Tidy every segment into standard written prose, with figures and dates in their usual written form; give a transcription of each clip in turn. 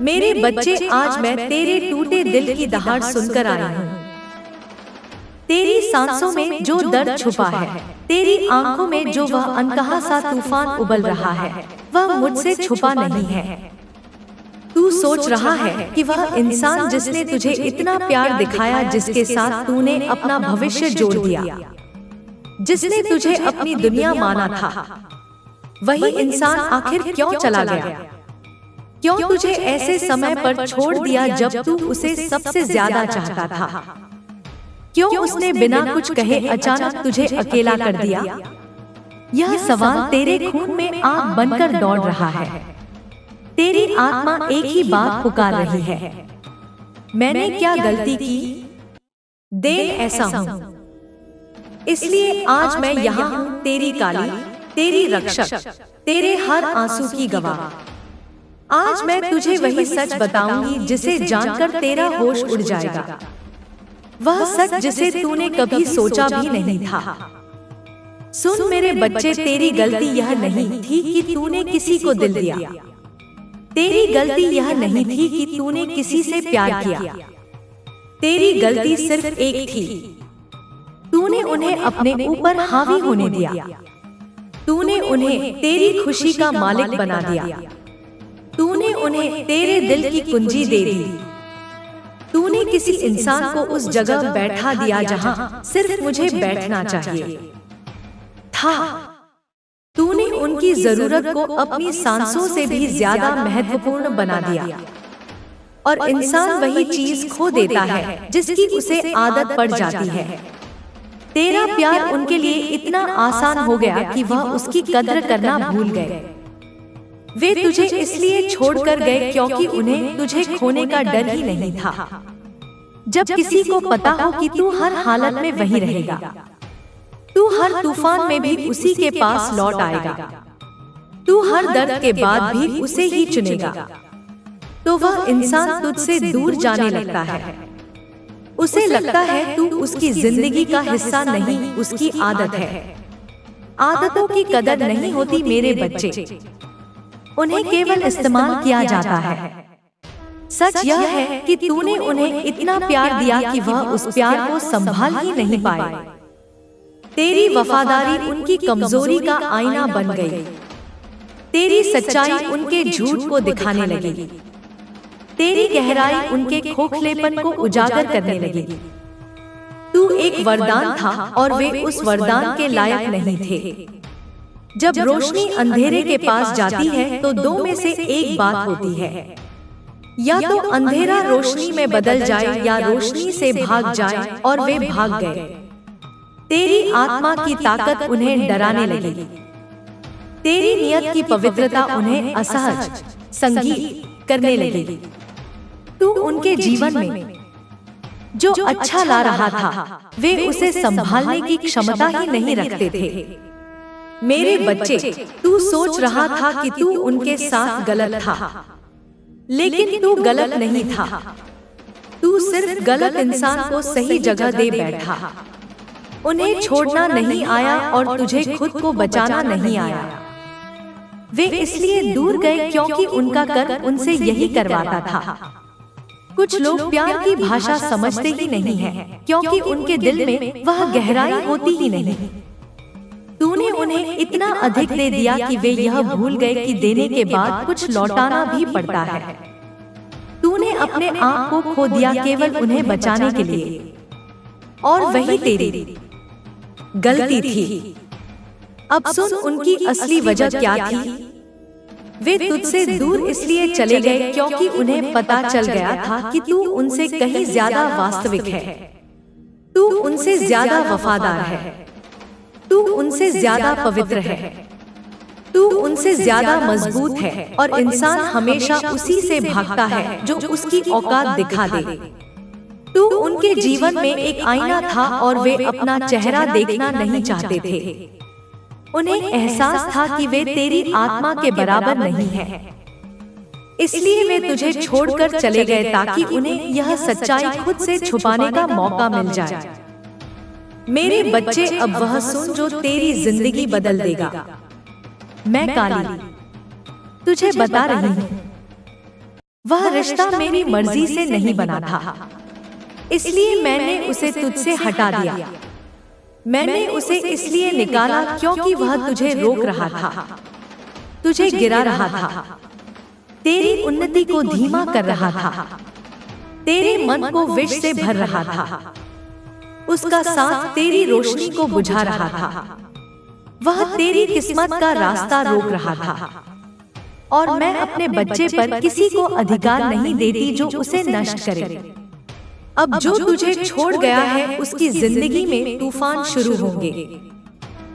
मेरे बच्चे, आज मैं तेरे टूटे दिल की दहाड़ सुनकर आई हूँ। तेरी सांसों में जो दर्द छुपा है, तेरी आंखों में जो वह अनकहा सा तूफान उबल रहा है, वह मुझसे छुपा नहीं है। तू सोच रहा है कि वह इंसान जिसने तुझे इतना प्यार दिखाया, जिसके साथ तूने अपना भविष्य जोड़ दिया, जिसने तुझे अपनी दुनिया माना था, वही इंसान आखिर क्यों चला गया? क्यों तुझे ऐसे समय पर छोड़ दिया जब तू उसे सबसे ज्यादा चाहता था? क्यों उसने बिना कुछ कहे अचानक तुझे अकेला कर दिया? यह सवाल तेरे खून में आग बनकर दौड़ रहा है। तेरी आत्मा एक ही बात पुकार रही है, मैंने क्या गलती की? देन ऐसा हूँ, इसलिए आज मैं यहाँ हूँ, तेरी काली, तेरी रक्षक, तेरे हर आंसू की गवाह। आज मैं तुझे वही सच बताऊंगी जिसे जानकर तेरा होश उड़ जाएगा, वह सच जिसे तूने कभी सोचा भी नहीं था। सुन मेरे बच्चे, तेरी गलती यह नहीं थी कि तूने किसी को दिल दिया, तेरी गलती यह नहीं थी कि तूने किसी से प्यार किया, तेरी गलती सिर्फ एक थी, तूने उन्हें अपने ऊपर हावी होने दिया, तूने उन्हें तेरी खुशी का मालिक बना दिया, तूने उन्हें तेरे दिल की कुंजी दे दी, तूने किसी इंसान को उस जगह बैठा दिया जहां सिर्फ मुझे बैठना चाहिए था। तूने उनकी जरूरत को अपनी सांसों से भी ज्यादा महत्वपूर्ण बना दिया। और इंसान वही चीज खो देता है जिसकी उसे आदत पड़ जाती है। तेरा प्यार उनके लिए इतना आसान हो गया कि वह उसकी कदर करना भूल गए। वे तुझे इसलिए छोड़कर गए क्योंकि उन्हें तुझे खोने का डर ही नहीं था। जब किसी को पता हो कि तू हर हालत में वहीं रहेगा, तू हर तूफान में भी उसी के पास लौट आएगा, तू हर दर्द के बाद भी उसे ही चुनेगा, तो वह इंसान तुझसे दूर जाने लगता है। उसे लगता है तू उसकी जिंदगी का हिस्सा नहीं, उसकी आदत है। आदतों की कदर नहीं होती मेरे बच्चे, उन्हें केवल इस्तेमाल किया जाता है। सच यह है कि तूने उन्हें इतना प्यार दिया कि वह उस प्यार को संभाल ही नहीं पाए। तेरी वफादारी उनकी कमजोरी का आईना बन गई, तेरी सच्चाई उनके झूठ को दिखाने लगी, तेरी गहराई उनके खोखलेपन को उजागर करने लगी। तू एक वरदान था और वे उस वरदान के लायक नहीं थे। जब रोशनी अंधेरे के पास जाती है तो दो में से एक बात होती है, या तो अंधेरा रोशनी में बदल जाए या रोशनी से भाग जाए, और वे भाग गए। तेरी आत्मा की ताकत उन्हें डराने लगी, तेरी नियत की पवित्रता उन्हें असहज संगीत करने लगी। तू उनके जीवन में जो अच्छा ला रहा था, वे उसे संभालने की क्षमता ही नहीं रखते थे। मेरे बच्चे, तू सोच रहा था कि तू उनके साथ गलत था, लेकिन तू गलत नहीं था। तू सिर्फ गलत इंसान को सही जगह दे बैठा। उन्हें छोड़ना नहीं आया और तुझे खुद को बचाना नहीं आया। वे इसलिए दूर गए क्योंकि उनका कर्म उनसे यही करवाता था। कुछ लोग प्यार की भाषा समझते ही नहीं हैं, क्योंकि उनके दिल में वह गहराई होती ही नहीं। तूने उन्हें इतना अधिक दे दिया कि वे यह भूल गए कि देने के बाद कुछ लौटाना भी पड़ता है। तूने अपने आप को खो दिया केवल उन्हें बचाने के लिए, और वही तेरी गलती थी। अब सुन उनकी असली वजह क्या थी। वे तुझसे दूर इसलिए चले गए क्योंकि उन्हें पता चल गया था कि तू उनसे कहीं ज्यादा वास्तविक है, तू उनसे ज्यादा वफादार है, तू उनसे ज्यादा पवित्र है, तू उनसे ज्यादा मजबूत है। और इंसान हमेशा उसी से भागता है जो उसकी औकात दिखा दे। तू उनके जीवन में एक आईना था और वे अपना चेहरा देखना नहीं चाहते थे। उन्हें एहसास था कि वे तेरी आत्मा के बराबर नहीं हैं। इसलिए वे तुझे छोड़कर चले गए ताकि उन्हें यह सच्चाई खुद से छुपाने का मौका मिल जाए। मेरे बच्चे, अब वह सुन जो तेरी जिंदगी बदल देगा। मैं काली तुझे बता रही हूँ, वह रिश्ता मेरी मर्जी से नहीं बना था, इसलिए मैंने उसे तुझसे हटा दिया। मैंने उसे इसलिए निकाला क्योंकि वह तुझे रोक रहा था, तुझे गिरा रहा था, तेरी उन्नति को धीमा कर रहा था, तेरे मन को विष से भर रहा था, उसका साथ तेरी रोशनी को बुझा रहा था। वह तेरी किस्मत का रास्ता रोक रहा था, और मैं अपने बच्चे पर किसी को अधिकार नहीं देती जो उसे नष्ट करे। अब जो तुझे छोड़ गया है उसकी जिंदगी में तूफान शुरू होंगे,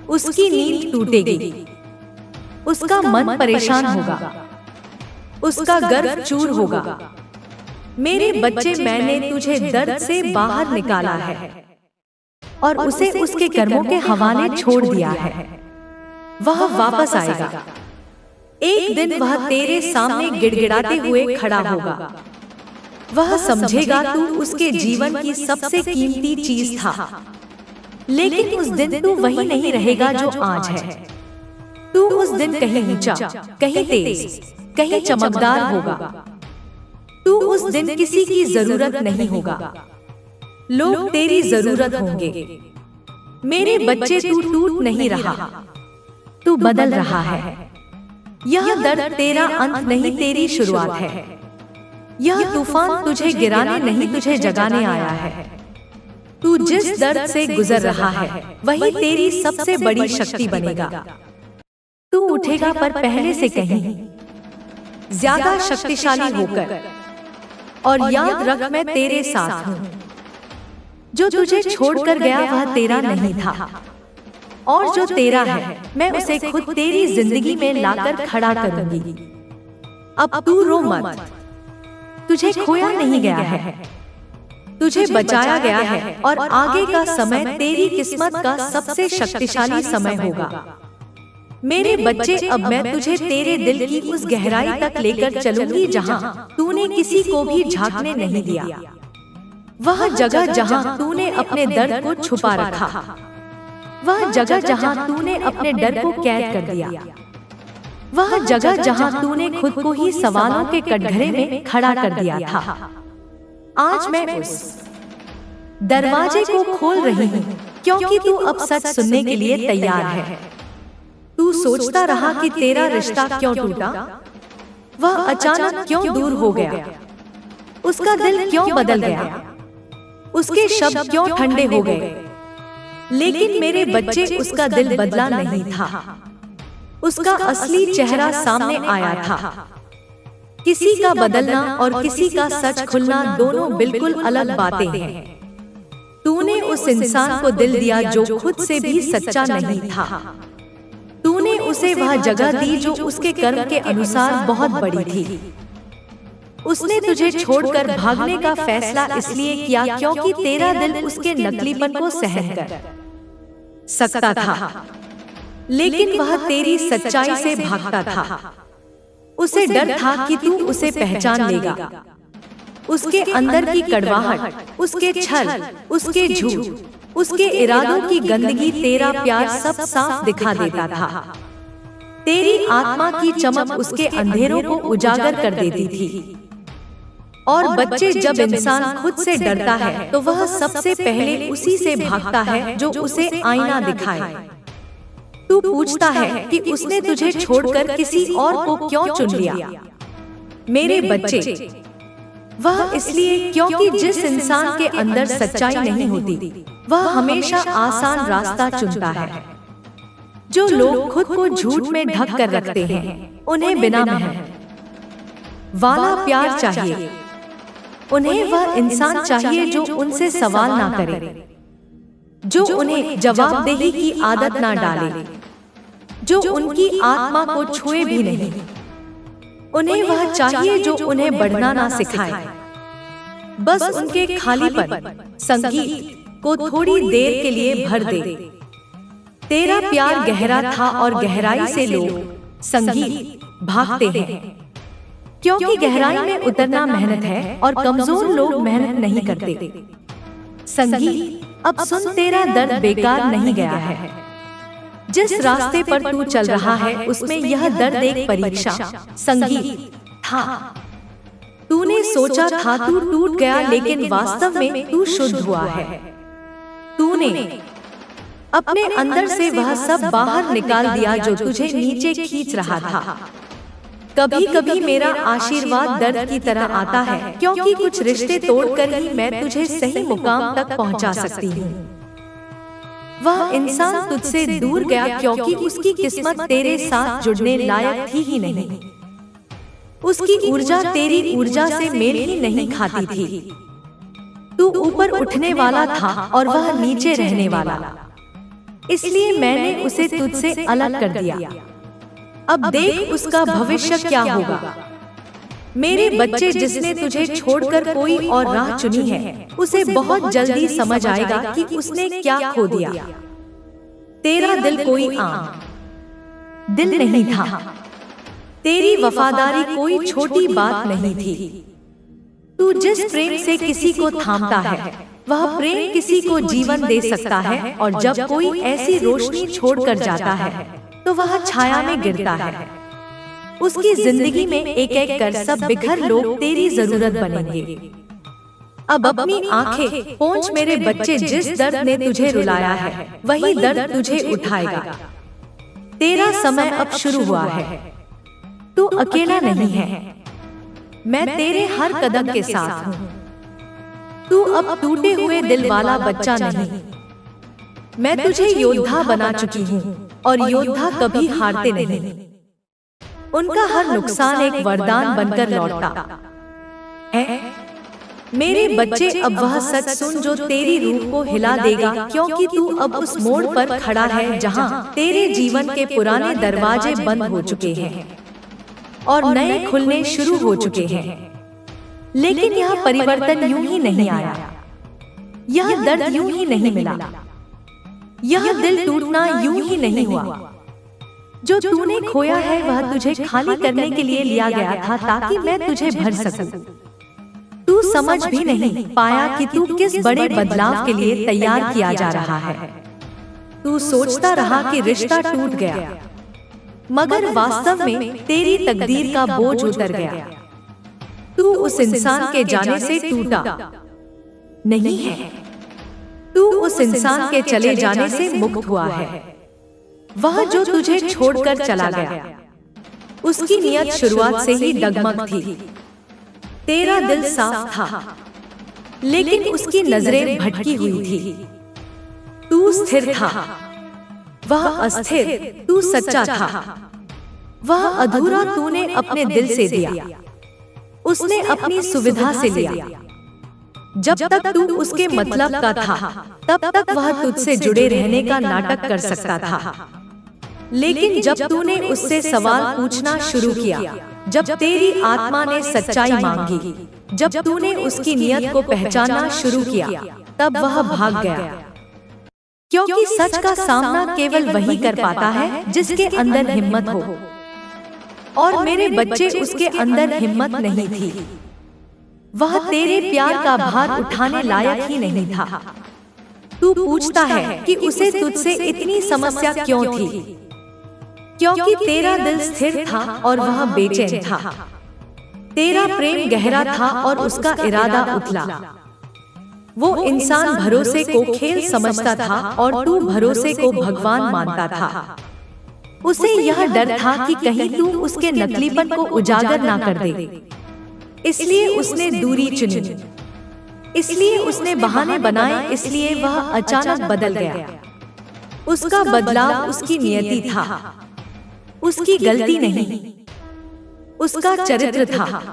उसकी नींद टूटेगी, उसका मन परेशान होगा, उसका गर्व चूर होगा। मेरे बच्चे, मैंने तुझे दर्द से बाहर निकाला है और उसे उसके कर्मों के हवाले छोड़ दिया है। वह वापस आएगा, एक दिन वह तेरे सामने गिड़गिड़ाते हुए खड़ा होगा। वह समझेगा तू उसके जीवन की सबसे कीमती चीज था, लेकिन उस दिन तू वही नहीं रहेगा जो आज है। तू उस दिन कहीं ऊंचा, कहीं तेज, कहीं चमकदार होगा। तू उस दिन किसी की जरूरत नहीं होगा, लोग तेरी जरूरत होंगे। मेरे बच्चे, तू टूट नहीं रहा, तू बदल रहा है। यह दर्द तेरा अंत नहीं, तेरी शुरुआत है। यह तूफान तुझे गिराने नहीं, तुझे जगाने आया है। तू जिस दर्द से गुजर रहा है वही तेरी सबसे बड़ी शक्ति बनेगा। तू उठेगा, पर पहले से कहीं ज्यादा शक्तिशाली होकर। और याद रख, मैं तेरे साथ हूँ। जो तुझे छोड़कर गया वह तेरा नहीं था, और जो तेरा है मैं उसे खुद तेरी जिंदगी में लाकर खड़ा करूंगी। अब तू रो मत, तुझे खोया नहीं गया है, तुझे बचाया गया है, और आगे का समय तेरी किस्मत का सबसे शक्तिशाली समय होगा। मेरे बच्चे, अब मैं तुझे तेरे दिल की उस गहराई तक लेकर चलूंगी जहां तूने किसी को भी झांकने नहीं दिया। वह जगह जहां तूने अपने दर्द को छुपा रखा, वह जगह जहां तूने अपने डर को कैद कर दिया, वह जगह जहां तूने खुद को ही सवालों के कटघरे में खड़ा कर दिया था। आज मैं उस दरवाजे को खोल रही हूँ, क्योंकि तू अब सच सुनने के लिए तैयार है। तू सोचता रहा कि तेरा रिश्ता क्यों टूटा, वह अचानक क्यों दूर हो गया, उसका दिल क्यों बदल गया, उसके शब्द क्यों ठंडे हो गए। लेकिन मेरे बच्चे, उसका दिल बदला नहीं था, उसका असली चेहरा सामने आया था। किसी का बदलना और किसी का सच खुलना दोनों बिल्कुल अलग बातें हैं। तूने उस इंसान को दिल दिया जो खुद से भी सच्चा नहीं था। तूने उसे वह जगह दी जो उसके कर्म के अनुसार बहुत बड़ी थी। उसने तुझे छोड़कर भागने का फैसला इसलिए किया क्योंकि तेरा दिल उसके नकलीपन को सहन कर सकता था, लेकिन वह तेरी सच्चाई से भागता था। उसे डर था कि तू उसे पहचान लेगा। उसके अंदर की कड़वाहट, उसके छल, उसके झूठ, उसके इरादों की गंदगी, तेरा प्यार सब साफ दिखा देता था। तेरी आत्मा की चमक उसके अंधेरों को उजागर कर देती थी। और बच्चे, जब इंसान खुद से डरता है तो वह सबसे पहले उसी से भागता है जो उसे आईना दिखाए। तू पूछता है कि उसने तुझे छोड़कर किसी और को क्यों चुन लिया। मेरे बच्चे, वह इसलिए क्योंकि जिस इंसान के अंदर सच्चाई नहीं होती वह हमेशा आसान रास्ता चुनता है। जो लोग खुद को झूठ में ढक कर रखते हैं उन्हें बिना मेहनत वाला प्यार चाहिए। उन्हें वह इंसान चाहिए जो उनसे सवाल ना करे, जो उन्हें जवाबदेही की आदत ना डाले, जो उनकी आत्मा को छुए भी नहीं। उन्हें वह चाहिए जो उन्हें बढ़ना ना सिखाए, बस उनके खालीपन, संगीत को थोड़ी देर के लिए भर दे। तेरा प्यार गहरा था और गहराई से लोग संगीत भागते हैं, क्योंकि गहराई में उतरना मेहनत है और कमजोर लोग मेहनत नहीं करते। संगीत, अब सुन, तेरा दर्द बेकार नहीं गया है। जिस रास्ते पर तू चल रहा है उसमें यह दर्द एक परीक्षा, संगीत था। सोचा था तू टूट गया, लेकिन वास्तव में तू शुद्ध हुआ है। तूने अपने अंदर से वह सब बाहर निकाल दिया जो तुझे नीचे खींच रहा था। कभी कभी मेरा आशीर्वाद दर्द की तरह आता है, क्योंकि कुछ रिश्ते तोड़कर ही मैं तुझे सही मुकाम तक पहुंचा सकती हूँ। वह इंसान तुझसे दूर गया क्योंकि उसकी किस्मत तेरे साथ जुड़ने लायक थी ही नहीं। उसकी ऊर्जा तेरी ऊर्जा से मेल ही नहीं खाती थी। तू ऊपर उठने वाला था और वह नीचे रहने वाला, इसलिए मैंने उसे तुझसे अलग कर दिया। अब देख उसका भविष्य क्या होगा। मेरे बच्चे, जिसने तुझे छोड़कर कोई और राह चुनी है, उसे बहुत जल्दी समझ आएगा कि उसने क्या खो दिया। तेरा दिल कोई आम दिल नहीं था। तेरी वफादारी कोई छोटी बात नहीं थी। तू जिस प्रेम से किसी को थामता है, वह प्रेम किसी को जीवन दे सकता है, और जब कोई ऐसी रोशनी छोड़कर जाता है तो वह छाया में गिरता है। उसकी जिंदगी में एक एक कर सब बिखर लोग तेरी जरूरत बनेंगे। अब अपनी आंखें पोंछ मेरे बच्चे, जिस दर्द ने तुझे रुलाया है वही दर्द तुझे उठाएगा। तेरा समय अब शुरू हुआ है। तू अकेला नहीं है, मैं तेरे हर कदम के साथ हूँ। तू अब टूटे हुए दिल वाला बच्चा नहीं, मैं तुझे योद्धा बना चुकी हूँ, और योद्धा कभी हारते नहीं। उनका हर नुकसान एक वरदान बनकर लौटता है। मेरे बच्चे, अब वह सच सुन जो तेरी रूह को हिला देगा, क्योंकि तू अब उस मोड़ पर खड़ा है जहाँ तेरे जीवन के पुराने दरवाजे बंद हो चुके हैं और नए खुलने शुरू हो चुके हैं। लेकिन यह परिवर्तन यूं ही नहीं आया, यह दर्द यूं ही नहीं मिला, यह दिल टूटना यूं ही नहीं हुआ। जो तूने खोया है वह तुझे खाली करने के लिए लिया गया था, ताकि मैं तुझे भर सकूं। तू समझ भी नहीं पाया कि तू किस बड़े बदलाव के लिए तैयार किया जा रहा है। तू सोचता रहा कि रिश्ता टूट गया, मगर वास्तव में तेरी तकदीर का बोझ उतर गया। तू उस इंसान के जाने से टूटा नहीं है, तू उस इंसान के चले जाने से मुक्त हुआ है। वह जो तुझे छोड़कर चला गया, उसकी नियत शुरुआत से ही डगमग थी। तेरा दिल साफ था, लेकिन उसकी नजरें भटकी हुई थी। तू स्थिर था, वह अस्थिर। तू सच्चा था, वह अधूरा तूने अपने दिल से दिया, उसने अपनी सुविधा से लिया। जब तक तू उसके मतलब का था, तब तक वह तुझसे जुड़े रहने का नाटक कर सकता था। लेकिन जब तूने उससे सवाल पूछना शुरू किया, जब तेरी आत्मा ने सच्चाई मांगी, जब तूने उसकी नियत को पहचानना शुरू किया, तब वह भाग गया। क्योंकि सच का सामना केवल वही कर पाता है जिसके अंदर हिम्मत हो, और मेरे बच्चे, उसके अंदर हिम्मत नहीं थी। वह तेरे प्यार का भार उठाने लायक ही नहीं था। तू पूछता है कि उसे तुझसे इतनी समस्या क्यों थी? क्योंकि तेरा दिल स्थिर था और वह बेचैन था। तेरा प्रेम गहरा था और उसका इरादा उथला। वो इंसान भरोसे को खेल समझता था और तू भरोसे को भगवान मानता था। उसे यह डर था कि कहीं तू उसके नकलीपन को उजागर ना कर दे, इसलिए उसने दूरी चुनी, इसलिए उसने बहाने बनाए, इसलिए वह अचानक बदल गया। उसका बदलाव उसकी नियति था, उसकी गलती नहीं, उसका चरित्र था।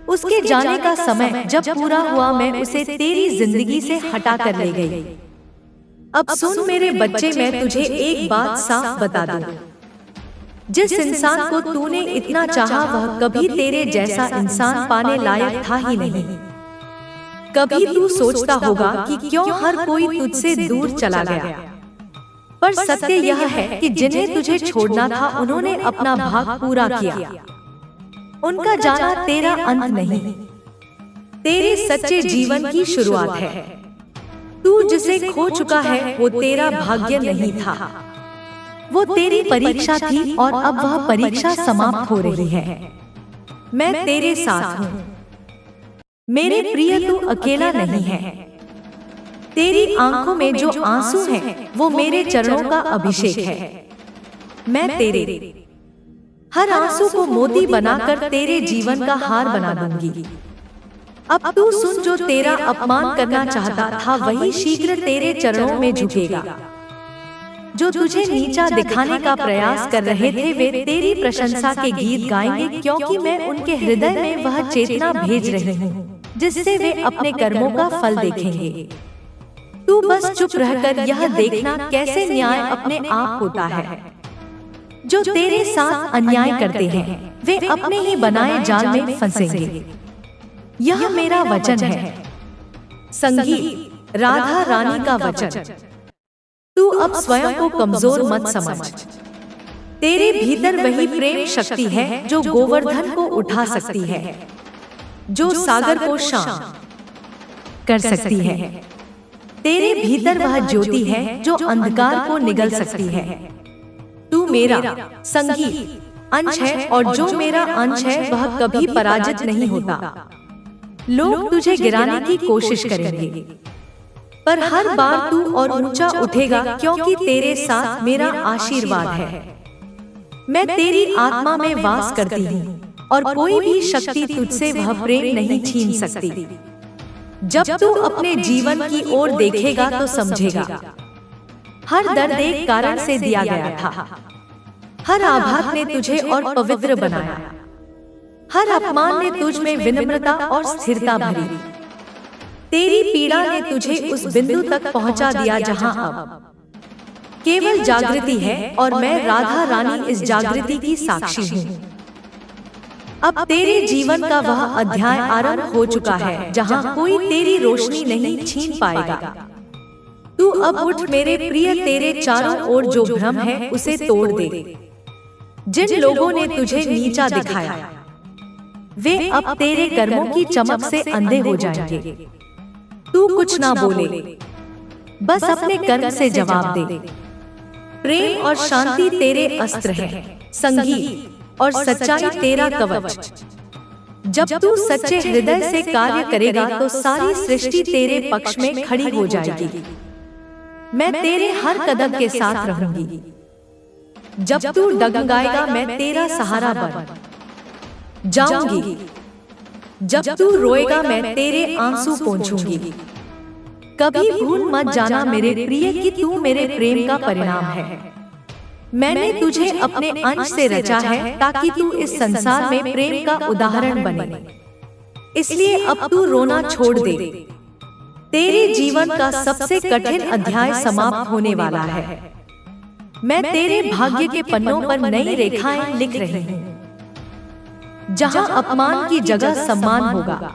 उसके जाने का समय जब पूरा हुआ, मैं उसे तेरी जिंदगी से हटा कर ले गई। अब सुन मेरे बच्चे, मैं तुझे एक बात साफ बता दूं। जिस इंसान को तूने इतना चाहा, वह कभी तेरे जैसा इंसान पाने लायक था ही नहीं। कभी तू सोचता होगा कि क्यों हर कोई तुझसे दूर चला गया, पर सत्य यह है कि जिन्हें तुझे छोड़ना था, उन्होंने अपना भाग पूरा किया। उनका जाना तेरा अंत नहीं, तेरे सच्चे जीवन की शुरुआत है। तू जिसे खो चुका है वो तेरा भाग्य नहीं था, वो तेरी परीक्षा थी, और अब वह परीक्षा समाप्त हो रही है। मैं तेरे साथ हूँ, मेरे प्रिय तू अकेला नहीं है। तेरी आंखों में जो आंसू हैं, वो मेरे चरणों का अभिषेक है। मैं तेरे हर आंसू को मोती बनाकर तेरे जीवन का हार बना दूंगी। अब तू सुन, जो तेरा अपमान करना चाहता था वही शीघ्र तेरे चरणों में झुकेगा। जो तुझे नीचा दिखाने का प्रयास कर रहे थे वे तेरी प्रशंसा के गीत गाएंगे, क्योंकि मैं उनके हृदय में वह चेतना भेज रही हूँ जिससे वे अपने कर्मों का फल देखेंगे। तू बस चुप रहकर यह देखना कैसे न्याय अपने आप होता है। जो तेरे साथ अन्याय करते हैं वे अपने ही बनाए जाल में फंसेंगे। यह मेरा वचन है। संगीत राधा रानी का वचन। तू अब स्वयं को कमजोर मत समझ। तेरे भीतर वही प्रेम शक्ति है जो गोवर्धन को उठा सकती है, जो सागर को शांत कर सकती है। तेरे भीतर वह ज्योति है जो अंधकार को निगल सकती है। तू मेरा संगीत अंश है, और जो मेरा अंश है वह कभी पराजित नहीं होता। लोग तुझे गिराने की कोशिश करेंगे, पर हर बार तू और ऊंचा उठेगा, क्योंकि तेरे साथ मेरा आशीर्वाद है। मैं तेरी आत्मा में वास करती हूँ, और कोई भी शक्ति तुझसे वह प्रेम नहीं छीन सकती। जब तू अपने जीवन की ओर देखेगा तो समझेगा, हर दर्द एक कारण से दिया गया था। हर आघात ने तुझे और पवित्र बनाया। हर अपमान ने तुझ में विनम्रता और स्थिरता भरी। तेरी पीड़ा ने तुझे उस बिंदु तक पहुंचा दिया जहां अब केवल जागृति है, और मैं राधा रानी इस जागृति की साक्षी हूँ। अब तेरे जीवन का वह अध्याय आरंभ हो चुका है जहां कोई तेरी रोशनी नहीं छीन पाएगा। तू अब उठ मेरे प्रिय, तेरे चारों ओर जो भ्रम है उसे तोड़ दे। जिन लोगों ने तुझे नीचा दिखाया वे अब तेरे कर्मों की चमक से अंधे हो जाएंगे। तू कुछ ना बोले, बस अपने कर्म से जवाब दे। प्रेम और शांति तेरे अस्त्र है, संगीत और सच्चाई तेरा कवच। जब तू सच्चे हृदय से कार्य करेगा तो सारी सृष्टि तेरे पक्ष में खड़ी हो जाएगी। मैं तेरे हर कदम के साथ रहूंगी। जब तू डगमगाएगा मैं तेरा सहारा बन जाऊंगी। जब तू रोएगा मैं तेरे आंसू पोंछूंगी। कभी भूल मत जाना मेरे प्रिय कि तू मेरे प्रेम का परिणाम है। मैंने तुझे अपने अंश से रचा है ताकि तू इस संसार में प्रेम का उदाहरण बने। इसलिए अब तू रोना छोड़ दे। तेरे जीवन का सबसे कठिन अध्याय समाप्त होने वाला है। मैं तेरे भाग्य के पन्नों पर नई रेखाएं लिख रही हूँ। जहाँ अपमान की जगह सम्मान होगा,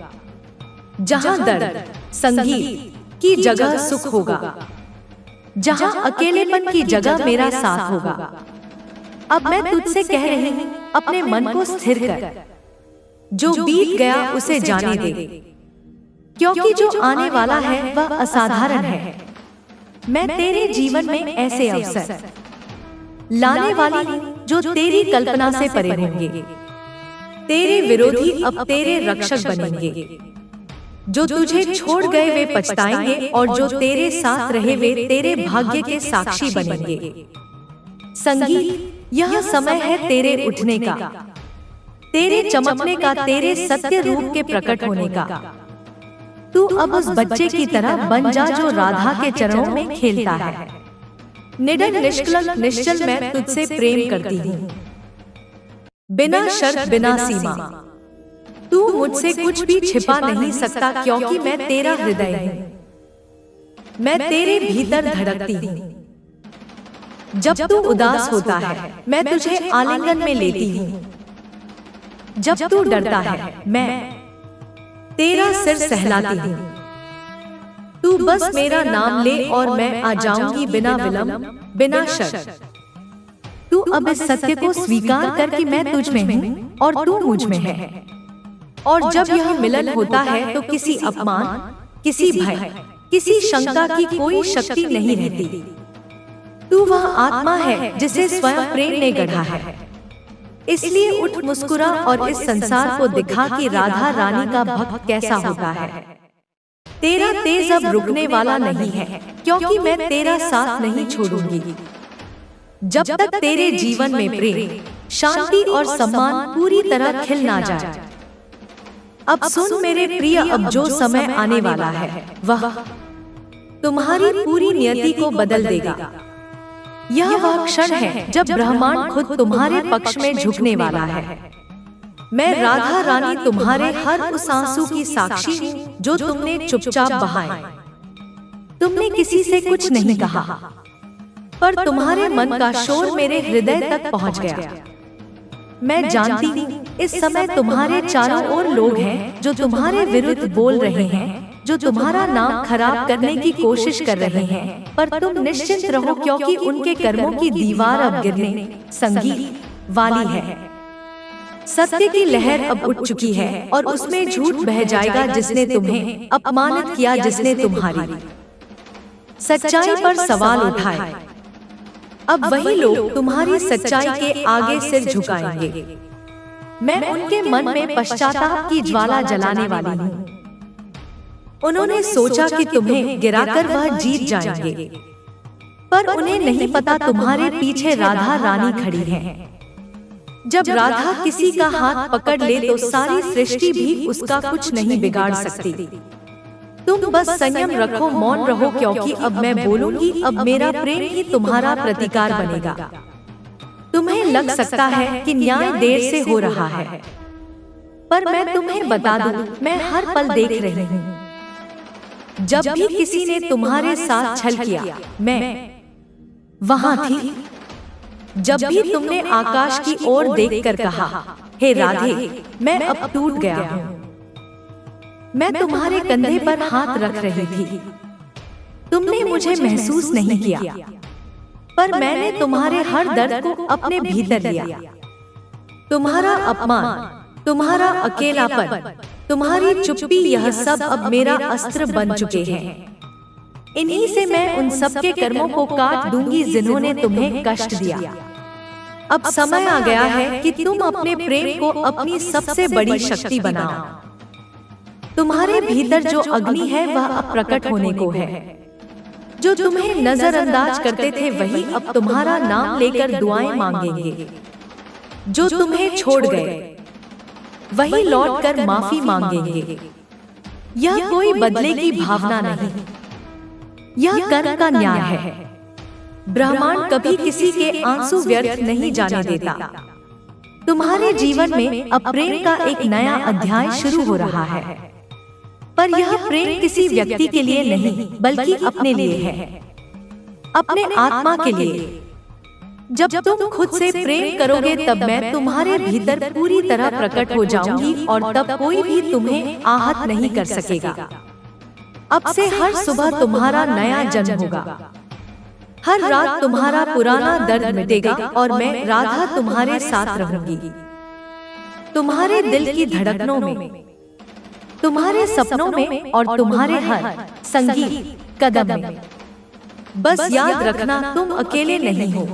जहाँ दर्द संगीत की जगह सुख होगा, जहाँ अकेलेपन की जगह मेरा साथ होगा। अब मैं तुझसे कह रही हूँ, अपने मन को स्थिर कर। जो बीत गया उसे जाने दे, क्योंकि जो आने वाला है वह असाधारण है। मैं तेरे जीवन में ऐसे अवसर लाने वाली हूँ जो तेरी कल्पना से परे होंगे। तेरे विरोधी अब तेरे रक्षक बनेंगे। जो तुझे छोड़ गए वे पछताएंगे, और जो तेरे साथ रहे वे तेरे भाग्य के साक्षी बनेंगे। संगीत यह समय है तेरे उठने का, तेरे चमकने का, तेरे सत्य रूप के प्रकट होने का। तू अब उस बच्चे की तरह बन जा जो राधा के चरणों में खेलता है। निडर निष्कलंक निश्चल मैं तुझसे प्रेम करती हूँ, बिना शर्त बिना सीमा। तू मुझसे कुछ भी छिपा नहीं सकता, क्योंकि मैं तेरा हृदय हूँ। मैं तेरे भीतर धड़कती हूँ। जब तू उदास होता है मैं तुझे आलिंगन में लेती हूँ। जब तू डरता है मैं तेरा सिर सहलाती हूँ। तू बस मेरा नाम ले और मैं आ जाऊंगी बिना विलंब बिना शर्त। तू अब इस सत्य को स्वीकार कर कि मैं तुझ में हूँ और तू मुझ में है। और जब यह मिलन होता है तो किसी अपमान, किसी भय, किसी शंका की कोई शक्ति नहीं रहती। तू वह आत्मा है जिसे स्वयं प्रेम ने गढ़ा है। इसलिए उठ मुस्कुरा और इस संसार को दिखा कि राधा रानी का भक्त कैसा होता है। तेरा तेज अब रुकने वाला नहीं है, क्योंकि मैं तेरा साथ नहीं छोड़ूंगी जब तक तेरे जीवन में प्रेम, शांति और सम्मान पूरी तरह खिल ना जाए। अब सुन मेरे प्रिय, अब जो समय आने वाला है वह तुम्हारी पूरी नियति को बदल देगा। यह वह क्षण है जब ब्रह्मांड खुद तुम्हारे पक्ष में झुकने वाला है। मैं राधा रानी तुम्हारे हर उस आंसू की साक्षी हूँ जो तुमने चुपचाप बहाए। तुमने किसी से कुछ नहीं कहा, पर तुम्हारे मन का शोर मेरे हृदय तक पहुँच गया। मैं जानती हूँ इस समय तुम्हारे चारों ओर लोग हैं जो तुम्हारे विरुद्ध बोल रहे हैं, जो तुम्हारा नाम खराब करने की कोशिश कर रहे हैं, पर तुम निश्चिंत रहो क्योंकि उनके कर्मों की दीवार अब गिरने संगी वाली है। सत्य की लहर अब उठ चुकी है और उसमें झूठ बह जाएगा जिसने तुम्हें अपमानित किया, जिसने तुम्हारी सच्चाई पर सवाल उठाए। अब वही लोग तुम्हारी सच्चाई के आगे सिर झुकाएंगे। मैं उनके मन में पश्चाताप की ज्वाला जलाने वाली हूँ। उन्होंने सोचा कि तुम्हें गिराकर वह जीत जाएंगे, पर उन्हें नहीं पता तुम्हारे पीछे राधा रानी खड़ी है। जब राधा किसी का हाथ पकड़ ले तो सारी सृष्टि भी उसका कुछ नहीं बिगाड़ सकती। तुम बस संयम रखो, मौन रहो, क्योंकि अब मैं बोलूंगी। अब मेरा प्रेम ही तुम्हारा प्रतिकार बनेगा। तुम्हें लग सकता है कि न्याय देर से हो रहा है, पर मैं तुम्हें बता दूं, मैं हर पल देख रही हूँ। जब भी किसी ने तुम्हारे साथ छल किया, मैं वहां थी। जब भी तुमने आकाश की ओर देखकर कहा, हे राधे, मैं अब टूट गया हूँ, मैं तुम्हारे कंधे पर हाथ रख रही थी। तुमने मुझे महसूस नहीं किया, पर मैंने तुम्हारे हर दर्द को अपने भीतर लिया। तुम्हारा अपमान, तुम्हारा अकेलापन, तुम्हारी चुप्पी, यह सब अब मेरा अस्त्र बन चुके हैं। इन्हीं से मैं उन सबके कर्मों को काट दूंगी जिन्होंने तुम्हें कष्ट दिया। अब समय आ गया है कि तुम अपने प्रेम को अपनी सबसे बड़ी शक्ति बनाओ। तुम्हारे भीतर जो अग्नि है वह अब प्रकट होने को है। जो तुम्हें नजरअंदाज करते थे वही अब तुम्हारा नाम लेकर दुआएं मांगेंगे। जो तुम्हें छोड़ गए वही लौटकर माफी मांगेंगे। यह कोई बदले की भावना नहीं, यह कर्म का न्याय है। ब्रह्मांड कभी किसी के आंसू व्यर्थ नहीं जाने देता। तुम्हारे जीवन में अब प्रेम का एक नया अध्याय शुरू हो रहा है, पर यह प्रेम किसी व्यक्ति के लिए नहीं बल्कि अपने लिए है, अपने आत्मा के लिए। जब तुम खुद से प्रेम करोगे तब मैं तुम्हारे भीतर पूरी तरह प्रकट हो जाऊंगी और तब कोई भी तुम्हें आहत नहीं कर सकेगा। अब से हर सुबह तुम्हारा नया जन्म होगा, हर रात तुम्हारा पुराना दर्द मिटेगा और मैं राधा तुम्हारे साथ रहूंगी। तुम्हारे दिल की धड़कनों में, तुम्हारे सपनों में और तुम्हारे हर संगीत कदम में। बस याद रखना, तुम अकेले नहीं हो।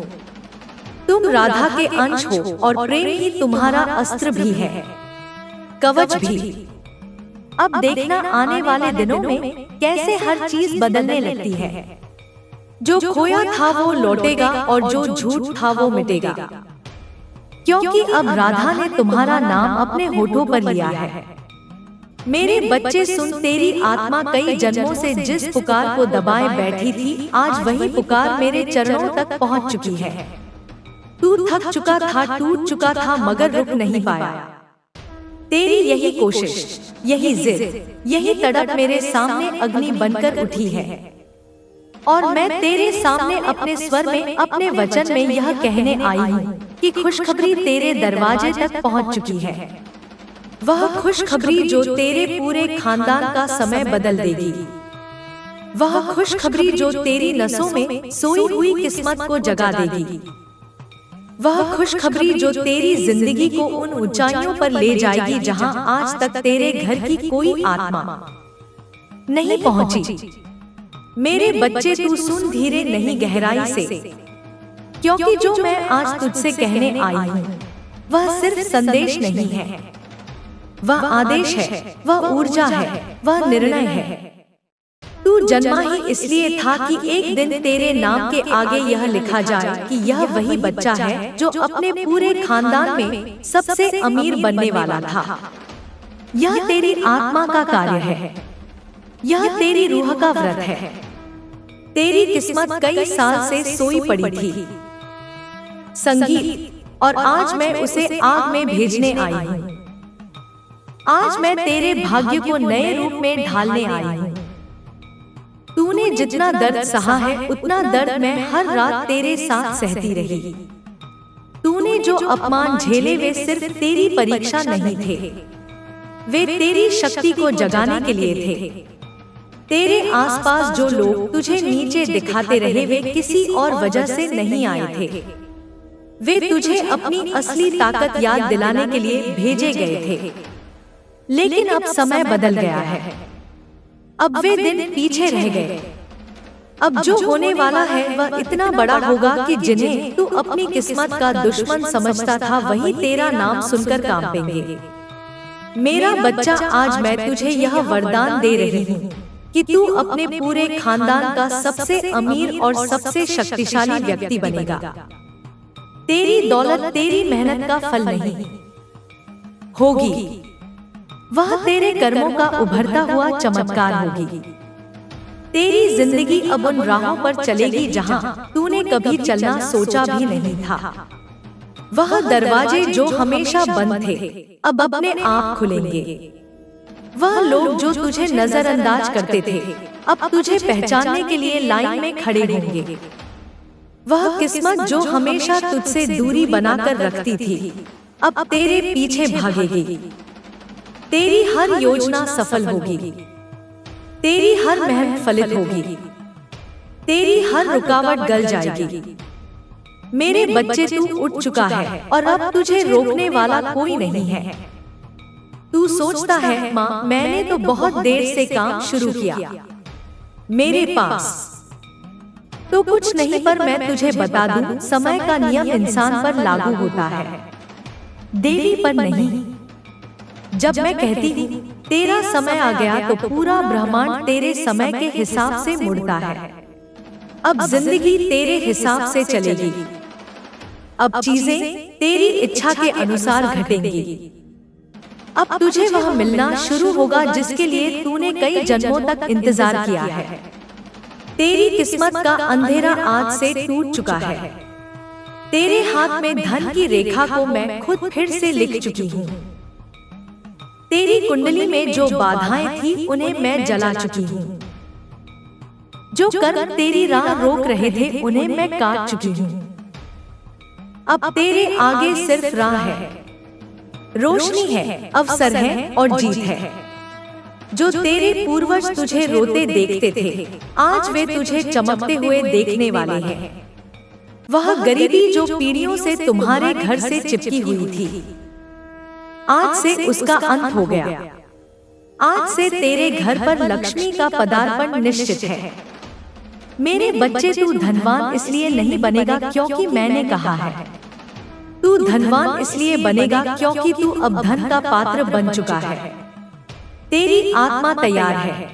तुम राधा के अंश हो और प्रेम ही तुम्हारा अस्त्र भी है, कवच भी। अब देखना आने वाले दिनों में कैसे हर चीज बदलने लगती है। जो खोया था वो लौटेगा और जो झूठ था वो मिटेगा, क्योंकि अब राधा ने तुम्हारा नाम अपने होठों पर लिया है। मेरे बच्चे सुन, तेरी आत्मा कई जन्मों से जिस पुकार को दबाए बैठी थी, आज वही पुकार मेरे चरणों तक पहुंच चुकी है। तू थक चुका था, टूट चुका था, मगर रुक नहीं पाया। तेरी यही कोशिश, यही जिद, यही तड़प मेरे सामने अग्नि बनकर उठी है। और मैं तेरे सामने अपने स्वर में, अपने वचन में यह कहने आई हूँ कि खुशखबरी तेरे दरवाजे तक पहुँच चुकी है। वह खुशखबरी जो तेरे पूरे खानदान का समय बदल देगी। वह खुशखबरी जो तेरी नसों में सोई हुई किस्मत को जगा देगी। वह खुशखबरी जो तेरी जिंदगी को उन ऊंचाइयों पर ले जाएगी जहां आज तक तेरे घर की कोई आत्मा नहीं पहुंची। मेरे बच्चे, तू सुन धीरे, नहीं गहराई से, क्योंकि जो मैं आज तुझसे कहने आई हूँ वह सिर्फ संदेश नहीं है, वह आदेश है, वह ऊर्जा है, वह निर्णय है। तू जन्मा ही इसलिए था कि एक दिन तेरे नाम के आगे यह लिखा जाए कि यह वही बच्चा है जो अपने पूरे खानदान में सबसे अमीर बनने वाला था। यह तेरी आत्मा का कार्य है, यह तेरी रूह का व्रत है। तेरी किस्मत कई साल से सोई पड़ी थी, संगीत, और आज मैं उसे आग में भेजने आई हूँ। आज मैं तेरे भाग्य को नए रूप में ढालने आई हूँ। तूने जितना दर्द सहा है उतना दर्द मैं हर रात तेरे साथ सहती रही। तूने जो अपमान झेले वे सिर्फ तेरी परीक्षा नहीं थे, वे तेरी शक्ति को जगाने के लिए थे। तेरे आसपास जो लोग तुझे नीचे दिखाते रहे वे किसी और वजह से नहीं आए थे, वे तुझे अपनी असली ताकत याद दिलाने के लिए भेजे गए थे। लेकिन अब समय बदल गया है, अब वे दिन पीछे रह गए। अब जो होने वाला है वह इतना बड़ा होगा कि जिन्हें तू अपनी किस्मत का दुश्मन समझता था वही तेरा नाम सुनकर कांपेंगे। मेरा बच्चा, आज मैं तुझे यह वरदान दे रही हूँ कि तू अपने पूरे खानदान का सबसे अमीर और सबसे शक्तिशाली व्यक्ति बनेगा। तेरी दौलत तेरी मेहनत का फल नहीं होगी, वह तेरे कर्मों का उभरता हुआ चमत्कार होगी। तेरी जिंदगी अब उन राहों पर चलेगी जहां तूने कभी चलना सोचा भी नहीं था। वह दरवाजे जो हमेशा बंद थे अब अपने आप खुलेंगे। वह लोग जो तुझे नजरअंदाज करते थे अब तुझे पहचानने के लिए लाइन में खड़े होंगे। वह किस्मत जो हमेशा तुझसे दूरी बनाकर रखती थी अब तेरे पीछे भागेगी। तेरी हर योजना सफल होगी, तेरी हर मेहनत फलित होगी, तेरी हर रुकावट गल जाएगी। मेरे बच्चे, तू उठ चुका है और अब तुझे रोकने वाला कोई नहीं है। तू सोचता है, माँ मैंने तो बहुत देर से काम शुरू किया, मेरे पास तो कुछ नहीं। पर मैं तुझे बता दूं, समय का नियम इंसान पर लागू होता है, देवी पर नहीं। जब मैं कहती हूँ तेरा समय आ गया तो पूरा ब्रह्मांड तेरे समय के हिसाब से मुड़ता है। अब जिंदगी तेरे हिसाब से चलेगी, अब चीजें तेरी इच्छा के अनुसार घटेंगी। अब तुझे वह मिलना शुरू होगा जिसके लिए तूने कई जन्मों तक इंतजार किया है। तेरी किस्मत का अंधेरा आज से टूट चुका है। तेरे हाथ में धन की रेखा को मैं खुद फिर से लिख चुकी हूँ। तेरी कुंडली में जो बाधाएं थी उन्हें मैं जला चुकी हूँ। जो कर्म तेरी राह रोक रहे थे उन्हें मैं काट चुकी हूँ। अब तेरे आगे सिर्फ राह है, रोशनी है, अवसर है और जीत है। जो तेरे पूर्वज तुझे रोते देखते थे आज वे तुझे चमकते हुए देखने वाले हैं। वह गरीबी जो पीढ़ियों से तुम्हारे घर से चिपकी हुई थी आज से उसका अंत हो गया। आज से तेरे घर पर लक्ष्मी का पदार्पण निश्चित है। मेरे बच्चे, तू धनवान इसलिए नहीं बनेगा क्योंकि मैंने कहा है। तू धनवान इसलिए बनेगा क्योंकि तू अब धन का पात्र बन चुका है। तेरी आत्मा तैयार है,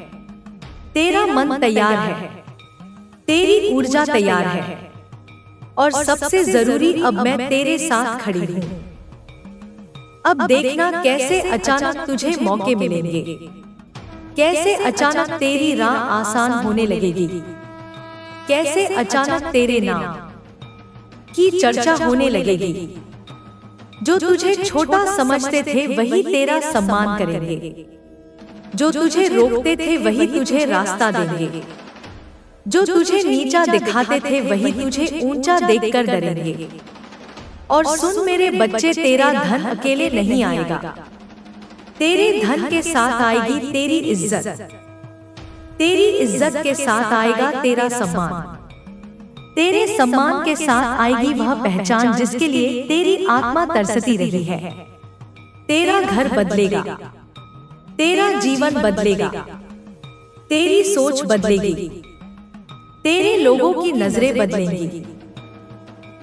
तेरा मन तैयार है, तेरी ऊर्जा तैयार है और सबसे जरूरी अब मैं तेरे साथ खड़ी हूँ। अब देखना कैसे अचानक तुझे मौके मिलेंगे, कैसे अचानक तेरी राह आसान होने लगेगी, कैसे अचानक तेरे नाम की चर्चा होने लगेगी। जो तुझे छोटा समझते थे वही तेरा सम्मान करेंगे, जो तुझे रोकते थे वही तुझे रास्ता देंगे, जो तुझे नीचा दिखाते थे वही तुझे ऊंचा देखकर डरेंगे। और सुन मेरे बच्चे, तेरा धन अकेले नहीं आएगा, तेरे धन के साथ आएगी तेरी इज्जत, तेरी इज्जत के साथ आएगा तेरा सम्मान, तेरे सम्मान के साथ आएगी वह पहचान जिसके लिए तेरी आत्मा तरसती रही है। तेरा घर बदलेगा, तेरा जीवन बदलेगा, तेरी सोच बदलेगी, तेरे लोगों की नजरें बदलेंगी।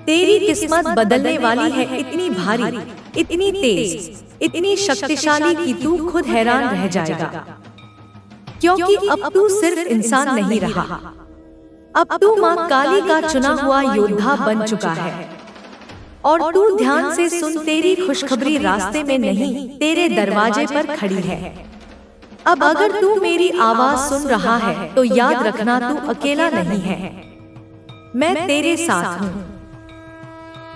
तेरी किस्मत बदलने वाली है, इतनी भारी, इतनी तेज, इतनी शक्तिशाली कि तू खुद हैरान रह जाएगा। क्योंकि अब तू सिर्फ इंसान नहीं रहा, अब तू माँ काली का चुना हुआ योद्धा बन चुका है। और तू ध्यान से सुन, तेरी खुशखबरी रास्ते में नहीं, तेरे दरवाजे पर खड़ी है। अब अगर तू मेरी आवाज सुन रहा है तो याद रखना, तू अकेला नहीं है, मैं तेरे साथ हूँ।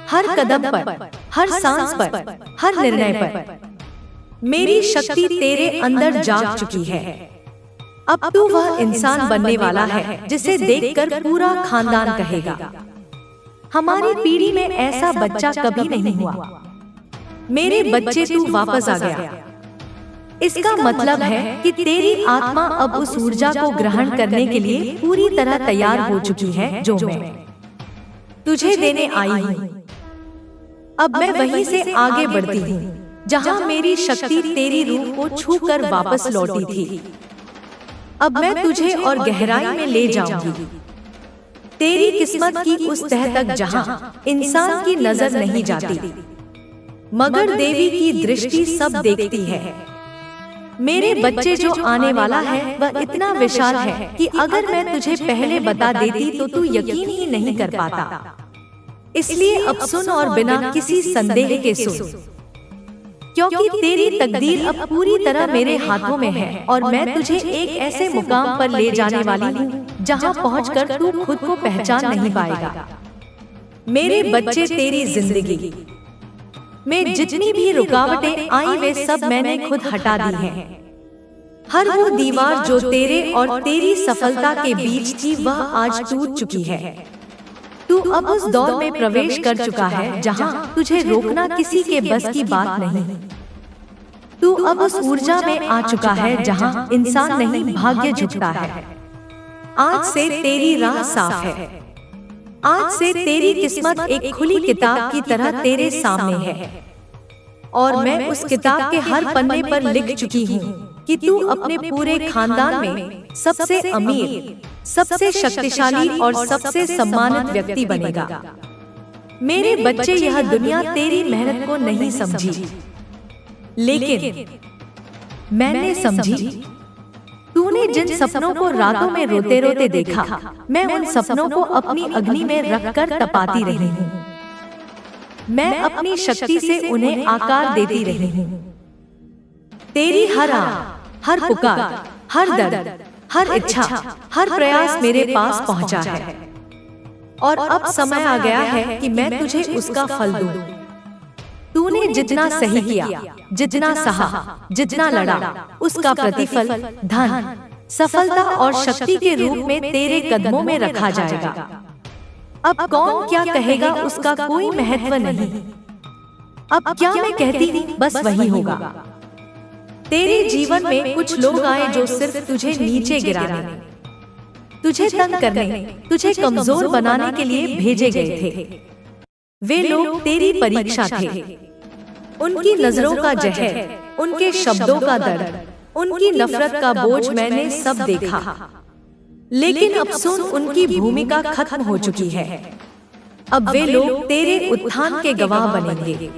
हर कदम पर, हर सांस पर, हर निर्णय पर मेरी शक्ति तेरे अंदर जाग चुकी है। अब तू वह इंसान बनने वाला है जिसे देखकर पूरा खानदान कहेगा, हमारी पीढ़ी में ऐसा बच्चा कभी नहीं हुआ। मेरे बच्चे, तू वापस आ गया। इसका मतलब है कि तेरी आत्मा अब उस ऊर्जा को ग्रहण करने के लिए पूरी तरह तैयार हो चुकी है जो मैं तुझे देने आई हूँ। अब मैं वहीं से आगे बढ़ती हूँ जहाँ मेरी शक्ति तेरी रूह को छूकर वापस लौटी थी। अब मैं तुझे और गहराई में ले जाऊंगी, तेरी किस्मत की उस तह तक जहाँ इंसान की नजर नहीं जाती, मगर देवी की दृष्टि सब देखती है। मेरे बच्चे, जो आने वाला है वह इतना विशाल है कि अगर मैं तुझे पहले बता देती तो तू यकीन ही नहीं कर पाता। इसलिए अब सुन और बिना किसी संदेह के सुन, क्योंकि तेरी तकदीर अब पूरी तरह मेरे हाथों में है और मैं तुझे एक ऐसे मुकाम पर ले जाने वाली हूँ जहाँ पहुँचकर तू खुद को पहचान नहीं पाएगा। मेरे बच्चे, तेरी जिंदगी में जितनी भी रुकावटें आई वे सब मैंने खुद हटा दी हैं। हर वो दीवार जो तेरे और तेरी सफलता के बीच थी वह आज टूट चुकी है। तू अब उस दौर में प्रवेश कर चुका है जहाँ तुझे रोकना किसी के बस की बात नहीं। तू अब उस ऊर्जा में आ चुका है जहाँ इंसान नहीं, भाग्य झुकता है। आज से तेरी राह साफ है, आज से तेरी किस्मत एक खुली किताब की तरह तेरे सामने है और मैं उस किताब के हर पन्ने पर लिख चुकी हूँ कि तू अपने पूरे खानदान में सबसे अमीर, सबसे शक्तिशाली और सबसे सम्मानित व्यक्ति बनेगा। मेरे बच्चे, यह दुनिया तेरी मेहनत को नहीं समझी, लेकिन मैंने समझी। तूने जिन सपनों को रातों में रोते रोते देखा, मैं उन सपनों को अपनी अग्नि में रखकर तपाती रही हूँ। मैं अपनी शक्ति से उन्हें आकार देती रही हूँ। तेरी हर आह, हर पुकार, हर दर्द, हर इच्छा, हर प्रयास मेरे पास पहुँचा है और अब समय आ गया है कि मैं तुझे उसका फल दूं। तूने जितना सही किया, जितना सहा, जितना लड़ा, उसका प्रतिफल धन, सफलता और शक्ति के रूप में तेरे कदमों में रखा जाएगा। अब कौन क्या कहेगा उसका कोई महत्व नहीं। अब क्या मैं कहती हूँ बस वही होगा। तेरे जीवन में कुछ लोग आए जो सिर्फ तुझे नीचे गिराने, तुझे तंग करने, तुझे कमजोर बनाने के लिए भेजे गए थे। वे लोग तेरी परीक्षा थे। उनकी नजरों का जहर, उनके शब्दों का दर्द, उनकी नफरत का बोझ मैंने सब देखा। लेकिन अब सुन, उनकी भूमिका खत्म हो चुकी है। अब वे लोग तेरे उत्थान के गवाह बनेंगे।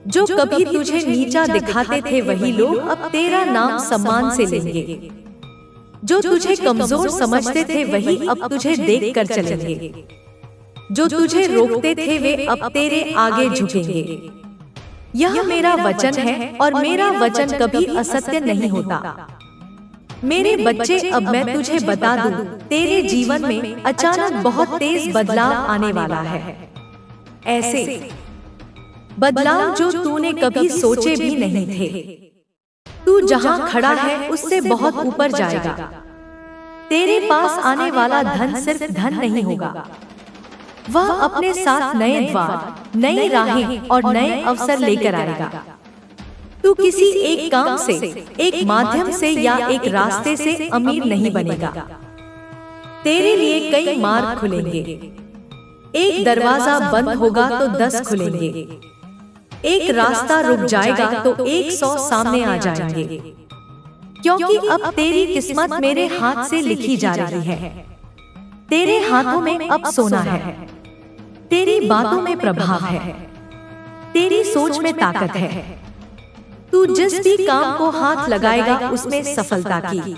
जो कभी तुझे नीचा दिखाते थे वही लोग अब तेरा नाम सम्मान से लेंगे। जो तुझे कमजोर समझते थे वही अब तुझे देखकर चलेंगे। जो तुझे रोकते थे वे अब तेरे आगे झुकेंगे। यह मेरा वचन है और मेरा वचन कभी असत्य नहीं होता। मेरे बच्चे, अब मैं तुझे बता दूं, तेरे जीवन में अचानक बहुत तेज बदलाव आने वाला है। ऐसे बदलाव जो तूने कभी सोचे भी नहीं थे। तू जहां खड़ा है उससे बहुत ऊपर जाएगा। तेरे पास आने वाला धन सिर्फ धन नहीं होगा, वह अपने साथ नए द्वार, नई राहें और नए अवसर लेकर आएगा। तू किसी एक काम से, एक माध्यम से या एक रास्ते से अमीर नहीं बनेगा। तेरे लिए कई मार्ग खुलेंगे। एक दरवाजा बंद होगा तो 10 खुलेंगे। एक रास्ता रुक जाएगा तो 100 सामने आ जाएंगे। क्योंकि अब तेरी किस्मत मेरे हाथ से लिखी जा रही है। तेरे हाथों में अब सोना है। तेरी बातों में प्रभाव है, तेरी सोच में ताकत है। तू जिस भी काम को हाथ लगाएगा उसमें सफलता की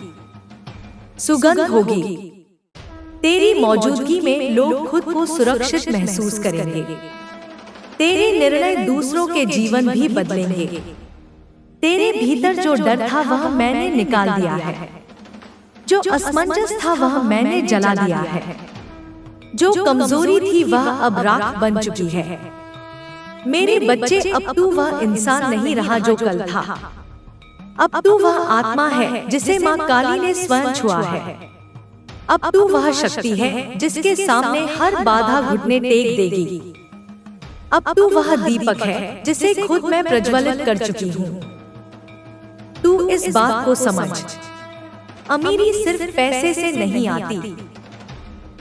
सुगंध होगी। तेरी मौजूदगी में लोग खुद को सुरक्षित महसूस करेंगे। तेरे निर्णय दूसरों के जीवन भी बदलेंगे। तेरे भीतर जो डर था वह मैंने निकाल दिया है, जो असमंजस था वह मैंने जला दिया है, जो कमजोरी थी वह अब राख बन चुकी है। मेरे बच्चे, अब तू वह इंसान नहीं रहा जो कल था। अब तू वह आत्मा है जिसे माँ काली ने स्वयं छुआ है। अब तू वह शक्ति है जिसके सामने हर बाधा घुटने टेक देगी। अब तू वह दीपक है जिसे खुद मैं प्रज्वलित कर चुकी हूँ। तू इस बात को समझ, अमीरी सिर्फ पैसे से नहीं आती।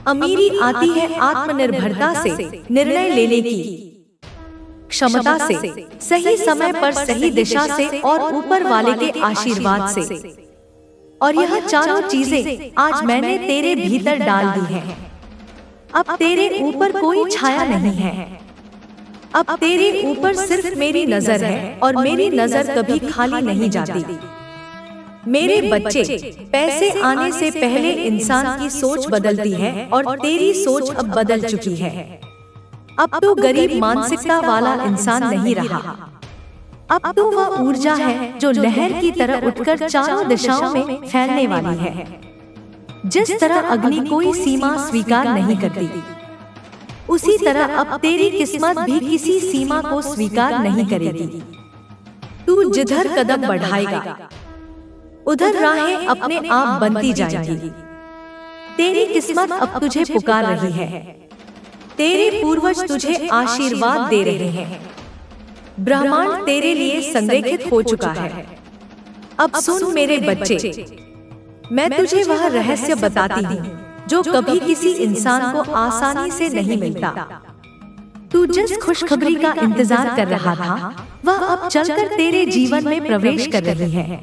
अमीरी आती है आत्मनिर्भरता से, निर्णय लेने की क्षमता से, सही समय पर सही दिशा से और ऊपर वाले के आशीर्वाद से। और यह चारों चीजें आज मैंने तेरे भीतर डाल दी हैं। अब तेरे ऊपर कोई छाया नहीं है। अब तेरे ऊपर सिर्फ मेरी नजर है और मेरी नजर कभी खाली नहीं जाती। मेरे बच्चे, पैसे आने से पहले इंसान की सोच बदलती है और तेरी सोच अब बदल चुकी है। अब तू गरीब मानसिकता वाला इंसान नहीं रहा। अब तू वह ऊर्जा है जो लहर की तरह उठकर चारों दिशाओं में फैलने वाली है। जिस तरह अग्नि कोई सीमा स्वीकार नहीं करती, उसी तरह अब तेरी किस्मत भी किसी सीमा को स्वीकार नहीं करेगी। तू जिधर कदम बढ़ाएगा उधर राहें अपने आप बनती जाएंगी। तेरी किस्मत अब तुझे पुकार रही है। तेरे पूर्वज तुझे आशीर्वाद दे रहे हैं। ब्रह्मांड तेरे लिए संरेखित हो चुका है। अब सुन मेरे बच्चे, मैं तुझे वह रहस्य बताती हूँ जो कभी किसी इंसान को आसानी से नहीं मिलता। तू जिस खुशखबरी का इंतजार कर रहा था वह अब चलकर तेरे जीवन में प्रवेश कर रही है।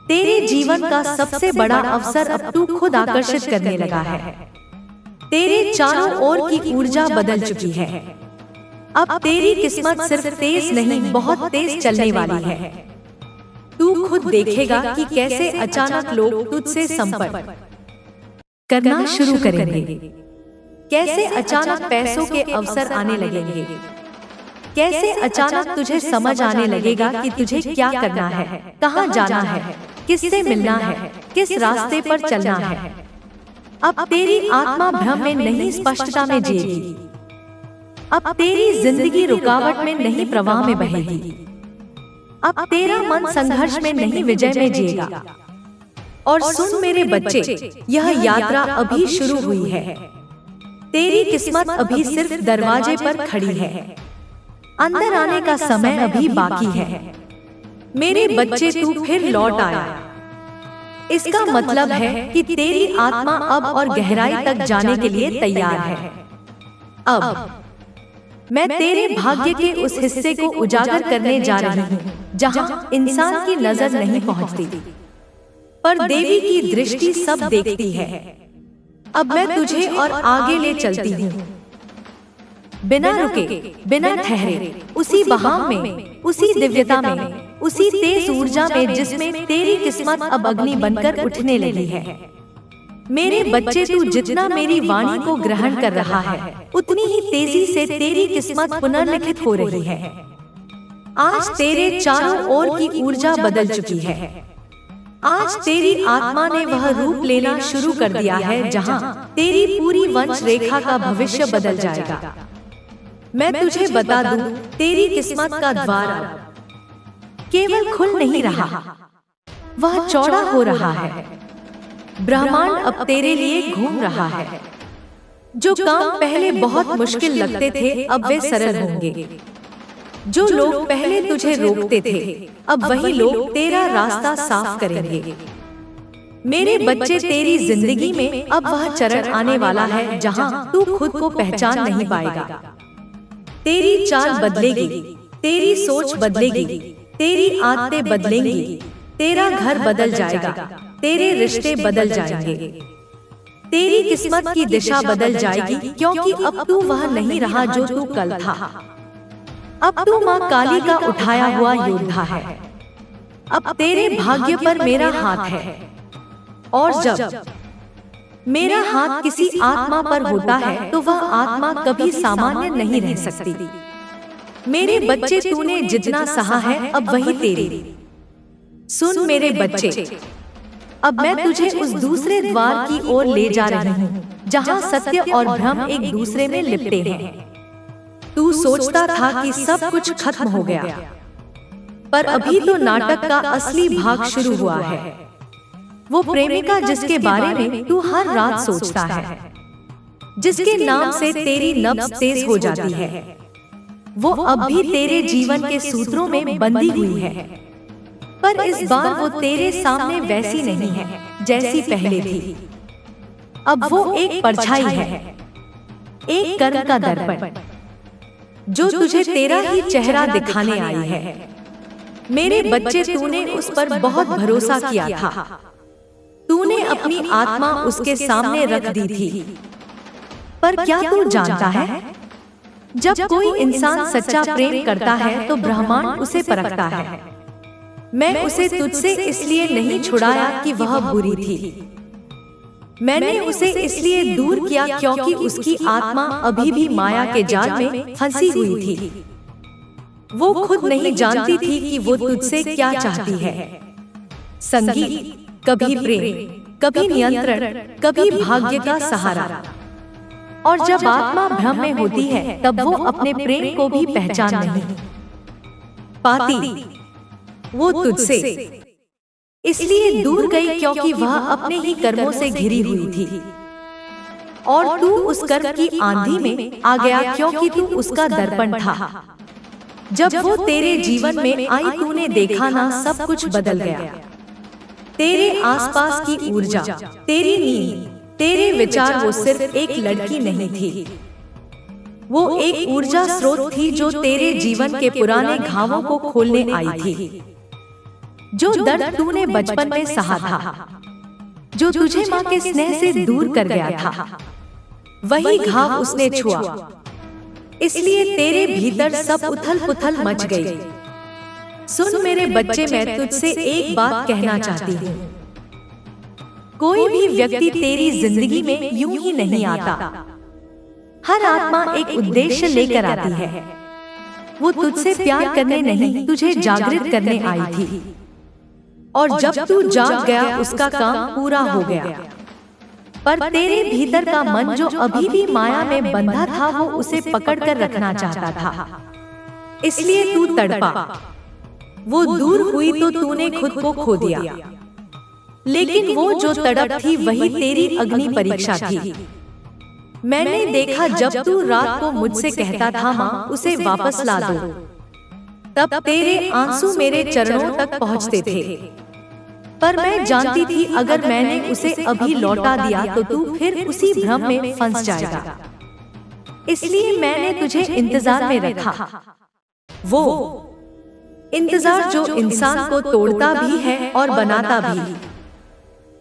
तेरे जीवन का सबसे बड़ा अवसर अब तू खुद आकर्षित करने लगा है। तेरे चारों ओर की ऊर्जा बदल चुकी है। अब तेरी किस्मत सिर्फ तेज नहीं, बहुत तेज चलने वाली है। तू खुद देखेगा कि कैसे अचानक लोग तुझसे संपर्क करना शुरू करेंगे, कैसे अचानक पैसों के अवसर आने लगेंगे, कैसे अचानक तुझे समझ आने लगेगा कि तुझे क्या करना है, कहाँ जाना है, किससे मिलना है, किस रास्ते पर चलना है। अब तेरी आत्मा भ्रम में नहीं, स्पष्टता में जिएगी। अब तेरी जिंदगी रुकावट में नहीं, प्रवाह में बहेगी। अब तेरा मन संघर्ष में नहीं, विजय में जिएगा। और सुन मेरे बच्चे, यह यात्रा अभी शुरू हुई है। तेरी किस्मत अभी सिर्फ दरवाजे पर खड़ी है। अंदर आने का समय अभी बाकी है। मेरे बच्चे, तू फिर लौट आया। इसका मतलब है कि तेरी आत्मा अब और गहराई तक जाने के लिए तैयार है। अब मैं तेरे भाग्य के उस हिस्से को उजागर करने जा रही हूँ जहाँ इंसान की नजर नहीं पहुँचती, पर देवी की दृष्टि सब देखती है। अब मैं तुझे और आगे ले चलती हूँ, बिना रुके, बिना ठहरे, उसी बहाव में, उसी दिव्यता में, उसी तेज ऊर्जा में जिसमें तेरी किस्मत अब अग्नि बनकर उठने लगी है। मेरे बच्चे, तू जितना मेरी वाणी को ग्रहण कर रहा है उतनी ही तेजी से तेरी किस्मत पुनर्लिखित हो रही है। आज तेरे चारों ओर की ऊर्जा बदल चुकी है। आज तेरी आत्मा ने वह रूप लेना शुरू कर दिया है जहां तेरी पूरी वंश रेखा का भविष्य बदल जाएगा। मैं तुझे बता दूं, तेरी किस्मत का द्वार अब केवल खुल नहीं रहा, वह चौड़ा हो रहा है। ब्रह्मांड अब तेरे लिए घूम रहा है। जो काम पहले बहुत मुश्किल लगते थे अब वे सरल होंगे। जो लोग पहले तुझे रोकते थे अब वही लोग तेरा रास्ता साफ करेंगे। मेरे बच्चे, तेरी जिंदगी में अब वह चरण आने वाला है जहां तू खुद को पहचान नहीं पाएगा। तेरी चाल बदलेगी, तेरी सोच बदलेगी, तेरी आदतें बदलेंगी, तेरा घर बदल जाएगा, तेरे रिश्ते बदल जाएंगे। तेरी किस्मत की दिशा बदल जाएगी, क्योंकि अब तू वह नहीं रहा जो तू कल था। अब तू माँ काली का उठाया हुआ योद्धा है। अब तेरे भाग्य पर मेरा हाथ है, और जब मेरा हाथ किसी आत्मा पर होता है तो वह आत्मा कभी सामान्य नहीं रह सकती। मेरे बच्चे, तूने जितना सहा है अब वही तेरी। सुन मेरे बच्चे, अब मैं तुझे उस दूसरे द्वार की ओर ले जा रही हूँ जहाँ सत्य और भ्रम एक दूसरे में लिपटे हैं। तू सोचता था कि सब कुछ खत्म हो गया, पर अभी तो नाटक का असली भाग शुरू हुआ है। वो प्रेमिका जिसके बारे में तू हर रात सोचता है, जिसके नाम से तेरी नब्ज तेज हो जाती है, वो अब भी तेरे जीवन के सूत्रों में बंधी हुई है। पर इस बार वो तेरे सामने वैसी नहीं है जैसी पहले थी। अब वो एक परछाई है, एक कर्म का दर्पण, जो तुझे तेरा ही चेहरा दिखाने आई है। मेरे बच्चे, तूने उस पर बहुत भरोसा किया था। तूने अपनी आत्मा उसके सामने रख दी थी। पर क्या तू जानता है, जब कोई इंसान सच्चा प्रेम करता है तो ब्रह्मांड उसे परखता है। मैं उसे तुझसे इसलिए नहीं छुड़ाया कि वह बुरी थी। मैंने उसे इसलिए दूर किया क्योंकि उसकी आत्मा अभी भी माया के जाल में फंसी हुई थी। वो खुद नहीं जानती थी कि वो तुझसे क्या चाहती है। संगीत, कभी प्रेम, कभी नियंत्रण, कभी भाग्य का सहारा। और जब आत्मा भ्रम में होती है तब वो अपने प्रेम को भी पहचान नहीं पाती। वो तुझसे इसलिए दूर गई क्योंकि वह अपने ही कर्मों से घिरी हुई थी, और तू उस कर्म की आंधी में आ गया क्योंकि तू उसका दर्पण था। जब वो तेरे जीवन में आई तूने देखा ना, सब कुछ बदल गया। तेरे आसपास की ऊर्जा, तेरी नींद, तेरे विचार, वो सिर्फ एक लड़की नहीं थी, वो एक ऊर्जा स्रोत थी जो तेरे जीवन के पुराने घावों को खोलने आई थी। जो दर्द तूने बचपन में सहा था, जो तुझे माँ के स्नेह से दूर कर गया था, वही घाव उसने छुआ। इसलिए तेरे भीतर सब उथल पुथल मच गई। सुन मेरे बच्चे, मैं तुझसे एक बात कहना चाहती हूँ। कोई भी व्यक्ति तेरी जिंदगी में यूं ही नहीं आता। हर आत्मा एक उद्देश्य लेकर आती है। वो तुझसे प्यार करने नहीं, तुझे जागृत करने आई थी। और जब तू जाग गया उसका काम पूरा हो गया। पर तेरे भीतर का मन जो अभी भी माया में बंधा था, वो उसे पकड़कर रखना चाहता था। इसलिए तू तड़पा। वो दूर हुई तो तूने खुद को खो दिया। लेकिन वो जो तड़प थी वही तेरी अग्नि परीक्षा थी। मैंने देखा जब तू रात को मुझसे कहता था माँ उसे वापस ला दो, तब तेरे आंसू मेरे चरणों तक पहुँचते थे। पर मैं जानती थी अगर मैंने उसे अभी लौटा दिया तो तू फिर उसी भ्रम में फंस जाएगा। इसलिए मैंने तुझे इंतजार में रखा। वो इंतजार जो इंसान को तोड़ता भी है और बनाता भी,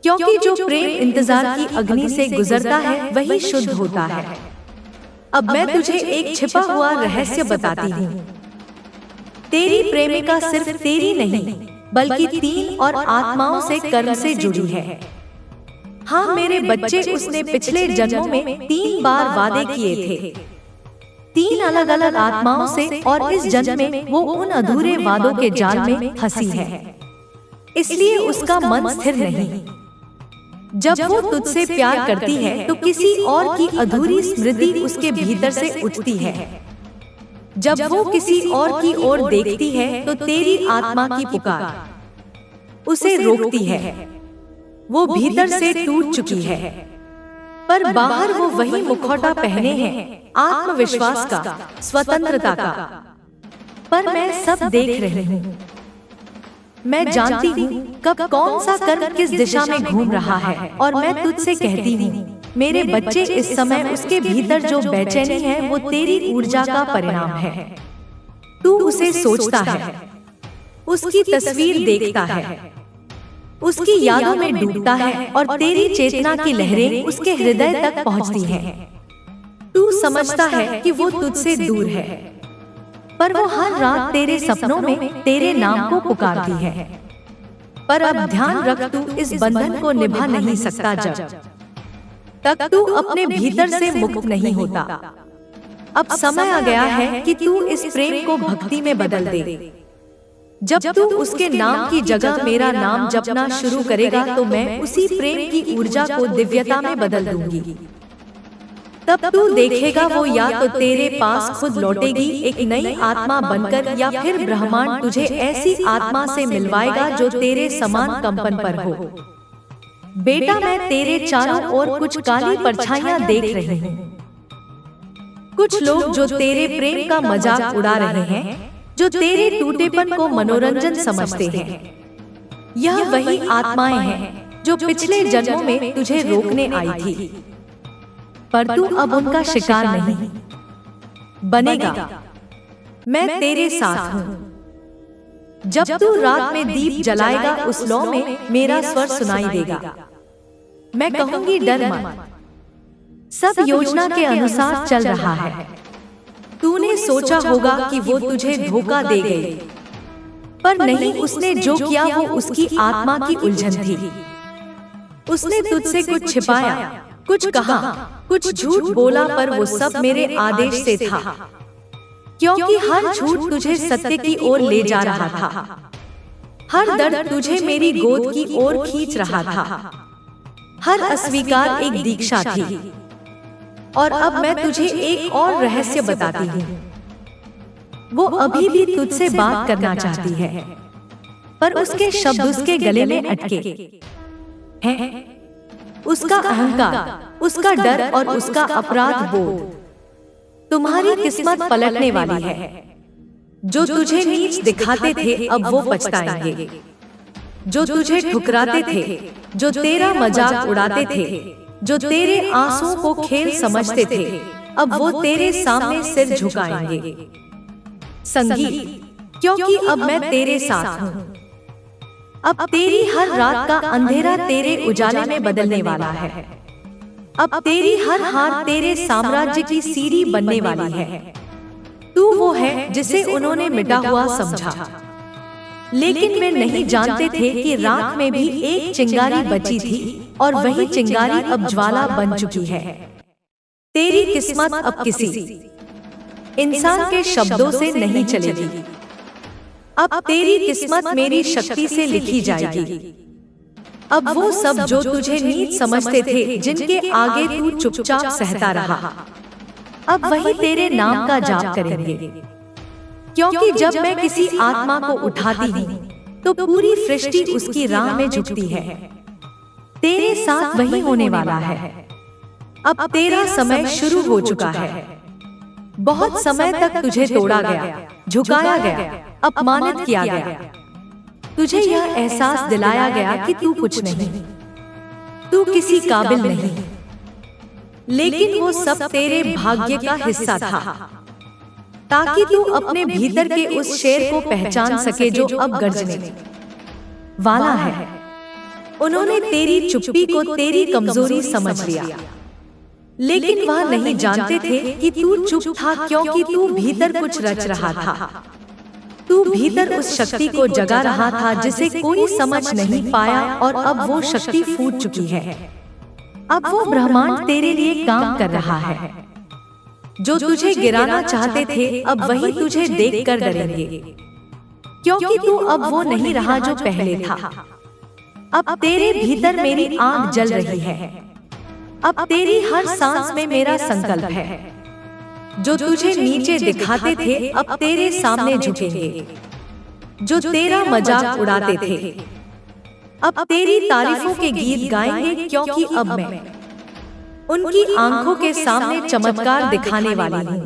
क्योंकि जो प्रेम इंतजार की अग्नि से गुजरता है वही शुद्ध होता है। अब मैं तुझे एक छिपा हुआ रहस्य बताती हूँ। तेरी प्रेमिका सिर्फ तेरी नहीं बल्कि 3 और आत्माओं से कर्म से जुड़ी है। हाँ मेरे बच्चे, उसने पिछले जन्मों में 3 बार वादे किए थे, 3 अलग अलग आत्माओं से, और इस जन्म में वो उन अधूरे वादों के जाल में फंसी है। इसलिए उसका मन स्थिर नहीं। जब वो तुझसे प्यार करती है तो किसी और की अधूरी स्मृति उसके भीतर से उठती है। जब वो किसी और की ओर देखती है तो तेरी आत्मा की पुकार उसे रोकती है। वो भीतर से टूट चुकी है, पर बाहर वो वही मुखौटा पहने हैं, आत्मविश्वास का, स्वतंत्रता का। पर मैं सब देख रही हूँ। मैं जानती हूँ कब कौन सा कर्म किस दिशा में घूम रहा है, और मैं तुझसे कहती हूँ मेरे बच्चे, इस समय उसके भीतर जो बेचैनी है वो तेरी ऊर्जा का परिणाम है। तू उसे सोचता है, उसकी तस्वीर देखता है, उसकी यादों में डूबता है और तेरी चेतना की लहरें उसके हृदय तक पहुंचती हैं। तू समझता है कि वो तुझसे दूर है, पर वो हर रात तेरे सपनों में तेरे नाम को पुकारती है। पर अब ध्यान रख, तू इस बंधन को निभा नहीं सकता जब तक तू अपने भीतर से मुक्त नहीं होता। अब समय आ गया है कि तू इस प्रेम को भक्ति में बदल दे। जब तू उसके नाम की जगह मेरा नाम जपना शुरू करेगा तो मैं उसी प्रेम की ऊर्जा को दिव्यता में बदल दूंगी। तब तू देखेगा वो या तो तेरे पास खुद लौटेगी एक नई आत्मा बनकर, या फिर ब्रह्मांड तुझे ऐसी आत्मा से मिलवाएगा जो तेरे समान कंपन पर हो। बेटा, मैं तेरे चारों ओर कुछ काली परछाइयां देख रही हूँ। कुछ लोग जो तेरे प्रेम का मजाक उड़ा रहे हैं, जो तेरे टूटेपन को मनोरंजन समझते हैं। यह वही आत्माएं हैं जो पिछले जन्मों में तुझे रोकने आई थी, पर तू अब उनका शिकार नहीं बनेगा। मैं तेरे साथ हूँ। जब तू रात में दीप जलाएगा उस लौ में मेरा स्वर सुनाई देगा। मैं कहूंगी डर मत, सब योजना के अनुसार चल रहा है। तूने सोचा होगा कि वो तुझे धोखा दे गई, पर नहीं, उसने जो किया वो उसकी आत्मा की उलझन थी। उसने तुझसे कुछ छिपाया, कुछ कहा, कुछ झूठ बोला, पर वो सब मेरे आदेश से था, क्योंकि हर झूठ तुझे सत्य की ओर ले जा रहा था। हर दर्द तुझे मेरी गोद की ओर खींच रहा था। हर अस्वीकार एक दीक्षा थी। और अब मैं तुझे एक और रहस्य बताती हूँ। वो अभी भी तुझसे बात करना चाहती है, पर उसके शब्द उसके गले में अटके हैं। उसका अहंकार, उसका डर और उसका अपराध बोध। तुम्हारी किस्मत पलटने वाली है। जो तुझे नीच दिखाते थे अब वो पछताएंगे। जो तुझे ठुकराते थे, जो तेरा मजाक उड़ाते थे, जो तेरे आंसुओं को खेल समझते थे, अब वो तेरे सामने सिर झुकाएंगे। संगीत, क्योंकि अब मैं तेरे साथ हूँ। अब तेरी हर रात का अंधेरा तेरे उजाले में बदलने वाला है। अब तेरी हर हार तेरे साम्राज्य की सीढ़ी बनने वाली है। तू वो है जिसे उन्होंने मिटा हुआ समझा, लेकिन वे नहीं जानते थे कि राख में भी एक चिंगारी बची थी और वही चिंगारी अब ज्वाला बन चुकी है। तेरी किस्मत अब किसी इंसान के शब्दों से नहीं चलेगी। अब तेरी किस्मत मेरी शक्ति से लिखी जाएगी। अब वो सब जो तुझे नीच समझते थे, जिनके आगे तू चुपचाप सहता रहा, अब वही तेरे नाम का जाप करेंगे। क्योंकि जब मैं किसी आत्मा को उठाती हूँ तो पूरी सृष्टि उसकी राह में झुकती है। तेरे साथ वही होने वाला है। अब तेरा समय शुरू हो चुका है। बहुत समय तक तुझे तोड़ा गया, झुकाया गया, अपमानित किया गया। तुझे यह एहसास दिलाया गया कि तू कुछ नहीं, तू किसी काबिल नहीं। लेकिन वो सब तेरे भाग्य का हिस्सा था, ताकि तू अपने भीतर के उस शेर को पहचान सके जो अब गर्जने वाला है। उन्होंने तेरी चुप्पी को तेरी कमजोरी समझ लिया, लेकिन वह नहीं जानते थे कि तू चुप था क्योंकि तू भीतर कुछ रच रहा था। तू भीतर उस शक्ति को जगा रहा था जिसे कोई समझ नहीं पाया, और अब वो शक्ति फूट चुकी है। अब वो ब्रह्मांड तेरे लिए काम कर रहा है। जो तुझे गिराना चाहते थे अब वही तुझे देखकर डरेंगे, क्योंकि तू अब वो नहीं रहा जो पहले था। अब तेरे भीतर मेरी आग जल रही है। अब तेरी हर सांस में मेरा संकल्प है। जो तुझे नीचे दिखाते थे अब तेरे सामने झुकेंगे। जो तेरा मजाक उड़ाते थे अब तेरी तारीफों के गीत गाएंगे, क्योंकि अब मैं उनकी आंखों के सामने चमत्कार दिखाने वाली हूँ।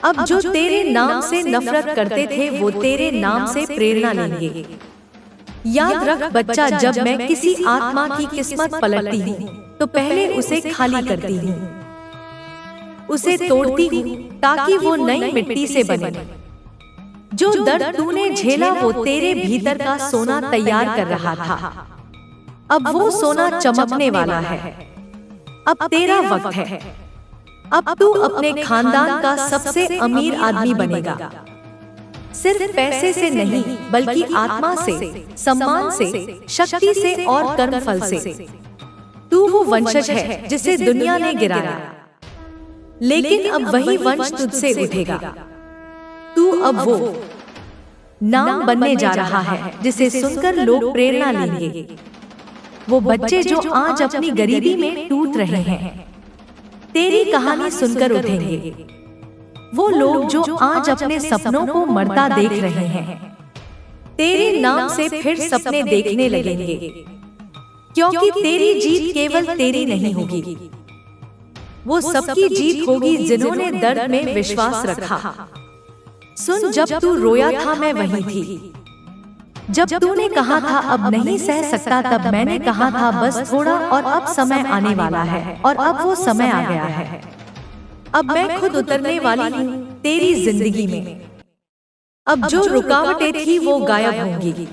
अब जो तेरे नाम से नफरत करते थे वो तेरे नाम से प्रेरणा लेंगे। याद रख बच्चा, जब मैं किसी आत्मा की किस्मत पलटती हूँ तो पहले उसे खाली करती हूँ, उसे तोड़ती हूँ ताकि वो नई मिट्टी से बने। जो दर्द तूने झेला वो तेरे भीतर का सोना तैयार कर रहा था। अब वो सोना चमकने वाला है। अब तेरा वक्त है। अब तू अपने खानदान का सबसे अमीर आदमी बनेगा। सिर्फ पैसे से नहीं, बल्कि आत्मा से, सम्मान से, शक्ति से और कर्मफल से। तू वो वंशज है जिसे दुनिया ने गिराया, लेकिन अब वही वंश तुझसे उठेगा। तू अब वो नाम बनने जा रहा है जिसे सुनकर लोग प्रेरणा लेंगे। वो बच्चे जो आज अपनी गरीबी में टूट रहे हैं, तेरी कहानी सुनकर उठेंगे। वो लोग जो आज अपने सपनों को मरता देख रहे हैं, तेरे नाम से फिर सपने देखने लगेंगे। क्योंकि तेरी जीत केवल तेरी नहीं होगी, वो सबकी जीत होगी जिन्होंने दर्द में विश्वास रखा। सुन, जब तू रोया था मैं वहीं थी। जब तूने कहा था अब नहीं सह सकता, तब मैंने कहा था बस थोड़ा, और अब समय आने वाला है, और अब वो समय आ गया है। अब मैं खुद उतरने वाली हूँ तेरी जिंदगी में। अब जो रुकावटें थी वो गायब होंगी।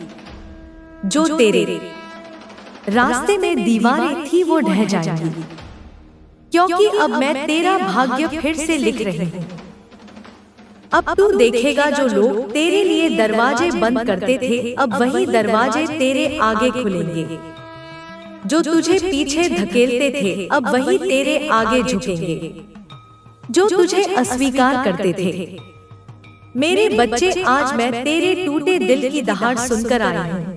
जो तेरे रास्ते में दीवारें थी वो ढह जाएंगी। क्योंकि अब मैं तेरा भाग्य फिर से लिख रही हूँ। अब तू देखेगा जो लोग तेरे लिए दरवाजे बंद करते थे, अब वही दरवाजे तेरे आगे खुलेंगे। जो तुझे पीछे धकेलते थे, अब वही तेरे आगे झुकेंगे। जो तुझे अस्वीकार करते थे, मेरे बच्चे, आज मैं तेरे टूटे दिल की दहाड़ सुनकर आई हूँ।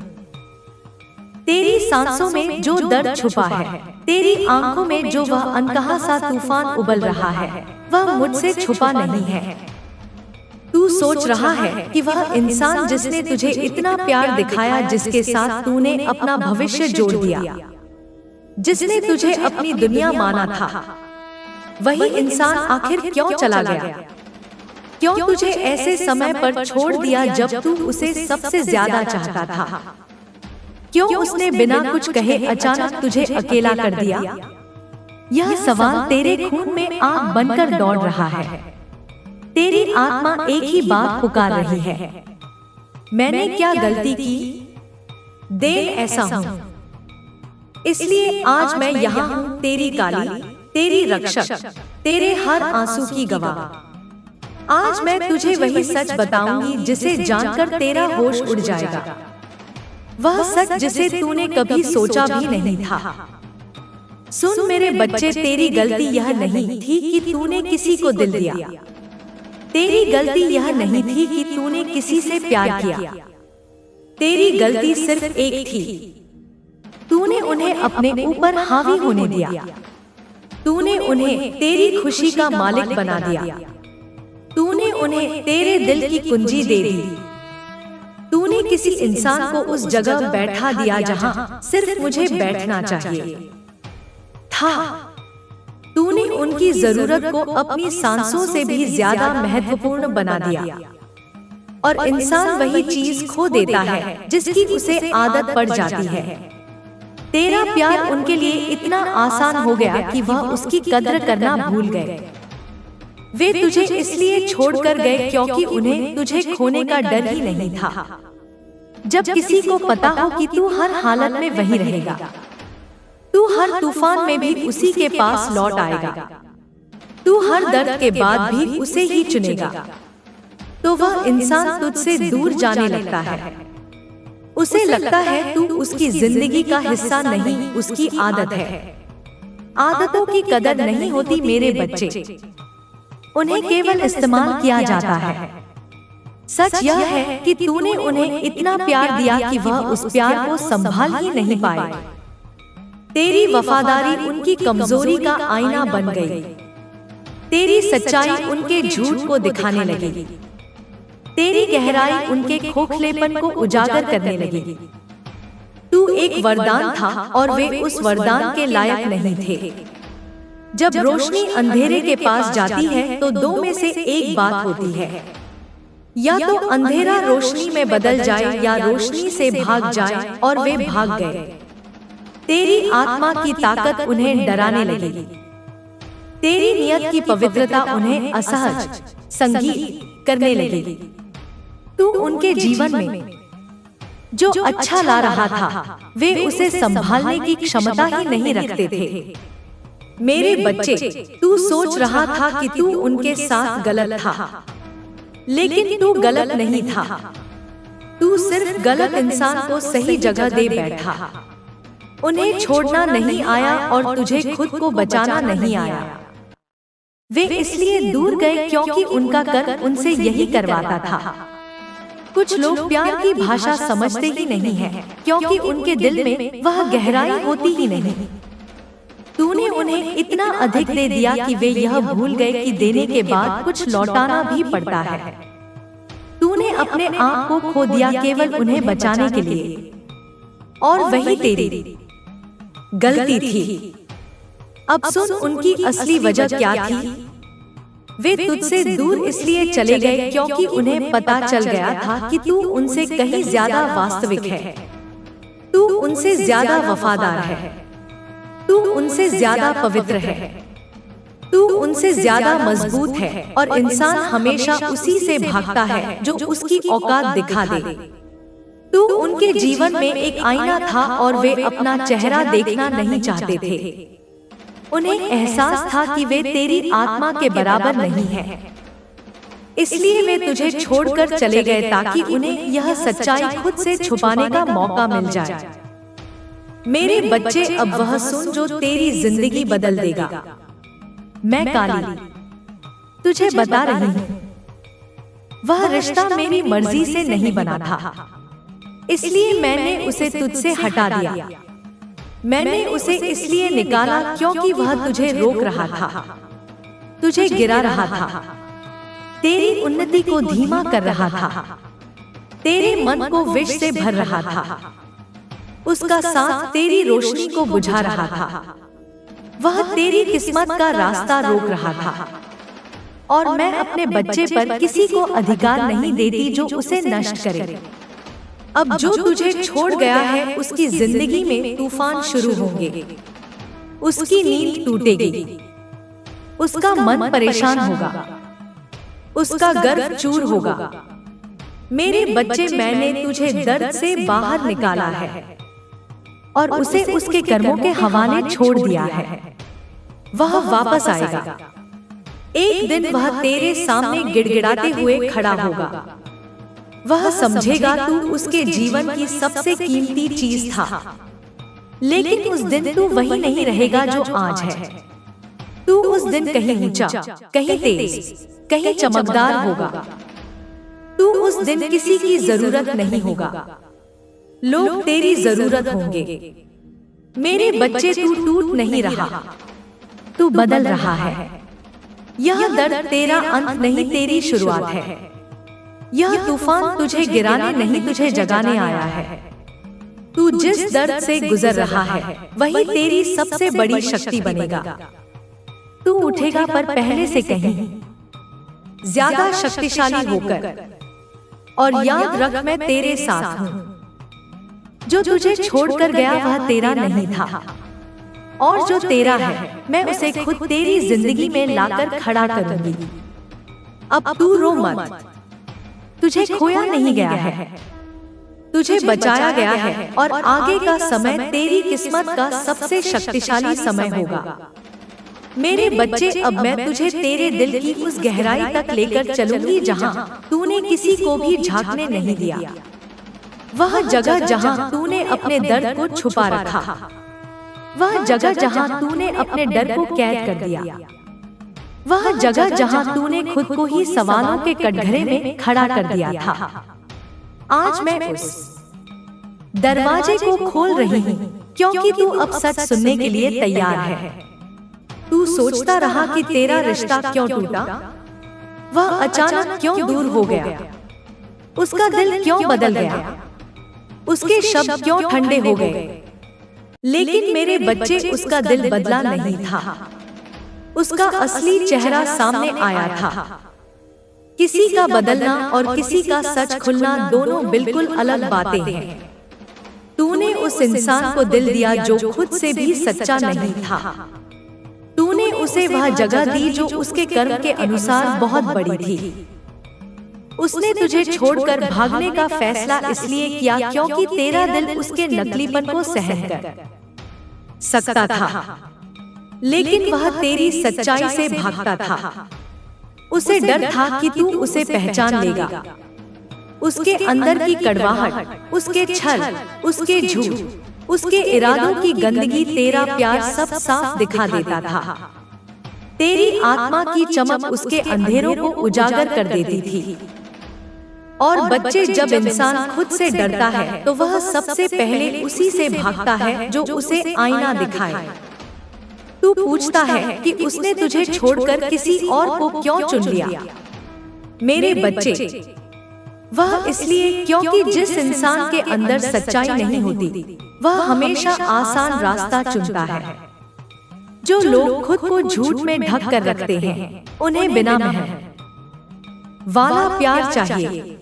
तेरी सांसों में जो दर्द छुपा है, तेरी आंखों में जो वह अनकहा सा तूफान उबल रहा है, वह मुझसे छुपा नहीं है। तू सोच रहा है कि वह इंसान जिसने तुझे इतना प्यार दिखाया, जिसके साथ तूने अपना भविष्य जोड़ दिया, जिसने तुझे अपनी दुनिया माना था, वही इंसान आखिर क्यों चला गया? क्यों तुझे ऐसे समय पर छोड़ दिया जब तू उसे सबसे ज्यादा चाहता था? क्यों उसने बिना कुछ कहे अचानक तुझे अकेला कर दिया? यह सवाल तेरे खून में आग बनकर दौड़ रहा है। तेरी आत्मा एक ही बात पुकार रही है, मैंने क्या गलती की? देर ऐसा हूँ, इसलिए आज मैं यहाँ हूँ, तेरी काली, तेरी रक्षक, तेरे हर आंसू की गवाह। आज मैं तुझे वही सच बताऊंगी जिसे जानकर तेरा होश उड़ जाएगा। वह सच जिसे तूने कभी सोचा भी नहीं था। सुन मेरे बच्चे, तेरी गलती यह नहीं थी कि तूने किसी को दिल दिया। तेरी गलती यह नहीं थी कि तूने किसी से प्यार किया। तेरी गलती सिर्फ एक थी, तूने उन्हें अपने ऊपर हावी होने दिया। तूने उन्हें तेरी खुशी का मालिक बना दिया। तूने उन्हें तेरे दिल की कुंजी दे दी। तूने किसी इंसान को उस जगह बैठा दिया जहां सिर्फ मुझे बैठना चाहिए था। तूने उनकी जरूरत को अपनी सांसों से भी ज्यादा महत्वपूर्ण बना दिया। और इंसान वही चीज खो देता है जिसकी उसे आदत पड़ जाती है। तेरा प्यार उनके लिए इतना आसान हो गया कि वह उसकी कद्र करना भूल गए। वे तुझे इसलिए छोड़कर गए क्योंकि उन्हें तुझे खोने का डर ही नहीं था। जब किसी को पता हो कि तू हर हालत में वहीं रहेगा, तू हर तूफान में भी उसी के पास लौट आएगा, तू हर दर्द के बाद भी उसे ही चुनेगा, तो वह इंसान तुझसे दूर जाने लगता है। उसे लगता है तू उसकी जिंदगी का हिस्सा नहीं, उसकी आदत है। आदतों की कदर नहीं होती मेरे बच्चे, उन्हें केवल इस्तेमाल किया जाता है। सच यह है कि तूने उन्हें इतना प्यार दिया कि वह उस प्यार को संभाल ही नहीं पाए। तेरी वफादारी उनकी कमजोरी का आईना बन गई। तेरी सच्चाई उनके झूठ को दिखाने लगी। तेरी गहराई उनके खोखलेपन को उजागर करने लगी। तू एक वरदान था और वे उस वरदान के लायक नहीं थे। जब रोशनी अंधेरे के पास जाती है तो दो में से एक बात होती है, या तो अंधेरा रोशनी में बदल जाए या रोशनी से भाग जाए, और वे भाग गए। तेरी आत्मा की ताकत उन्हें डराने लगी। तेरी नियत की पवित्रता उन्हें असहज, संगीत करने लगी। तू उनके जीवन में जो अच्छा ला रहा था, वे उसे संभालने की क्षमता ही नहीं रखते थे। मेरे बच्चे, तू सोच रहा था कि तू उनके साथ गलत था, लेकिन तू गलत नहीं था। तू सिर्फ गलत इंसान को सही जगह दे बैठा। उन्हें छोड़ना नहीं आया और तुझे खुद को बचाना नहीं आया। वे इसलिए दूर गए क्योंकि उनका कर्म उनसे यही करवाता था। कुछ लोग प्यार की भाषा समझते ही नहीं हैं, क्योंकि उनके दिल में वह गहराई होती ही नहीं। तूने उन्हें इतना अधिक दे दिया कि वे यह भूल गए कि देने के बाद कुछ लौटाना भी पड़ता है। तूने अपने आप को खो दिया केवल उन्हें बचाने के लिए, और वही तेरी गलती थी। अब सुन उनकी असली वजह क्या थी। वे तुझसे दूर इसलिए चले गए क्योंकि उन्हें पता चल गया था कि तू उनसे कहीं ज्यादा वास्तविक है, तू उनसे ज्यादा वफादार है, तू उनसे ज्यादा पवित्र है, तू उनसे ज्यादा मजबूत है। और इंसान हमेशा उसी से भागता है जो उसकी औकात दिखा दे। तू उनके जीवन में एक आईना था और वे अपना चेहरा देखना नहीं चाहते थे। उन्हें एहसास था कि वे तेरी आत्मा के बराबर नहीं है, इसलिए वे तुझे छोड़कर चले गए ताकि उन्हें यह सच्चाई खुद से छुपाने का मौका मिल जाए। मेरे बच्चे, अब वह सुन जो तेरी जिंदगी बदल देगा। मैं काली तुझे बता रही हूँ, वह रिश्ता मेरी मर्जी से नहीं बना था, इसलिए मैंने उसे तुझसे हटा दिया। मैंने उसे इसलिए निकाला क्योंकि वह तुझे रोक रहा था, तुझे गिरा रहा था, तेरी उन्नति को धीमा कर रहा था, तेरे मन को विष से भर रहा था, उसका साथ तेरी रोशनी को बुझा रहा था। वह तेरी किस्मत का रास्ता रोक रहा था। और मैं अपने बच्चे पर किसी को अधिकार नहीं देती जो उसे नष्ट करे। अब जो तुझे छोड़ गया है उसकी जिंदगी में तूफान शुरू होंगे, उसकी नींद टूटेगी, उसका मन परेशान होगा, उसका गर्व चूर होगा। मेरे बच्चे, मैंने तुझे दर्द से बाहर निकाला है और उसे उसके कर्मों के हवाले छोड़ दिया है। वह वापस आएगा। एक दिन वह तेरे सामने गिड़गिड़ाते हुए खड़ा होगा। वह समझेगा तू उसके जीवन की सबसे कीमती चीज था, लेकिन उस दिन तू वही नहीं रहेगा जो आज है। तू उस दिन कहीं ऊंचा, कहीं तेज, कहीं चमकदार होगा। तू उस दिन किसी की जरूरत नहीं होगा, लोग तेरी जरूरत होंगे। मेरे बच्चे, तू टूट नहीं रहा, तू बदल रहा है। यह दर्द तेरा अंत नहीं, तेरी शुरुआत है। यह तूफान तुझे गिराने नहीं, तुझे जगाने आया है। तू जिस दर्द से गुजर रहा है वही तेरी सबसे बड़ी शक्ति बनेगा। तू उठेगा, पर पहले से कहीं ज्यादा शक्तिशाली होकर। और याद रख, मैं तेरे साथ हूँ। जो तुझे छोड़कर गया वह तेरा नहीं था, और जो तेरा है मैं उसे खुद तेरी जिंदगी में लाकर खड़ा करूंगी। अब तू रो मत, तुझे खोया नहीं गया है, तुझे बचाया गया है। और आगे का समय तेरी किस्मत का सबसे शक्तिशाली समय होगा। मेरे बच्चे, अब मैं तुझे तेरे दिल की उस गहराई तक लेकर चलूंगी जहां तूने किसी को भी झांकने नहीं दिया। वह जगह जहां तूने अपने दर्द को छुपा रखा, वह जगह जहां तूने अपने डर को कैद कर दिया, वह जगह जहां तूने खुद को ही सवालों के कटघरे में खड़ा कर दिया था। आज मैं उस दरवाजे को खोल रही हूँ, क्योंकि तू अब सच सुनने के लिए तैयार है। तू सोचता रहा कि तेरा रिश्ता क्यों टूटा, वह अचानक क्यों दूर हो गया, उसका दिल क्यों बदल गया, उसके शब्द क्यों ठंडे हो गए। लेकिन मेरे बच्चे, उसका दिल बदला नहीं था, उसका असली चेहरा सामने आया था। किसी का बदलना और किसी का सच खुलना दोनों बिल्कुल अलग बातें हैं। तूने उस इंसान को दिल दिया जो खुद से भी सच्चा नहीं था। तूने उसे वह जगह दी जो उसके कर्म के अनुसार बहुत बड़ी थी। उसने तुझे छोड़कर भागने का फैसला इसलिए किया क्योंकि तेरा दिल उसके नकलीपन को सहन कर सकता था, लेकिन वह तेरी सच्चाई से भागता था। उसे डर था कि तू उसे पहचान लेगा। उसके अंदर की कड़वाहट, उसके छल, उसके झूठ, उसके इरादों की गंदगी, तेरा प्यार सब साफ दिखा देता था। तेरी आत्मा की चमक उसके अंधेरों को उजागर कर देती थी। और बच्चे, जब इंसान खुद से डरता है तो वह सबसे पहले उसी से भागता है जो उसे आईना दिखाए। तू पूछता है कि उसने तुझे छोड़कर किसी और को क्यों चुन लिया। मेरे बच्चे, वह इसलिए क्योंकि जिस इंसान के अंदर सच्चाई नहीं होती वह हमेशा आसान रास्ता चुनता है। जो लोग खुद को झूठ में ढक कर रखते हैं उन्हें बिना मेहनत वाला प्यार चाहिए।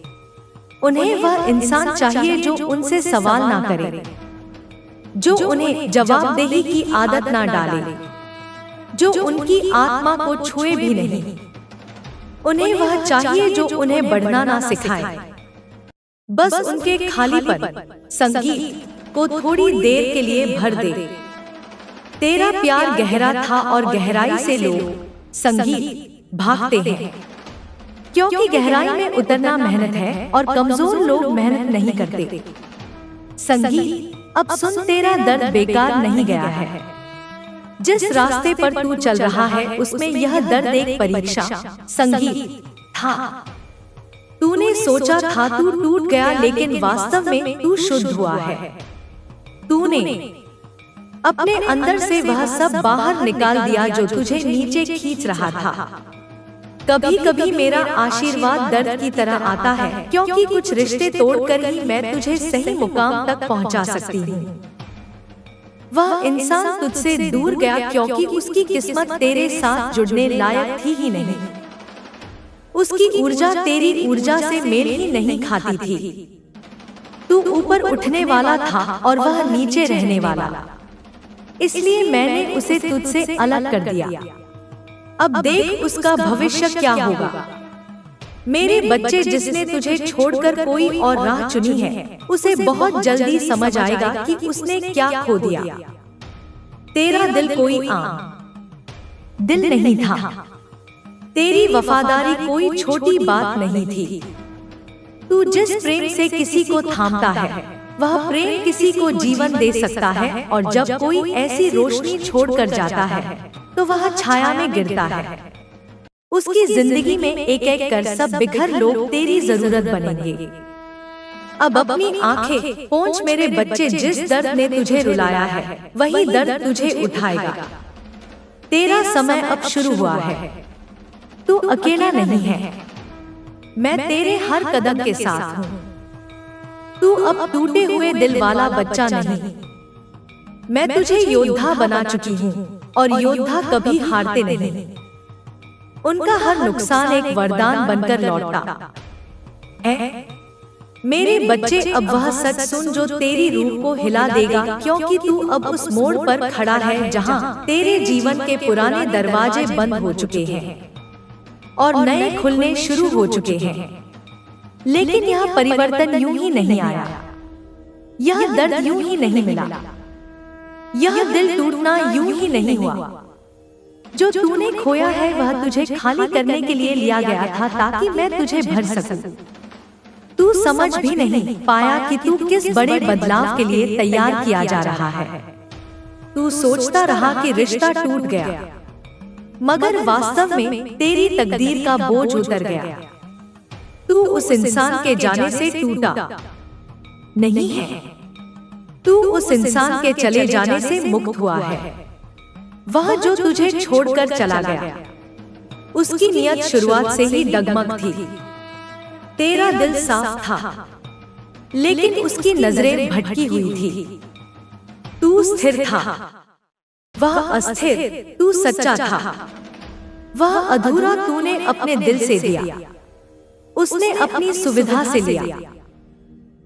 उन्हें वह इंसान चाहिए जो उनसे सवाल ना करे, जो उन्हें जवाबदेही की आदत ना डाले, जो उनकी आत्मा को छुए भी नहीं। उन्हें वह चाहिए जो उन्हें बढ़ना ना सिखाए, बस उनके खालीपन, संगीत को थोड़ी देर के लिए भर दे। तेरा प्यार गहरा था और गहराई से लोग संगीत भागते हैं, क्योंकि गहराई में उतरना मेहनत है और कमजोर लोग मेहनत नहीं करते। संगीत, अब सुन, तेरा दर्द बेकार नहीं गया है। जिस रास्ते पर तू चल रहा है उसमें यह दर्द एक परीक्षा, संगीत था। तूने सोचा था तू टूट गया, लेकिन वास्तव में तू शुद्ध हुआ है। तूने अपने अंदर से वह सब बाहर निकाल दिया जो तुझे नीचे खींच रहा था। कभी कभी मेरा आशीर्वाद दर्द की तरह आता है, क्योंकि कुछ रिश्ते तोड़कर ही मैं तुझे सही मुकाम तक पहुंचा सकती हूँ। वह इंसान तुझसे दूर गया क्योंकि उसकी किस्मत तेरे साथ जुड़ने लायक थी ही नहीं। उसकी ऊर्जा तेरी ऊर्जा से मेल ही नहीं खाती थी। तू ऊपर उठने वाला था और वह नीचे रहने वाला, इसलिए मैंने उसे तुझसे अलग कर दिया। अब देख उसका भविष्य क्या होगा। मेरे बच्चे, जिसने तुझे छोड़कर कोई और राह चुनी है उसे बहुत जल्दी समझ आएगा कि उसने क्या खो दिया। तेरा दिल कोई आम दिल नहीं था। तेरी वफादारी कोई छोटी बात नहीं थी। तू जिस प्रेम से किसी को थामता है वह प्रेम किसी को जीवन दे सकता है, और जब कोई ऐसी रोशनी छोड़कर जाता है तो वह छाया में गिरता है। उसकी जिंदगी में एक एक कर सब बिखर लोग तेरी जरूरत बनेंगे। अब अपनी आंखें पोंछ मेरे बच्चे, जिस दर्द ने तुझे रुलाया है वही दर्द तुझे उठाएगा। तेरा समय अब शुरू हुआ है। तू अकेला नहीं है, मैं तेरे हर कदम के साथ हूँ। तू अब टूटे हुए दिल वाला बच्चा नहीं। मैं तुझे योद्धा बना चुकी हूँ, और योद्धा कभी हारते नहीं। उनका हर नुकसान एक वरदान बनकर लौटता है। मेरे बच्चे, अब वह सच सुन जो तेरी रूह को हिला देगा, क्योंकि तू अब उस मोड़ पर खड़ा है जहां तेरे जीवन के पुराने दरवाजे बंद हो चुके हैं और नए खुलने शुरू हो चुके हैं। लेकिन यह परिवर्तन यूं ही नहीं आया, यह दर्द यूं ही नहीं मिला, यह दिल टूटना यूं ही नहीं हुआ। जो तूने खोया है वह तुझे खाली करने के लिए लिया गया था, ताकि मैं तुझे भर सकूं। तू समझ भी नहीं पाया कि तू किस बड़े बदलाव के लिए तैयार किया जा रहा है। तू सोचता रहा कि रिश्ता टूट गया, मगर वास्तव में तेरी तकदीर का बोझ उतर गया। तू उस इंसान के जाने से टूटा नहीं है, तू उस इंसान के चले जाने से मुक्त हुआ है। वह जो तुझे छोड़कर चला गया, उसकी नियत शुरुआत से ही डगमग थी। तेरा दिल साफ था, लेकिन उसकी नजरें भटकी हुई थी। तू स्थिर था, वह अस्थिर। तू सच्चा था, वह अधूरा तूने अपने दिल से दिया, उसने अपनी सुविधा से लिया।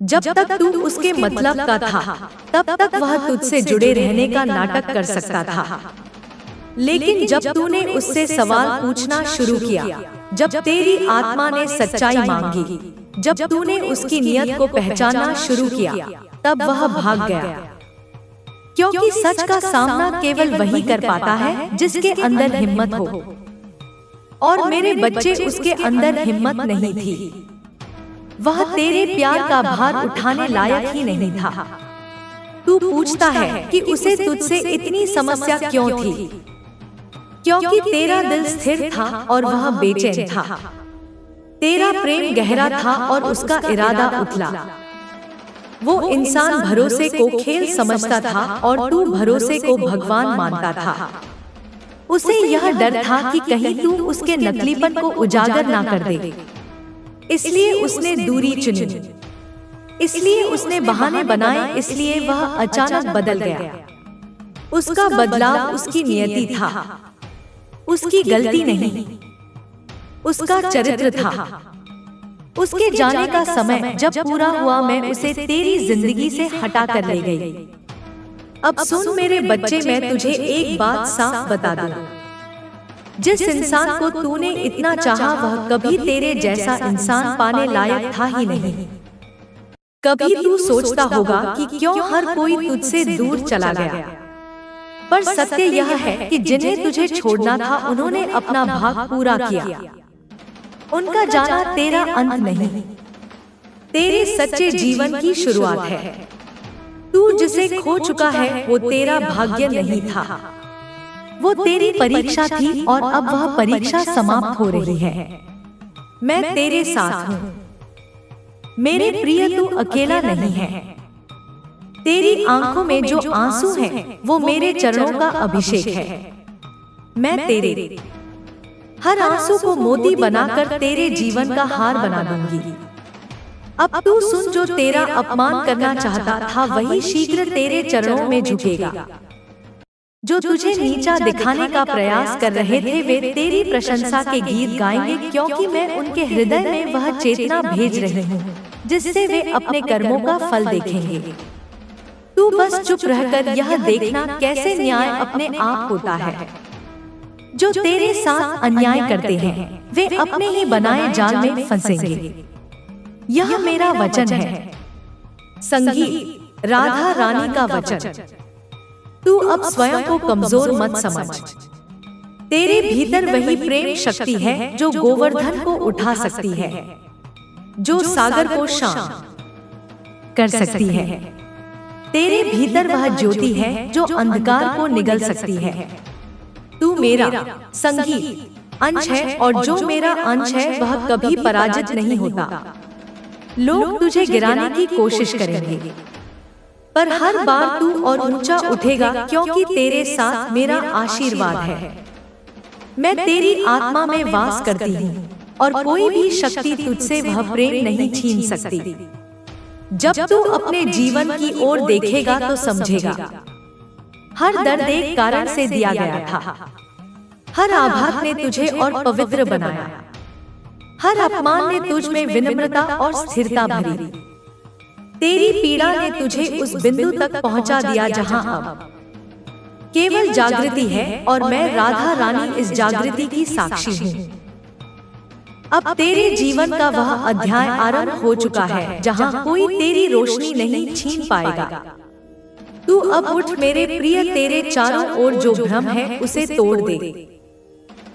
जब तक तू उसके मतलब का था तब तक वह तुझसे जुड़े रहने का नाटक कर सकता था, लेकिन जब तूने उससे सवाल पूछना शुरू किया जब तेरी आत्मा ने सच्चाई मांगी, जब तूने उसकी नियत को पहचानना शुरू किया, तब वह भाग गया। क्योंकि सच का सामना केवल वही कर पाता है जिसके अंदर हिम्मत हो, और मेरे बच्चे उसके अंदर हिम्मत नहीं थी। वह तेरे प्यार का भार उठाने लायक ही नहीं था। तू पूछता है कि उसे तुझसे इतनी समस्या क्यों थी? क्योंकि तेरा दिल स्थिर था और वह बेचैन था। तेरा प्रेम गहरा था और उसका इरादा उथला। वो इंसान भरोसे को खेल समझता था और तू भरोसे को भगवान मानता था। उसे यह डर था कि कहीं तू उसके नकलीपन को उजागर ना कर दे, इसलिए उसने दूरी चुनी, इसलिए उसने बहाने बनाए, इसलिए वह अचानक बदल गया। उसका बदलाव उसकी नियति था, उसकी गलती नहीं, उसका चरित्र था। उसके जाने का समय जब पूरा हुआ, मैं उसे तेरी जिंदगी से हटा कर ले गई। अब सुन मेरे बच्चे, मैं तुझे एक बात साफ बता दूं। जिस इंसान को तूने इतना चाहा, वह कभी तेरे जैसा इंसान पाने लायक था ही नहीं। कभी तू सोचता होगा कि क्यों हर कोई तुझसे दूर चला गया, पर सत्य यह है कि जिन्हें तुझे छोड़ना था, उन्होंने अपना भाग पूरा किया। उनका जाना तेरा अंत नहीं, तेरे सच्चे जीवन की शुरुआत है। तू जिसे खो चुका है वो तेरा भाग्य नहीं था, वो तेरी परीक्षा थी, और अब वह परीक्षा समाप्त हो रही है। मैं तेरे साथ हूँ मेरे प्रिय, तू अकेला नहीं है। तेरी आंखों में जो आंसू हैं, वो मेरे चरणों का अभिषेक है। मैं तेरे हर आंसू को मोती बनाकर तेरे जीवन का हार बना दूंगी। अब तू सुन, जो तेरा अपमान करना चाहता था, वही शीघ्र तेरे चरणों में झुकेगा। जो तुझे नीचा दिखाने का प्रयास कर रहे थे, वे तेरी प्रशंसा के गीत गाएंगे, क्योंकि मैं उनके हृदय में वह चेतना भेज रही हूँ जिससे वे अपने कर्मों का फल देखेंगे। तू बस चुप रहकर यह देखना कैसे न्याय अपने आप होता है। जो तेरे साथ अन्याय करते हैं, वे अपने ही बनाए जाल में फंसेंगे। यह मेरा वचन है। संगीत राधा रानी का वचन। तू अब स्वयं को कमजोर मत समझ। तेरे भीतर वही प्रेम शक्ति है जो गोवर्धन को उठा सकती है, जो सागर को शांत कर सकती है। तेरे भीतर वह ज्योति है जो अंधकार को निगल सकती है। तू मेरा संगीत अंश है, और जो मेरा अंश है वह कभी पराजित नहीं होता। लोग तुझे गिराने की कोशिश करेंगे, पर हर बार तू और ऊंचा उठेगा, क्योंकि तेरे साथ मेरा आशीर्वाद है। मैं तेरी आत्मा में वास करती हूँ, और कोई भी शक्ति तुझसे वह प्रेम नहीं छीन सकती। जब तू अपने जीवन की ओर देखेगा तो समझेगा, हर दर्द एक कारण से दिया गया था। हर आघात ने तुझे और पवित्र बनाया। हर अपमान ने तुझ में विनम्रता और स्थिरता भरी। तेरी पीड़ा ने तुझे उस बिंदु तक पहुंचा दिया जहां अब केवल जागृति है, और मैं राधा रानी इस जागृति की साक्षी हूँ। अब तेरे जीवन का वह अध्याय आरंभ हो चुका है जहां कोई तेरी रोशनी नहीं छीन पाएगा। तू अब उठ मेरे प्रिय, तेरे चारों ओर जो भ्रम है उसे तोड़ दे।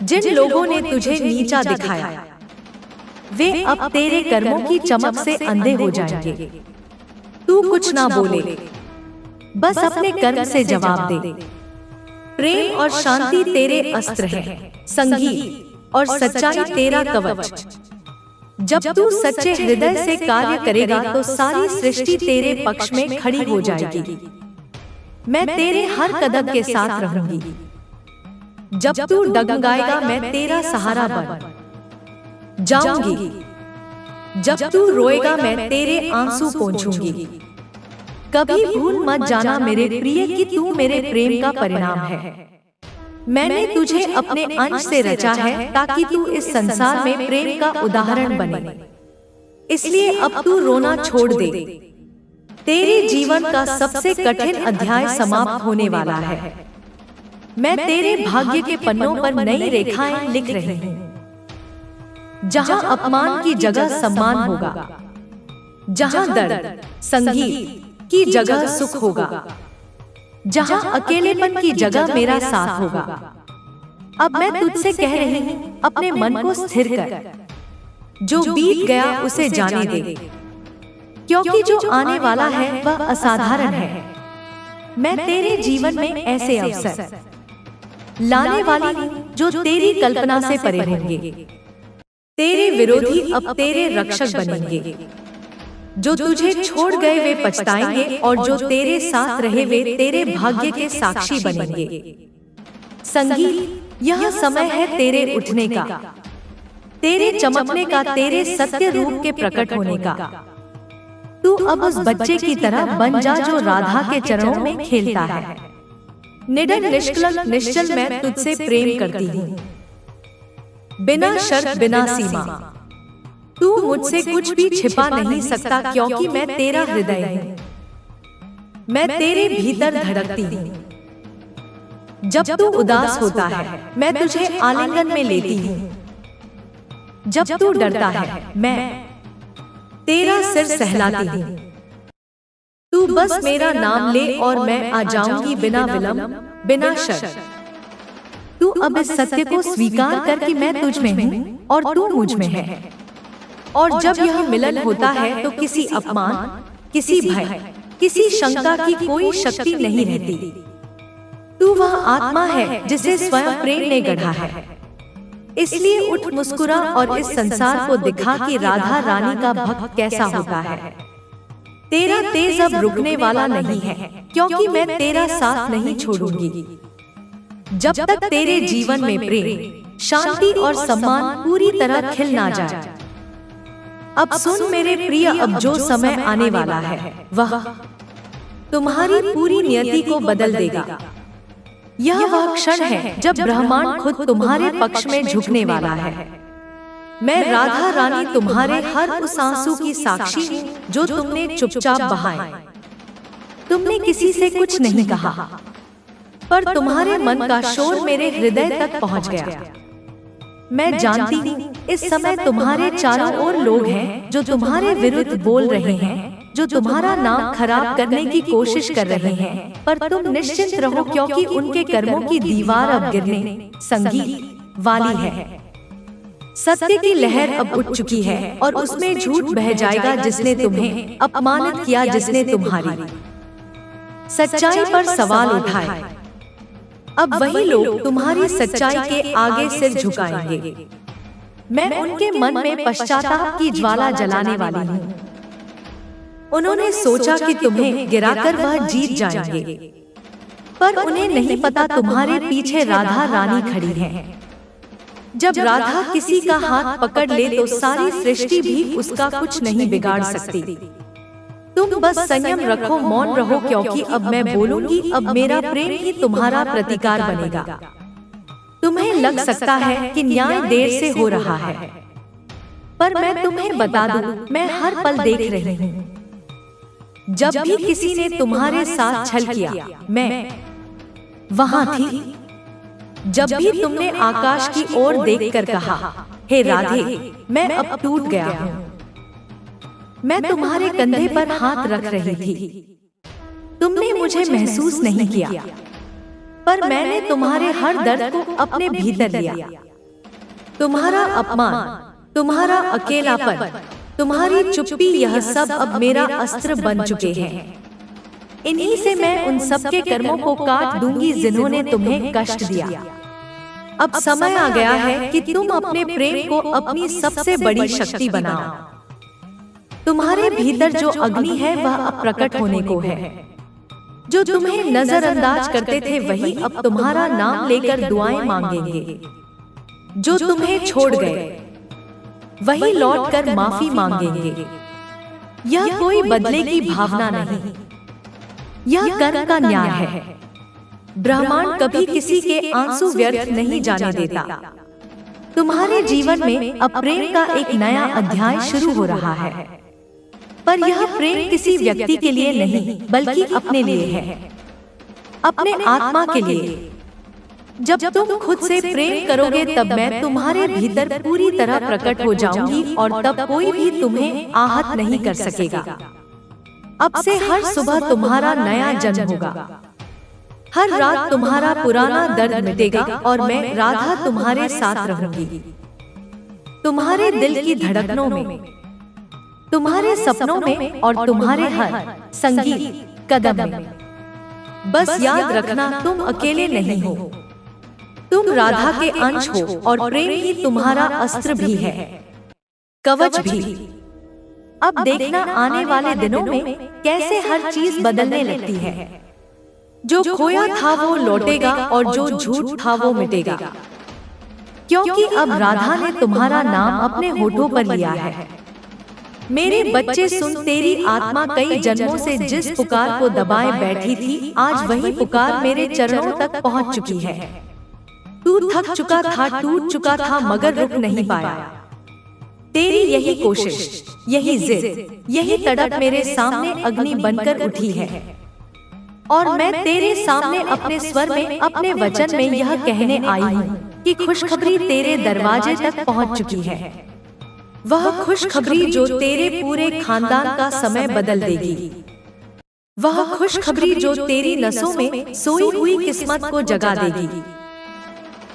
जिन लोगों ने तुझे नीचा दिखाया, वे अब तेरे कर्मों की चमक से अंधे हो जाएंगे। तू कुछ ना बोले, बस अपने कर्म से जवाब दे। प्रेम और शांति तेरे अस्त्र हैं, संगीत और सच्चाई तेरा कवच। जब तू सच्चे हृदय से कार्य करेगा तो सारी सृष्टि तेरे पक्ष में खड़ी हो जाएगी। मैं तेरे हर कदम के साथ रहूंगी। जब तू डगमगाएगा, मैं तेरा सहारा बन जाऊंगी। जब तू रोएगा, मैं तेरे आंसू पोंछूंगी। कभी भूल मत जाना मेरे प्रिय कि तू मेरे प्रेम का परिणाम है। मैंने तुझे अपने अंश से रचा है ताकि तू इस संसार में प्रेम का उदाहरण बने। इसलिए अब तू रोना छोड़ दे। तेरे जीवन का सबसे कठिन अध्याय समाप्त होने वाला है। मैं तेरे भाग्य के पन्नों पर नई रेखाएं लिख रही हूँ। जहाँ अपमान की जगह सम्मान होगा, जहाँ दर्द संगीत की जगह सुख होगा, जहाँ अकेलेपन की जगह मेरा साथ होगा। अब मैं तुझसे कह रही हूँ, अपने मन को स्थिर कर। जो बीत गया उसे जाने दे, क्योंकि जो आने वाला है वह असाधारण है। मैं तेरे जीवन में ऐसे अवसर लाने वाली हूँ जो तेरी कल्पना से परे होंगे। तेरे विरोधी अब तेरे रक्षक बनेंगे। जो तुझे छोड़ गए वे पछताएंगे, और जो तेरे साथ रहे वे तेरे भाग्य के साक्षी बनेंगे। संगीत, यह समय है तेरे उठने का, तेरे चमकने का, तेरे सत्य रूप के प्रकट होने का। तू अब उस बच्चे की तरह बन जा जो राधा के चरणों में खेलता है। निडर निष्कलंक निश्चल मैं तुझसे प्रेम करती हूँ, बिना शर्त बिना सीमा। तू मुझसे कुछ भी छिपा नहीं सकता, क्योंकि मैं तेरा हृदय हूँ। मैं तेरे भीतर धड़कती हूँ। जब तू उदास होता है मैं तुझे आलिंगन में लेती हूँ। जब तू डरता है मैं तेरा सिर सहलाती हूँ। तू बस मेरा नाम ले और मैं आ जाऊंगी बिना विलंब बिना शर्त। तू अब इस सत्य को स्वीकार कर कि मैं तुझ में हूँ और तू मुझ में है। और जब यह मिलन होता है तो किसी अपमान, किसी भय, किसी शंका की कोई शक्ति नहीं रहती। तू वह आत्मा है जिसे स्वयं प्रेम ने गढ़ा है। इसलिए उठ, मुस्कुरा और इस संसार को दिखा कि राधा रानी का भक्त कैसा होता है। तेरा तेज अब रुकने वाला नहीं है, क्योंकि मैं तेरा साथ नहीं छोड़ूंगी जब तक तेरे जीवन में प्रेम, शांति और सम्मान पूरी तरह खिल ना जाए। अब सुन मेरे प्रिय, अब जो समय आने वाला है वह तुम्हारी पूरी नियति को बदल देगा। यह वह क्षण है जब ब्रह्मांड खुद तुम्हारे पक्ष में झुकने वाला है। मैं राधा रानी तुम्हारे हर उस आंसू की साक्षी हूँ जो तुमने चुपचाप बहाए। तुमने किसी से कुछ नहीं कहा, पर तुम्हारे मन का शोर मेरे हृदय तक पहुँच गया। मैं जानती हूँ इस समय तुम्हारे चारों ओर लोग हैं जो तुम्हारे विरुद्ध बोल रहे हैं, जो तुम्हारा नाम खराब करने की कोशिश कर रहे हैं, पर तुम निश्चिंत रहो, क्योंकि उनके कर्मों की दीवार अब गिरने संगीत वाली है। सत्य की लहर अब उठ चुकी है और उसमें झूठ बह जाएगा जिसने तुम्हें अपमानित किया, जिसने तुम्हारी सच्चाई पर सवाल उठाए। अब वही लोग तुम्हारी सच्चाई के आगे सिर झुकाएंगे। मैं उनके मन में पश्चाताप की ज्वाला जलाने वाली हूँ। उन्होंने सोचा कि तुम्हें गिराकर वह जीत जाएंगे, पर उन्हें नहीं पता तुम्हारे पीछे राधा रानी खड़ी है। जब राधा किसी का हाथ पकड़ ले तो सारी सृष्टि भी उसका कुछ नहीं बिगाड़ सकती। तुम बस संयम रखो, मौन रहो, क्योंकि अब मैं बोलूंगी। अब मेरा प्रेम ही तुम्हारा प्रतिकार बनेगा। तुम्हें लग सकता है कि न्याय देर से हो रहा है, पर मैं तुम्हें बता दूं, मैं हर पल देख रही हूँ। जब भी किसी ने तुम्हारे साथ छल किया मैं वहां थी। जब भी तुमने आकाश की ओर देखकर कहा, हे राधे, मैं अब टूट गया हूँ, मैं तुम्हारे कंधे पर हाथ रख रही थी। तुमने मुझे महसूस नहीं किया, पर मैंने तुम्हारे हर दर्द को अपने भीतर लिया। तुम्हारा अपमान, तुम्हारा अकेलापन, तुम्हारी चुप्पी, यह सब अब मेरा अस्त्र बन चुके हैं। इन्हीं से मैं उन सबके कर्मों को काट दूंगी जिन्होंने तुम्हें कष्ट दिया। अब समय आ गया है कि तुम अपने प्रेम को अपनी सबसे बड़ी शक्ति बनाओ। तुम्हारे भीतर जो अग्नि है वह अब प्रकट होने को है। जो तुम्हें नजरअंदाज करते थे वही अब तुम्हारा नाम लेकर दुआएं मांगेंगे। जो तुम्हें छोड़ गए वही लौटकर माफी मांगेंगे। यह कोई बदले की भावना नहीं, यह कर्म का न्याय है। ब्रह्मांड कभी किसी के आंसू व्यर्थ नहीं जाने देता। तुम्हारे जीवन में अब प्रेम का एक नया अध्याय शुरू हो रहा है, पर यह प्रेम किसी व्यक्ति के लिए नहीं, बल्कि अपने लिए है, अपने आत्मा के लिए। जब तुम खुद से प्रेम करोगे तब मैं तुम्हारे भीतर पूरी तरह प्रकट हो जाऊंगी और तब कोई भी तुम्हें आहत नहीं कर सकेगा। अब से हर सुबह तुम्हारा नया जन्म होगा, हर रात तुम्हारा पुराना दर्द मिटेगा और मैं राधा तुम्हारे साथ रहूंगी, तुम्हारे दिल की धड़कनों में, तुम्हारे सपनों में और तुम्हारे हर संगीत कदम में। बस याद रखना तुम अकेले नहीं हो, तुम राधा के अंश हो और प्रेम ही तुम्हारा अस्त्र भी है, कवच भी। अब देखना आने वाले दिनों में कैसे हर चीज बदलने लगती है। जो खोया था वो लौटेगा और जो झूठ था वो मिटेगा, क्योंकि अब राधा ने तुम्हारा नाम अपने होठों पर लिया है। मेरे बच्चे सुन, तेरी आत्मा कई जन्मों से जिस पुकार को दबाए बैठी थी, आज वही पुकार मेरे चरणों तक पहुंच चुकी है। तू थक चुका था, टूट चुका था, मगर रुक नहीं पाया। तेरी यही कोशिश, यही जिद, यही तड़प मेरे सामने अग्नि बनकर उठी है और मैं तेरे सामने अपने स्वर में, अपने वचन में यह कहने आई हूँ कि खुशखबरी तेरे दरवाजे तक पहुँच चुकी है। वह खुशखबरी जो तेरे पूरे खानदान का समय बदल देगी, वह खुशखबरी जो तेरी नसों में सोई हुई किस्मत को जगा देगी,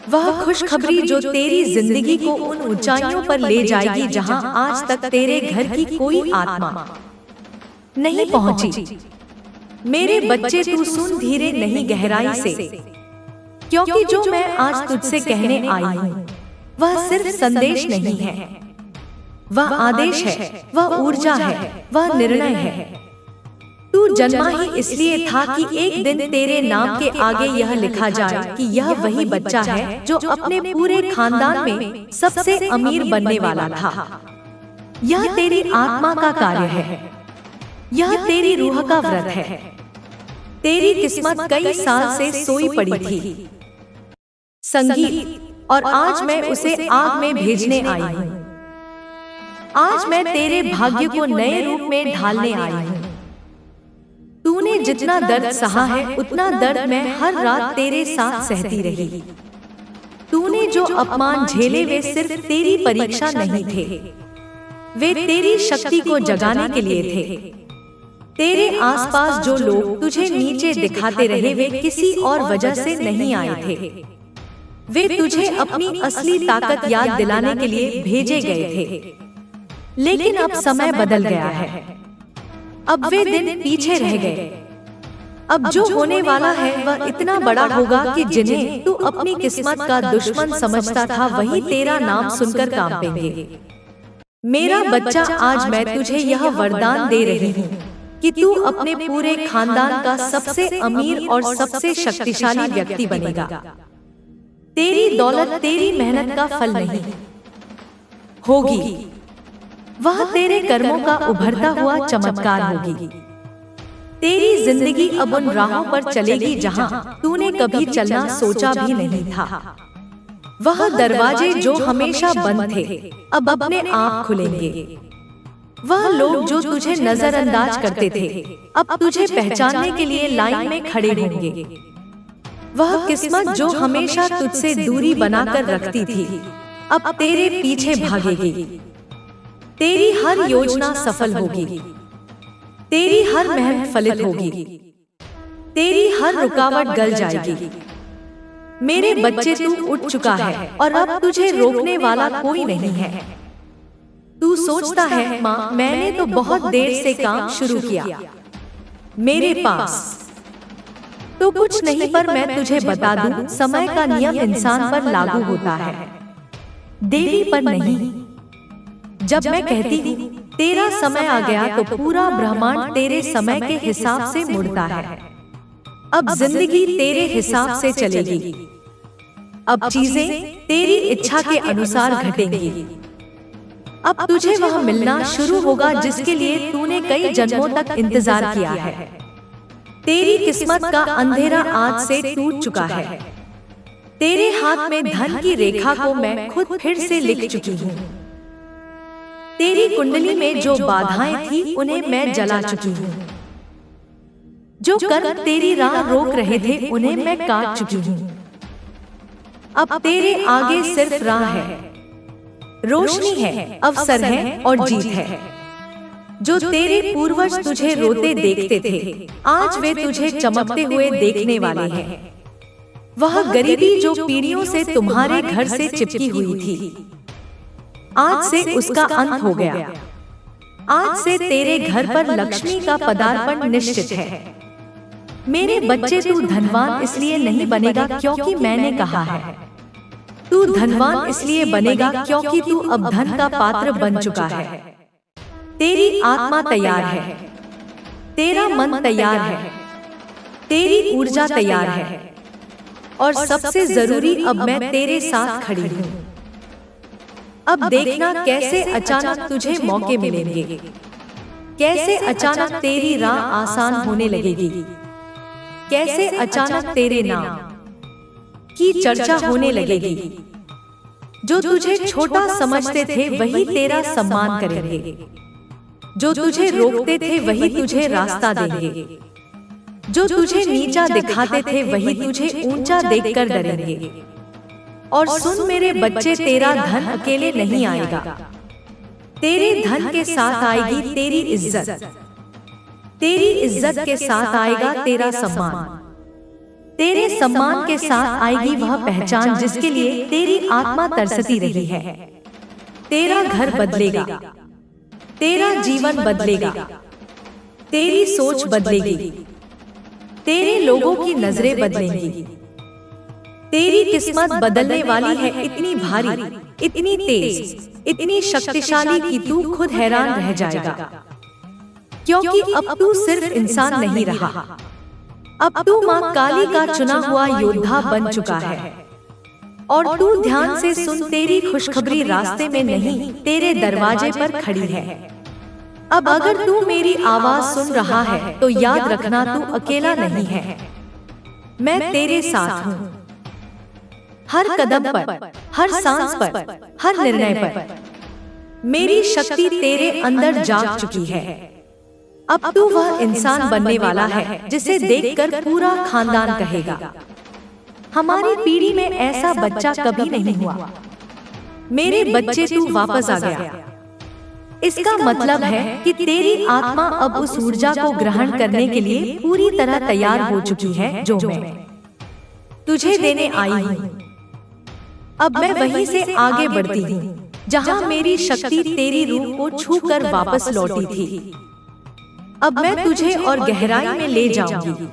वह खुशखबरी जो तेरी जिंदगी को उन ऊंचाइयों पर ले जाएगी जहां आज तक तेरे घर की कोई आत्मा नहीं पहुंची। मेरे बच्चे तू सुन धीरे, नहीं गहराई से, क्योंकि जो मैं आज तुझसे कहने आई हूँ वह सिर्फ संदेश नहीं है, वह आदेश है, वह ऊर्जा है, वह निर्णय है। तू जन्मा ही इसलिए था कि एक दिन तेरे नाम के आगे यह लिखा जाए कि यह वही बच्चा है जो अपने पूरे खानदान में सबसे अमीर बनने वाला था। यह तेरी आत्मा का कार्य है, यह तेरी रूह का व्रत है। तेरी किस्मत कई साल से सोई पड़ी थी संगीत, और आज मैं उसे आग में भेजने आई हूँ। आज मैं तेरे भाग्य को नए रूप में ढालने आई हूँ। तूने जितना दर्द सहा है उतना दर्द मैं हर रात तेरे साथ सहती रही। तूने जो अपमान झेले वे सिर्फ तेरी परीक्षा नहीं थे, वे तेरी शक्ति को जगाने के लिए थे। तेरे आसपास जो लोग तुझे नीचे दिखाते रहे वे किसी और वजह से नहीं आए थे, वे तुझे अपनी असली ताकत याद दिलाने के लिए भेजे गए थे। लेकिन अब समय बदल गया है, अब वे दिन पीछे रह गए। अब जो होने वाला है वह इतना बड़ा होगा कि जिन्हें तू अपनी किस्मत का दुश्मन समझता था वही तेरा नाम सुनकर कांपेंगे। मेरा बच्चा, आज मैं तुझे यह वरदान दे रही हूँ कि तू अपने पूरे खानदान का सबसे अमीर और सबसे शक्तिशाली व्यक्ति बनेगा। तेरी दौलत तेरी मेहनत का फल नहीं होगी, वह तेरे कर्मों का उभरता हुआ चमत्कार होगी। तेरी जिंदगी अब उन राहों पर चलेगी जहां तूने कभी चलना सोचा भी नहीं था। वह दरवाजे जो हमेशा बंद थे अब अपने आप खुलेंगे। वह लोग जो तुझे नजरअंदाज करते थे अब तुझे पहचानने के लिए लाइन में खड़े होंगे। वह किस्मत जो हमेशा तुझसे दूरी बनाकर रखती थी अब तेरे पीछे भागेगी। तेरी हर योजना सफल होगी, तेरी हर मेहनत फलित होगी, तेरी हर रुकावट गल जाएगी। मेरे बच्चे, तू उठ चुका है और अब तुझे रोकने वाला कोई नहीं है। तू सोचता है, माँ मैंने तो बहुत देर से काम शुरू किया, मेरे पास तो कुछ नहीं। पर मैं तुझे बता दूं, समय का नियम इंसान पर लागू होता है, देवी पर नहीं। जब मैं कहती हूँ तेरा समय आ गया तो पूरा ब्रह्मांड तेरे समय के हिसाब से मुड़ता है। अब जिंदगी तेरे हिसाब से चलेगी, अब चीजें तेरी इच्छा के अनुसार घटेंगी। अब तुझे वह मिलना शुरू होगा जिसके लिए तूने कई जन्मों तक इंतजार किया है। तेरी किस्मत का अंधेरा आज से टूट चुका है। तेरे हाथ में धन की रेखा को मैं खुद फिर से लिख चुकी हूँ। तेरी कुंडली में जो बाधाएं थी उन्हें मैं जला चुकी हूँ। जो कर्म तेरी राह रोक रहे थे उन्हें मैं काट चुकी हूँ। अब तेरे आगे सिर्फ राह है, रोशनी है, अवसर है और जीत है। जो तेरे पूर्वज तुझे रोते देखते थे, आज वे तुझे चमकते हुए देखने वाले हैं। वह गरीबी जो पीढ़ियों से तुम्हारे घर से चिपकी हुई थी, आज से उसका अंत हो गया। आज से तेरे घर पर लक्ष्मी का पदार्पण निश्चित है। मेरे बच्चे, तू धनवान इसलिए नहीं बनेगा क्योंकि मैंने कहा है। तू धनवान इसलिए बनेगा क्योंकि तू अब धन का पात्र बन चुका है। तेरी आत्मा तैयार है, तेरा मन तैयार है, तेरी ऊर्जा तैयार है, और सबसे जरूरी अब मैं तेरे साथ खड़ी हूँ। अब देखना कैसे अचानक तुझे मौके मिलेंगे, कैसे अचानक तेरी राह आसान होने लगेगी, कैसे अचानक तेरे नाम की चर्चा होने लगेगी। जो तुझे छोटा समझते थे वही तेरा सम्मान करेंगे, जो तुझे रोकते थे वही तुझे रास्ता देंगे, जो तुझे नीचा दिखाते थे वही तुझे ऊंचा देखकर डरेंगे। और सुन मेरे बच्चे, तेरा धन अकेले नहीं आएगा, तेरे धन के साथ आएगी तेरी इज्जत, तेरी इज्जत के साथ आएगा तेरा सम्मान, तेरे सम्मान के साथ आएगी वह पहचान जिसके लिए तेरी आत्मा तरसती रही है। तेरा घर बदलेगा, तेरा जीवन बदलेगा, तेरी सोच बदलेगी, तेरे लोगों की नजरें बदलेंगी। तेरी किस्मत बदलने वाली है, इतनी भारी, इतनी तेज, इतनी शक्तिशाली कि तू खुद हैरान रह जाएगा। क्योंकि अब तू सिर्फ इंसान नहीं रहा, अब तू माँ काली का चुना हुआ योद्धा बन चुका है। और तू ध्यान से सुन, तेरी खुशखबरी रास्ते में नहीं, तेरे दरवाजे पर खड़ी है। अब अगर तू मेरी आवाज सुन रहा है तो याद रखना, तू अकेला नहीं है, मैं तेरे साथ हूँ। हर कदम पर, हर सांस पर, हर निर्णय पर मेरी शक्ति तेरे अंदर जाग चुकी है। अब तू वह इंसान बनने वाला है जिसे देखकर पूरा खानदान कहेगा, हमारी पीढ़ी में ऐसा बच्चा कभी नहीं हुआ। मेरे बच्चे, तू वापस आ गया। इसका मतलब है कि तेरी आत्मा अब उस ऊर्जा को ग्रहण करने के लिए पूरी तरह तैयार हो चुकी है जो मैं तुझे देने आई हूँ। अब मैं वहीं से आगे बढ़ती हूँ जहाँ मेरी शक्ति तेरी रूह को छूकर वापस लौटी थी। अब मैं तुझे और गहराई में ले जाऊंगी,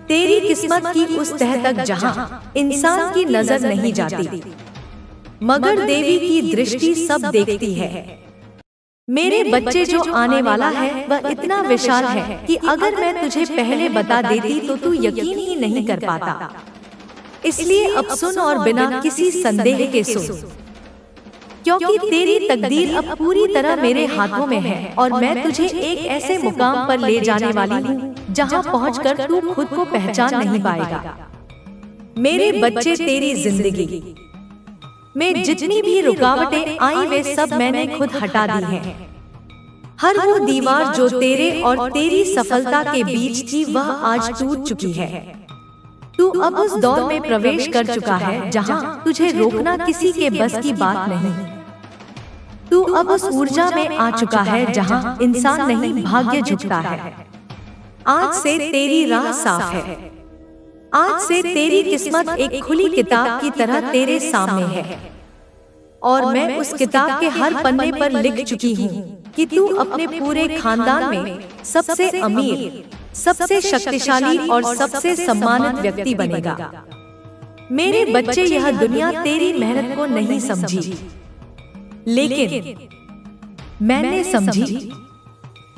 तेरी किस्मत की उस तह तक जहाँ इंसान की नजर नहीं जाती, मगर देवी की दृष्टि सब देखती है। मेरे बच्चे, जो आने वाला है वह इतना विशाल है कि अगर मैं तुझे पहले बता देती तो तू यकीन ही नहीं कर पाता। इसलिए अब सुन और बिना किसी संदेह के सुन, क्योंकि तेरी तकदीर अब पूरी तरह मेरे हाथों में है और मैं तुझे एक ऐसे मुकाम पर ले जाने वाली हूँ जहाँ पहुँचकर तू खुद को पहचान नहीं पाएगा। मेरे बच्चे, तेरी जिंदगी में जितनी भी रुकावटें आई वे सब मैंने खुद हटा दी हैं। हर वो दीवार जो तेरे और तेरी सफलता के बीच थी वह आज टूट चुकी है। तू अब उस दौर में प्रवेश कर चुका है जहाँ तुझे रोकना किसी के बस की बात नहीं। तू अब उस ऊर्जा में आ चुका है जहाँ इंसान नहीं, भाग्य झुकता है। आज से तेरी राह साफ है, आज से तेरी किस्मत एक खुली किताब की तरह तेरे सामने है। और मैं उस किताब के हर पन्ने पर लिख चुकी हूँ कि तू अपने पूरे खानदान में सबसे अमीर, सबसे शक्तिशाली और सबसे सम्मानित व्यक्ति बनेगा। मेरे बच्चे, यह दुनिया तेरी मेहनत को नहीं समझी, लेकिन मैंने समझी।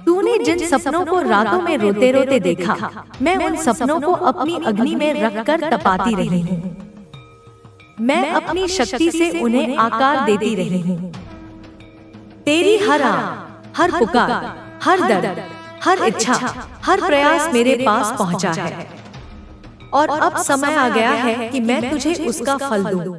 तूने जिन सपनों को रातों में रोते रोते देखा, मैं उन सपनों को अपनी अग्नि में रखकर तपाती रही हूँ। मैं अपनी शक्ति से उन्हें आकार देती रही हूँ। तेरी हर आह, हर पुकार, हर दर्द, हर इच्छा, हर प्रयास मेरे पास पहुँचा है। और अब समय आ गया है कि मैं तुझे उसका फल दूं।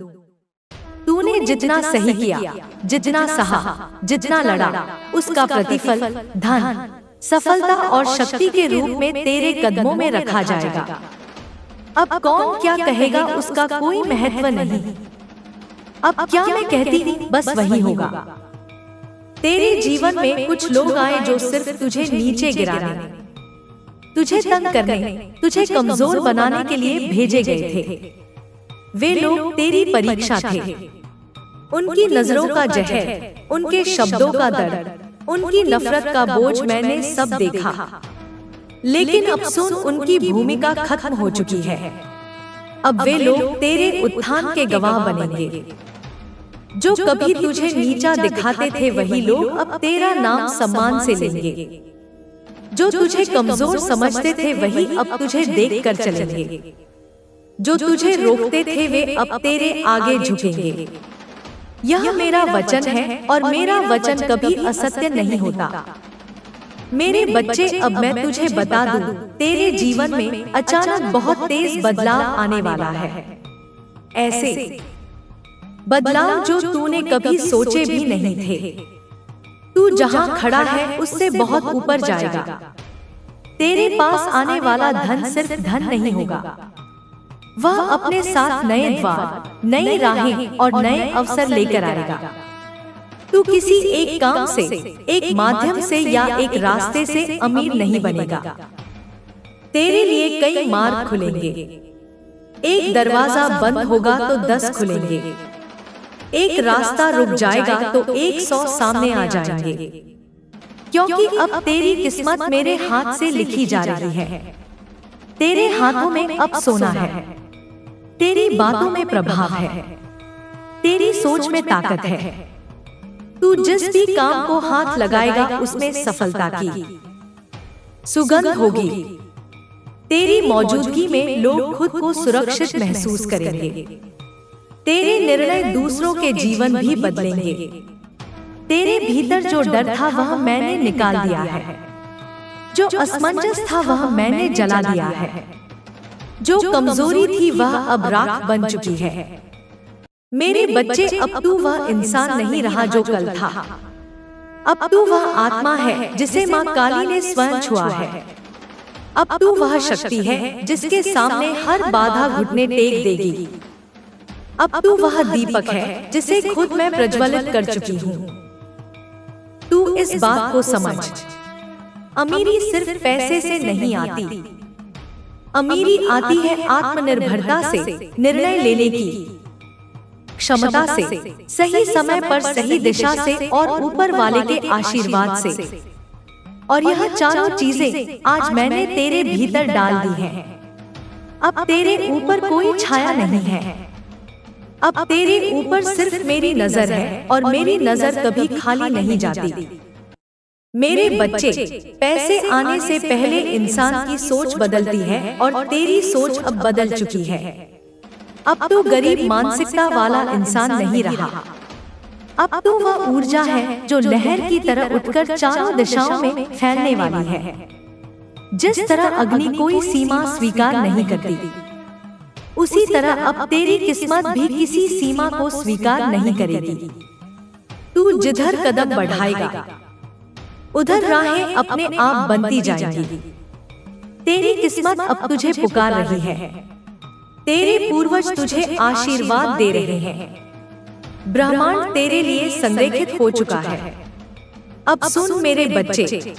तूने जितना सही किया, जितना सहा, जितना लड़ा, उसका प्रतिफल धन, सफलता और शक्ति के रूप में तेरे कदमों में रखा जाएगा। अब कौन क्या कहेगा उसका कोई महत्व नहीं। अब क्या मैं कहती हूँ बस वही होगा। तेरे जीवन में कुछ लोग आए जो सिर्फ तुझे नीचे गिराने, तुझे तंग करने, तुझे कमजोर बनाने के लिए भेजे गए थे। वे लोग तेरी परीक्षा थे। उनकी नजरों का जहर, उनके शब्दों का दर्द, उनकी नफरत का बोझ मैंने सब देखा। लेकिन अब सुन, उनकी भूमिका खत्म हो चुकी है। अब वे लोग तेरे उत्थान के गवाह बनेंगे। जो कभी तुझे नीचा दिखाते थे वही लोग अब तेरा नाम सम्मान से लेंगे। जो तुझे कमजोर समझते थे वही अब तुझे देखकर चलेंगे। जो तुझे रोकते थे वे अब तेरे आगे झुकेंगे। यह मेरा वचन है और मेरा वचन कभी असत्य नहीं होता। मेरे बच्चे, अब मैं तुझे बता दूं, तेरे जीवन में अचानक बहुत तेज बदलाव आने वाला है। ऐसे बदलाव जो तूने कभी सोचे भी नहीं थे। तू जहां खड़ा है उससे बहुत ऊपर जाएगा। तेरे पास आने वाला धन सिर्फ धन नहीं होगा, वह अपने साथ नए द्वार, नई राहें और नए अवसर लेकर आएगा। तू किसी एक काम से, एक माध्यम से या एक रास्ते से अमीर नहीं बनेगा। तेरे लिए कई मार्ग खुलेंगे। एक दरवाजा बंद होगा तो 10 खुलेंगे। एक रास्ता रुक जाएगा तो 100 सामने आ जाएंगे। क्योंकि अब तेरी किस्मत मेरे हाथ से लिखी जा रही है। तेरे हाथों में अब सोना है। तेरी बातों में प्रभाव है। तेरी सोच में ताकत है। तू जिस भी काम को हाथ लगाएगा उसमें सफलता की सुगंध होगी। तेरी मौजूदगी में लोग खुद को सुरक्षित महसूस करेंगे। तेरे निर्णय दूसरों के जीवन भी बदलेंगे। तेरे भीतर जो डर था वह मैंने निकाल दिया है। जो असमंजस था वह मैंने जला दिया है। जो कमजोरी थी वह अब राख बन चुकी है। मेरे बच्चे, अब तू वह इंसान नहीं रहा जो कल था। अब तू वह आत्मा है जिसे माँ काली ने स्वयं छुआ है। अब तू वह शक्ति है जिसके सामने हर बाधा घुटने टेक देगी। अब तू वह दीपक है जिसे खुद मैं प्रज्वलित कर चुकी हूँ। तू इस बात को समझ, अमीरी सिर्फ पैसे से नहीं आती। अमीरी आती है आत्मनिर्भरता से, निर्णय लेने की क्षमता से, सही समय पर सही दिशा से और ऊपर वाले के आशीर्वाद से। और यह चारों चीजें आज मैंने तेरे भीतर डाल दी हैं। अब तेरे ऊपर कोई छाया नहीं है। अब तेरे ऊपर सिर्फ मेरी नजर है और मेरी नजर कभी खाली नहीं जाती। मेरे बच्चे, पैसे आने से पहले इंसान की सोच बदलती है और तेरी सोच अब बदल चुकी है। अब तो गरीब मानसिकता वाला इंसान नहीं रहा। अब तो वह ऊर्जा है जो लहर की तरह उठकर चारों दिशाओं में फैलने वाली है। जिस तरह अग्नि कोई सीमा स्वीकार नहीं करती, उसी तरह अब तेरी किस्मत भी किसी सीमा को स्वीकार नहीं करेगी। तू जिधर कदम बढ़ाएगा उधर राहें अपने आप बनती जाएंगी। तेरी किस्मत अब तुझे पुकार रही है। तेरे पूर्वज तुझे आशीर्वाद दे रहे हैं। ब्रह्मांड तेरे लिए संरेखित हो चुका है। अब सुन मेरे बच्चे,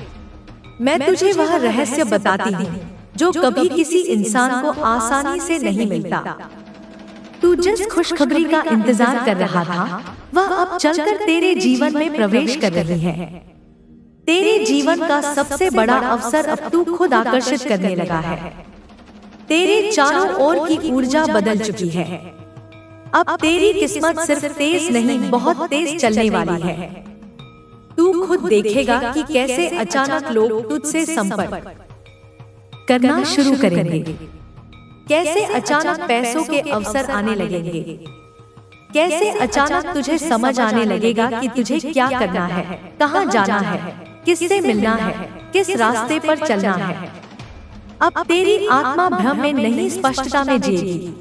मैं तुझे वह रहस्य बताती हूँ जो कभी किसी इंसान को आसानी से नहीं मिलता। तू जिस खुशखबरी का इंतजार कर रहा था वह अब चलकर तेरे जीवन में प्रवेश कर रही है। तेरे जीवन का सबसे बड़ा अवसर अब तू खुद आकर्षित करने लगा है। तेरे चारों ओर की ऊर्जा बदल चुकी है। अब तेरी किस्मत सिर्फ तेज नहीं, बहुत तेज चलने वाली है। तू खुद देखेगा कि कैसे अचानक लोग तुझसे संपर्क करना शुरू करेंगे। कैसे अचानक पैसों के अवसर आने लगेंगे। कैसे अचानक तुझे समझ आने लगेगा कि तुझे क्या करना है, कहाँ जाना है, किससे मिलना है, किस रास्ते पर चलना है। अब तेरी आत्मा भ्रम में नहीं, स्पष्टता में जिएगी।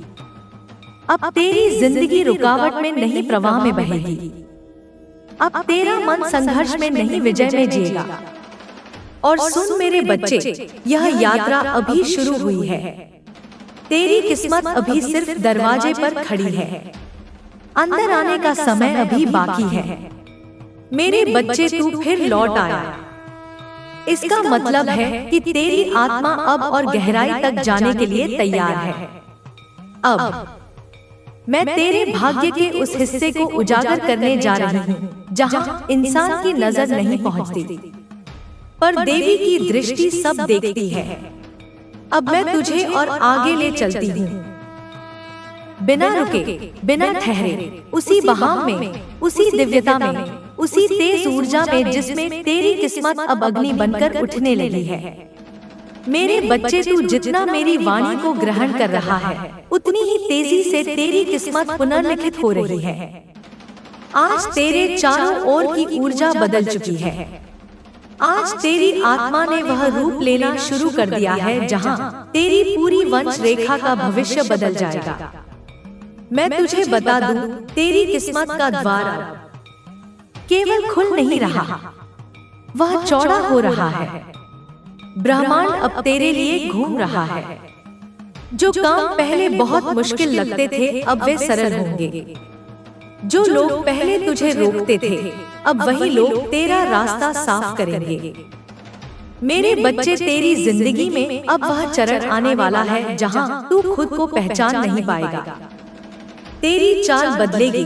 अब तेरी जिंदगी रुकावट में नहीं, प्रवाह में बहेगी। अब तेरा मन संघर्ष में नहीं, विजय में जिएगा। और सुन मेरे बच्चे, यह यात्रा अभी शुरू हुई है। तेरी किस्मत अभी सिर्फ दरवाजे पर खड़ी है, अंदर आने का समय अभी बाकी है। मेरे बच्चे, तू फिर लौट आया। इसका मतलब है कि तेरी आत्मा अब और गहराई तक जाने के लिए तैयार है। अब मैं तेरे भाग्य के उस हिस्से को उजागर करने जा रही हूँ जहाँ इंसान की नजर नहीं पहुँचती, पर देवी की दृष्टि सब देखती है। अब मैं तुझे और आगे ले चलती हूँ, बिना रुके, बिना ठहरे, उसी बहाव में, उसी दिव्यता में, उसी तेज ऊर्जा में जिसमें तेरी किस्मत अब अग्नि बनकर उठने लगी है। मेरे बच्चे, तू जितना मेरी वाणी को ग्रहण कर रहा है, उतनी ही तेजी से तेरी किस्मत पुनर्लिखित हो रही है। आज तेरे चारों ओर की ऊर्जा बदल चुकी है। आज तेरी आत्मा ने वह रूप लेना शुरू कर दिया है जहां तेरी पूरी वंश रेखा का भविष्य बदल जाएगा। मैं तुझे बता दूं, तेरी किस्मत का द्वार केवल खुल नहीं रहा, वह चौड़ा हो रहा है। ब्रह्मांड अब तेरे लिए घूम रहा है। जो काम पहले बहुत मुश्किल लगते थे अब वे सरल होंगे। जो लोग पहले तुझे रोकते थे अब वही लोग तेरा रास्ता साफ करेंगे। मेरे बच्चे, तेरी जिंदगी में अब वह चरण आने वाला है जहां तू खुद को पहचान नहीं पाएगा। तेरी चाल बदलेगी,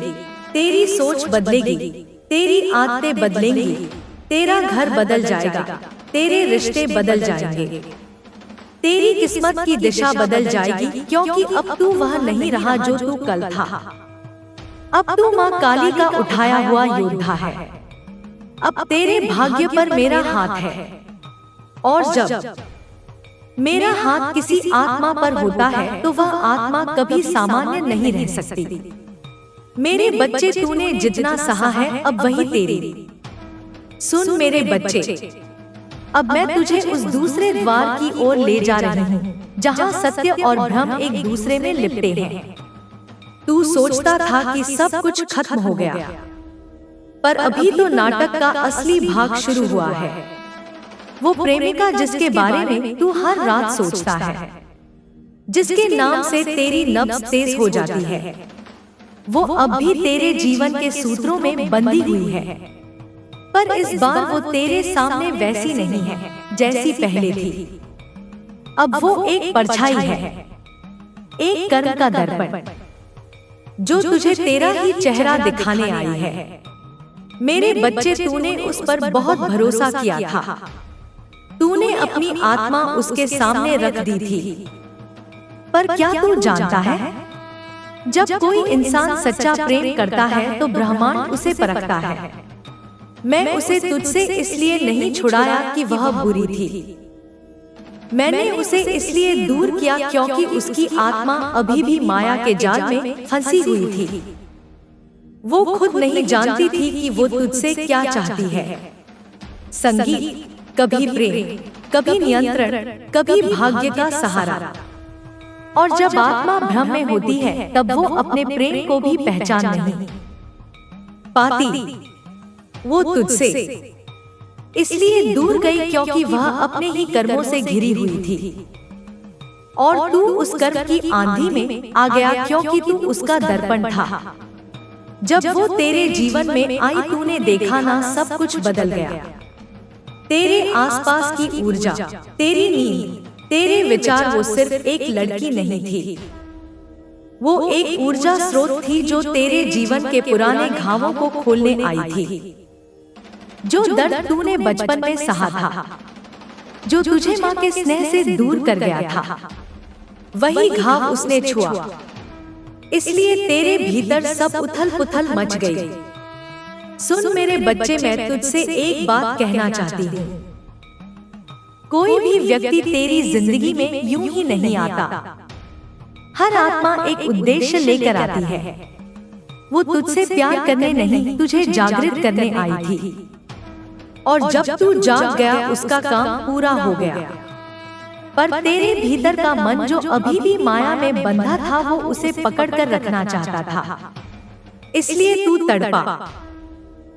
तेरी सोच बदलेगी, तेरी आदतें बदलेंगी, तेरा घर बदल जाएगा, तेरे रिश्ते बदल जाएंगे, तेरी किस्मत की दिशा बदल जाएगी, क्योंकि अब तू वह नहीं रहा जो तू कल था। अब तू माँ काली का उठाया हुआ योद्धा है। अब तेरे भाग्य पर मेरा हाथ है, और जब मेरा हाथ किसी आत्मा पर होता है तो वह आत्मा कभी सामान्य नहीं रह सकती। मेरे बच्चे, तूने जितना सहा है अब वही तेरी। सुन मेरे बच्चे, अब मैं तुझे उस दूसरे द्वार की ओर ले जा रही हूँ जहाँ सत्य और भ्रम एक दूसरे में लिपटे हैं। तू सोचता था कि सब कुछ खत्म हो गया, पर अभी तो नाटक का असली भाग शुरू हुआ है। वो प्रेमिका जिसके बारे में तू हर रात सोचता है, जिसके नाम से तेरी नब्ज तेज हो जाती है, वो अब भी तेरे जीवन के सूत्रों में बंधी हुई है। पर इस बार वो तेरे सामने वैसी नहीं है जैसी पहले थी। अब वो एक परछाई है, एक कर्म का दर्पण जो तुझे तेरा ही चेहरा दिखाने आई है। मेरे बच्चे, तूने उस पर बहुत भरोसा किया था। तूने अपनी आत्मा उसके सामने रख दी थी, पर क्या तू जानता है, जब कोई इंसान सच्चा प्रेम करता है तो ब्रह्मांड उसे परखता है। मैं उसे तुझसे इसलिए नहीं छुड़ाया कि वह बुरी थी, मैंने उसे इसलिए दूर किया क्योंकि उसकी आत्मा अभी भी माया के जाल में फंसी हुई थी। वो खुद नहीं जानती थी कि वो तुझसे क्या चाहती है। संगीत, कभी प्रेम, कभी नियंत्रण, कभी भाग्य का सहारा। और जब आत्मा भ्रम में होती है तब वो अपने प्रेम को भी पहचान नहीं पाती। वो तुझसे इसलिए दूर गई क्योंकि वह अपने ही कर्मों से घिरी हुई थी, और तू उस कर्म की आंधी में आ गया क्योंकि तू उसका दर्पण था। जब वो तेरे जीवन में आई तूने देखा ना, सब कुछ बदल गया। तेरे आसपास की ऊर्जा, तेरी नींद, तेरे विचार, वो सिर्फ एक लड़की नहीं थी, वो एक ऊर्जा स्रोत थी जो तेरे जीवन के पुराने घावों को खोलने आई थी। जो दर्द तूने बचपन में सहा था, जो तुझे माँ के स्नेह से दूर कर गया था, वही घाव उसने छुआ। इसलिए तेरे भीतर सब उथल पुथल मच गई। सुन मेरे बच्चे, मैं तुझसे एक बात कहना चाहती हूँ। कोई भी व्यक्ति तेरी जिंदगी में यूं ही नहीं आता। हर आत्मा एक उद्देश्य लेकर आती है। वो तुझसे प्यार करने नहीं, तुझे जागृत करने आई थी। और जब तू जाग गया उसका काम पूरा हो गया। पर तेरे भीतर का मन जो अभी भी माया में बंधा था, वो उसे पकड़ कर रखना चाहता था, इसलिए तू तड़पा।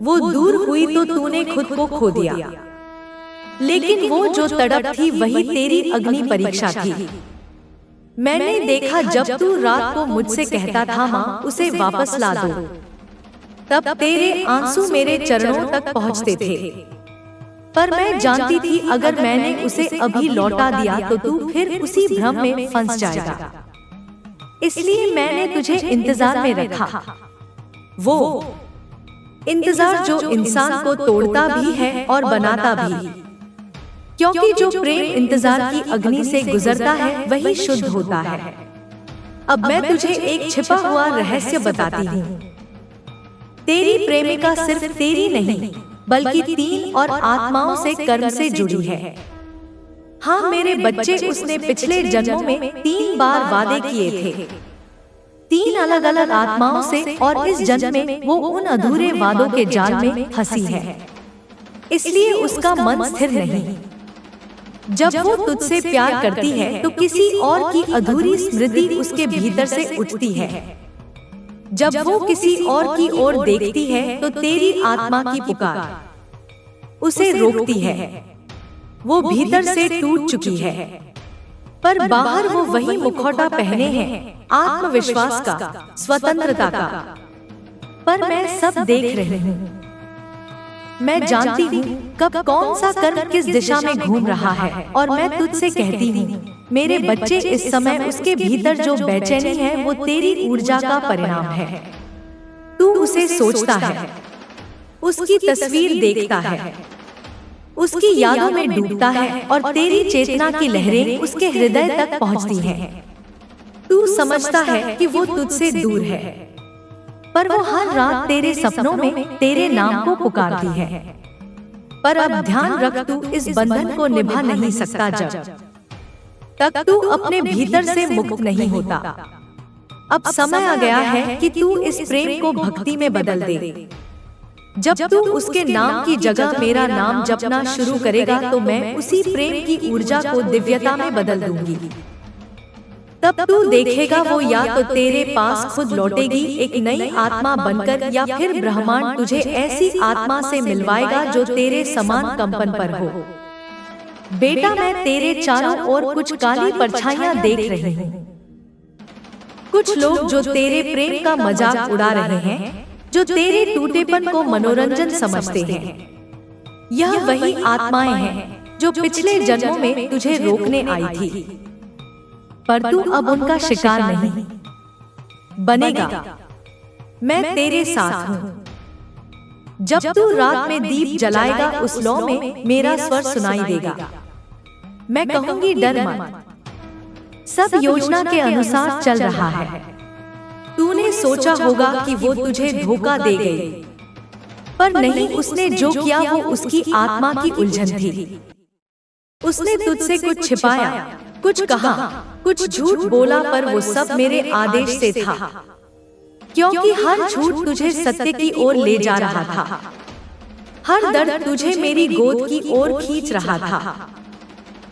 वो दूर हुई तो तूने खुद को खो दिया। लेकिन वो जो तड़प थी वही तेरी अग्नि परीक्षा थी। मैंने देखा जब तू रात को मुझसे कहता था माँ उसे वापस ला दो, तब तेरे आंसू मेरे चरणों तक पहुँचते थे। पर मैं जानती थी अगर मैंने उसे अभी लौटा दिया तो तू फिर उसी भ्रम में फंस जाएगा। इसलिए मैंने तुझे इंतजार में रखा, वो इंतजार जो इंसान को तोड़ता भी है और बनाता भी, क्योंकि जो प्रेम इंतजार की अग्नि से गुजरता है वही शुद्ध होता है। अब मैं तुझे एक छिपा हुआ रहस्य बताती हूँ। तेरी प्रेमिका सिर्फ तेरी नहीं बल्कि 3 और आत्माओं से कर्म से जुड़ी है। हाँ, मेरे बच्चे, उसने पिछले जन्मों में 3 बार वादे किए थे, 3 अलग अलग आत्माओं से, और इस जन्म में वो उन अधूरे वादों के जाल में फंसी है। इसलिए उसका मन स्थिर नहीं। जब वो तुझसे प्यार करती है तो किसी और की अधूरी स्मृति उसके भीतर से उठती है। जब वो किसी और की ओर देखती है तो तेरी आत्मा की पुकार उसे रोकती है। वो भीतर से टूट चुकी है, पर बाहर वो वही मुखौटा पहने हैं, आत्मविश्वास का, स्वतंत्रता का। पर मैं सब देख रही हूँ। मैं जानती हूँ कब कौन सा कर्म किस दिशा में घूम रहा है, और मैं तुझसे कहती हूँ मेरे बच्चे, इस समय उसके भीतर जो बेचैनी है वो तेरी ऊर्जा का परिणाम है। तू उसे सोचता है, उसकी तस्वीर देखता है, उसकी यादों में डूबता है, और तेरी चेतना की लहरें उसके हृदय तक पहुँचती हैं। तू समझता है कि वो तुझसे दूर है, पर वो हर रात तेरे सपनों में तेरे नाम को पुकारती है। पर अब ध्यान रख, तू इस बंधन को निभा नहीं सकता जब तक तू अपने भीतर से मुक्त नहीं होता। अब समय आ गया है कि तू इस प्रेम को भक्ति में बदल दे। जब तू उसके नाम की जगह मेरा नाम जपना शुरू करेगा तो मैं उसी प्रेम की ऊर्जा को दिव्यता में बदल दूंगी। तब तू देखेगा वो या तो तेरे पास खुद लौटेगी एक नई आत्मा बनकर, या फिर ब्रह्मांड तुझे ऐसी आत्मा से मिलवाएगा जो तेरे समान कंपन पर हो। बेटा, मैं तेरे चारों ओर कुछ काली परछाइयां देख रही हूँ। कुछ लोग जो तेरे प्रेम का मजाक उड़ा रहे हैं, जो तेरे टूटेपन को मनोरंजन समझते हैं। यह वही आत्माएं हैं जो पिछले जन्मों में तुझे रोकने आई थी, पर तू अब उनका शिकार नहीं बनेगा। मैं तेरे साथ हूँ। जब तू रात में दीप जलाएगा उस लौ में मेरा स्वर सुनाई देगा। मैं कहूंगी डर मत, सब योजना के अनुसार चल रहा है। तूने सोचा होगा कि वो तुझे धोखा दे गई, पर नहीं, उसने जो किया वो उसकी आत्मा की उलझन थी। उसने तुझसे कुछ छिपाया, कुछ कहा, कुछ झूठ बोला, पर वो सब मेरे आदेश से था, क्योंकि हर झूठ तुझे सत्य की ओर ले जा रहा था। हर दर्द तुझे मेरी गोद की ओर खींच रहा था।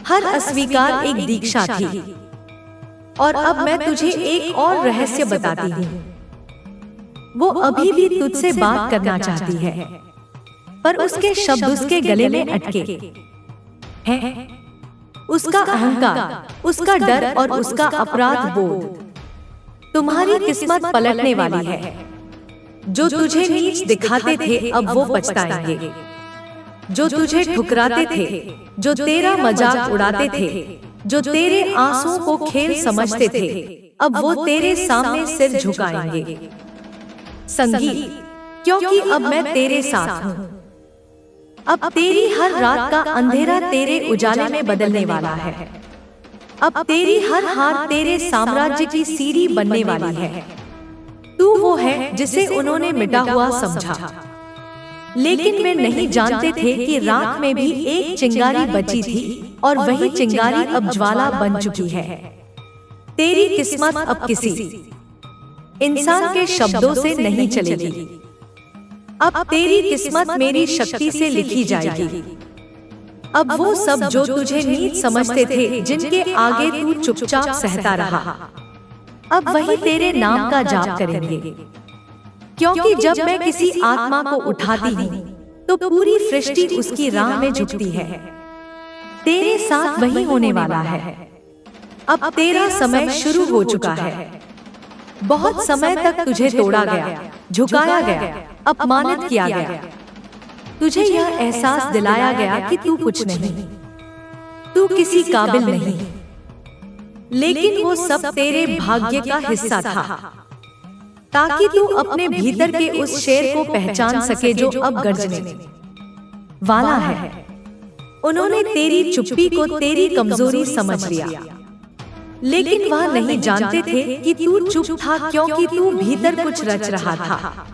हर अस्वीकार एक दीक्षा थी। और अब मैं तुझे एक और रहस्य बताती हूँ। वो अभी भी तुझसे बात करना चाहती है, पर उसके शब्द उसके गले में अटके हैं। उसका अहंकार, उसका डर और उसका अपराध बोध। तुम्हारी किस्मत पलटने वाली है। जो तुझे नीच दिखाते थे अब वो पछताएंगे। जो तुझे ठुकराते थे, जो तेरा मजाक उड़ाते थे, जो तेरे आंसुओं को खेल समझते थे, अब वो तेरे सामने सिर झुकाएंगे। संगीत, क्योंकि अब मैं तेरे साथ हूँ। अब तेरी हर रात का अंधेरा तेरे उजाले में बदलने वाला है। अब तेरी हर हार तेरे साम्राज्य की सीढ़ी बनने वाली है। तू वो है जिसे उन्होंने मिटा हुआ समझा, लेकिन वे नहीं जानते थे कि राख में भी एक चिंगारी बची थी, और वही चिंगारी अब ज्वाला बन चुकी है। तेरी किस्मत अब किसी इंसान के शब्दों से नहीं चलेगी। अब तेरी किस्मत मेरी शक्ति से लिखी जाएगी। अब वो सब जो तुझे नीच समझते थे, जिनके आगे तू चुपचाप सहता रहा, अब वही तेरे नाम का जाप करेंगे। क्योंकि जब मैं किसी आत्मा को उठाती हूँ तो पूरी सृष्टि उसकी राह में झुकती है। तेरे साथ वही होने वाला है। अब तेरा समय शुरू हो चुका है। बहुत समय तक तुझे तोड़ा गया, झुकाया गया, अपमानित किया गया। तुझे यह एहसास दिलाया गया कि तू कुछ नहीं, तू किसी काबिल नहीं। लेकिन वो सब तेरे भाग्य का हिस्सा था, ताकि तू अपने भीतर के उस शेर को पहचान सके जो अब गरजने वाला है। उन्होंने तेरी चुप्पी को तेरी कमजोरी समझ लिया, लेकिन वह नहीं जानते थे कि तू चुप था क्योंकि तू भीतर कुछ रच रहा था।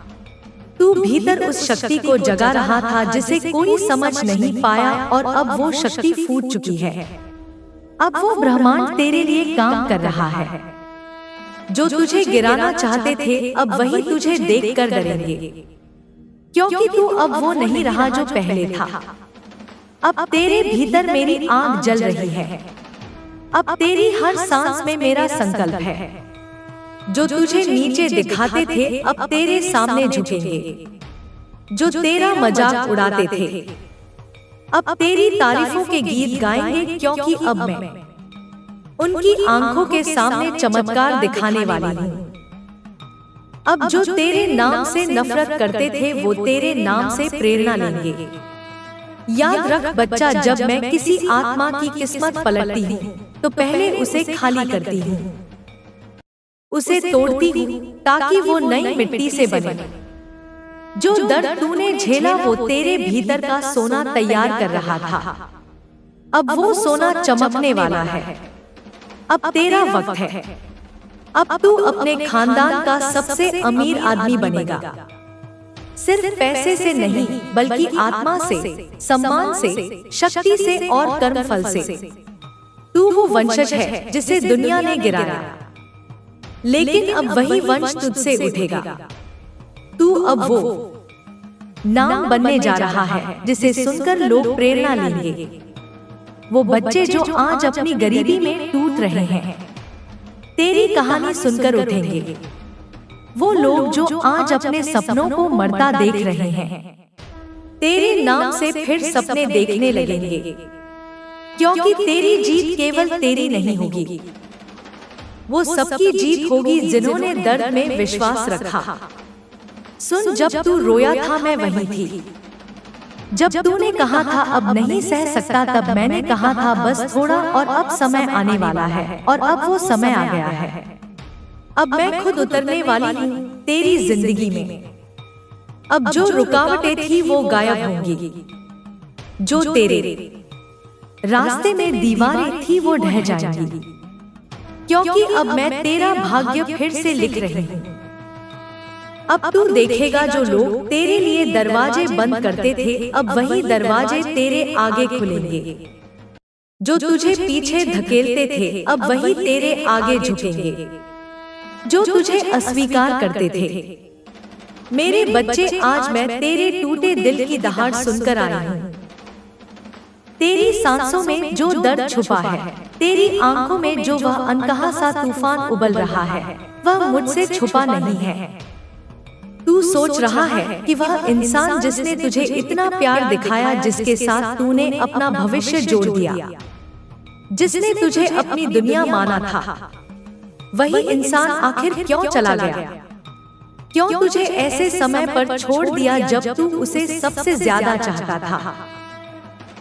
तू भीतर उस शक्ति को जगा रहा था जिसे कोई समझ नहीं पाया, और अब वो शक्ति फूट चुकी है। अब वो ब्रह्मांड तेरे लिए काम कर रहा है। जो तुझे गिराना चाहते थे अब वही तुझे देखकर डरेंगे, क्योंकि तू अब वो नहीं रहा जो पहले था। अब तेरे भीतर मेरी आग जल रही है। अब तेरी हर सांस में मेरा संकल्प है। जो तुझे नीचे दिखाते थे अब तेरे सामने झुकेंगे। जो तेरा मजाक उड़ाते थे अब तेरी तारीफों के गीत गाएंगे, क्योंकि अब मैं उनकी आंखों के सामने चमत्कार दिखाने वाली हूँ। अब जो तेरे नाम से नफरत करते थे वो तेरे नाम से प्रेरणा लेंगे। याद रख बच्चा, जब मैं किसी आत्मा की किस्मत पलटती हूँ तो पहले उसे खाली करती हूँ, उसे तोड़ती हूँ ताकि वो नई मिट्टी से बने। जो दर्द तूने झेला वो तेरे भीतर का सोना तैयार कर रहा था। अब वो सोना चमकने वाला है। अब तेरा वक्त है। अब तू अपने खानदान का सबसे अमीर आदमी बनेगा, सिर्फ पैसे से नहीं बल्कि आत्मा से, सम्मान से, शक्ति से और कर्मफल से। तू वो वंशज है जिसे दुनिया ने गिराया, लेकिन अब वही वंश तुझसे उठेगा। तू अब वो नाम बनने जा रहा है जिसे सुनकर लोग प्रेरणा लेंगे। वो बच्चे जो आज अपनी गरीबी में टूट रहे हैं तेरी कहानी सुनकर उठेंगे। वो लोग जो आज अपने सपनों को मरता देख रहे हैं तेरे नाम से फिर सपने देखने लगेंगे, क्योंकि तेरी जीत केवल तेरी नहीं होगी, वो सबकी जीत होगी जिन्होंने दर्द में विश्वास रखा। सुन, जब तू रोया था मैं वहीं थी। जब तूने कहा था अब नहीं सह सकता, तब मैंने कहा था बस थोड़ा, और अब समय आने वाला है, और अब वो समय आ गया है। अब मैं खुद उतरने वाली हूँ तेरी जिंदगी में। अब जो रुकावटें थी वो गायब होंगी, जो तेरे रास्ते में दीवारें थी वो ढह जाएंगी, क्योंकि अब मैं तेरा भाग्य फिर से लिख रही हूँ। अब तू देखेगा जो लोग तेरे लिए दरवाजे बंद करते थे अब वही दरवाजे तेरे आगे खुलेंगे। जो तुझे पीछे धकेलते थे अब वही तेरे आगे झुकेंगे। जो तुझे अस्वीकार करते थे मेरे बच्चे, आज मैं तेरे टूटे दिल की दहाड़ सुनकर आई हूँ। तेरी सांसों में जो दर्द छुपा है, तेरी आंखों में जो वह अनकहा सा तूफान उबल रहा है, वह मुझसे छुपा नहीं है। तू सोच रहा है कि वह इंसान जिसने तुझे इतना प्यार दिखाया, जिसके साथ तूने अपना भविष्य जोड़ दिया, जिसने तुझे अपनी दुनिया माना था, वही इंसान आखिर क्यों चला गया? क्यों तुझे ऐसे समय पर छोड़ दिया जब तू उसे सबसे ज्यादा चाहता था?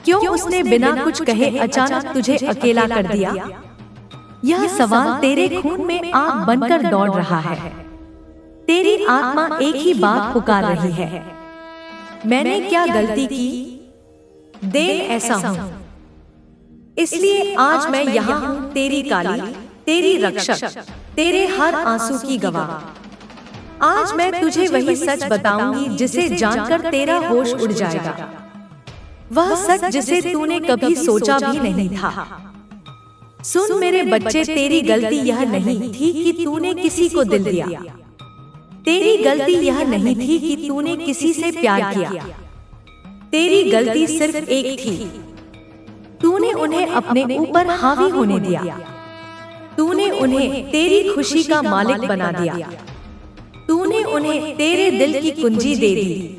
क्यों उसने बिना कुछ कहे अचानक तुझे अकेला कर दिया? यह सवाल तेरे खून में आग बनकर दौड़ रहा है। तेरी आत्मा एक ही बात पुकार रही है, मैंने क्या गलती की? देर ऐसा हूँ, इसलिए आज मैं यहाँ हूँ, तेरी काली, तेरी रक्षक, तेरे हर आंसू की गवाह। आज मैं तुझे वही सच बताऊंगी जिसे जानकर तेरा होश उड़ जाएगा, वह सच जिसे तूने कभी सोचा भी नहीं था। सुन मेरे बच्चे, तेरी गलती यह नहीं थी कि तूने किसी को दिल दिया, तेरी गलती यह नहीं थी कि तूने किसी से प्यार किया, तेरी गलती सिर्फ एक थी, तूने उन्हें अपने ऊपर हावी होने दिया। तूने उन्हें तेरी खुशी का मालिक बना दिया, तूने उन्हें तेरे दिल की कुंजी दे दी।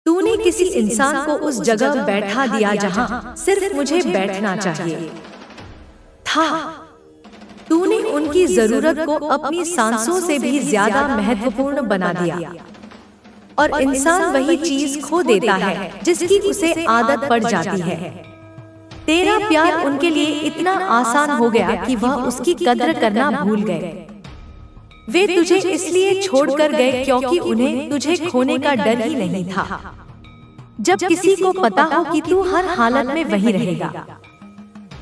तूने किसी इंसान को उस जगह बैठा दिया जहां सिर्फ मुझे बैठना चाहिए था। तूने उनकी जरूरत को अपनी सांसों से भी ज्यादा महत्वपूर्ण बना दिया। और इंसान वही चीज खो देता है जिसकी उसे आदत पड़ जाती है। तेरा प्यार उनके लिए इतना आसान हो गया कि वह उसकी कद्र करना भूल गए। वे तुझे इसलिए छोड़कर गए क्योंकि उन्हें तुझे खोने का डर ही नहीं था। जब किसी को पता हो कि तू हर हालत में वहीं रहेगा,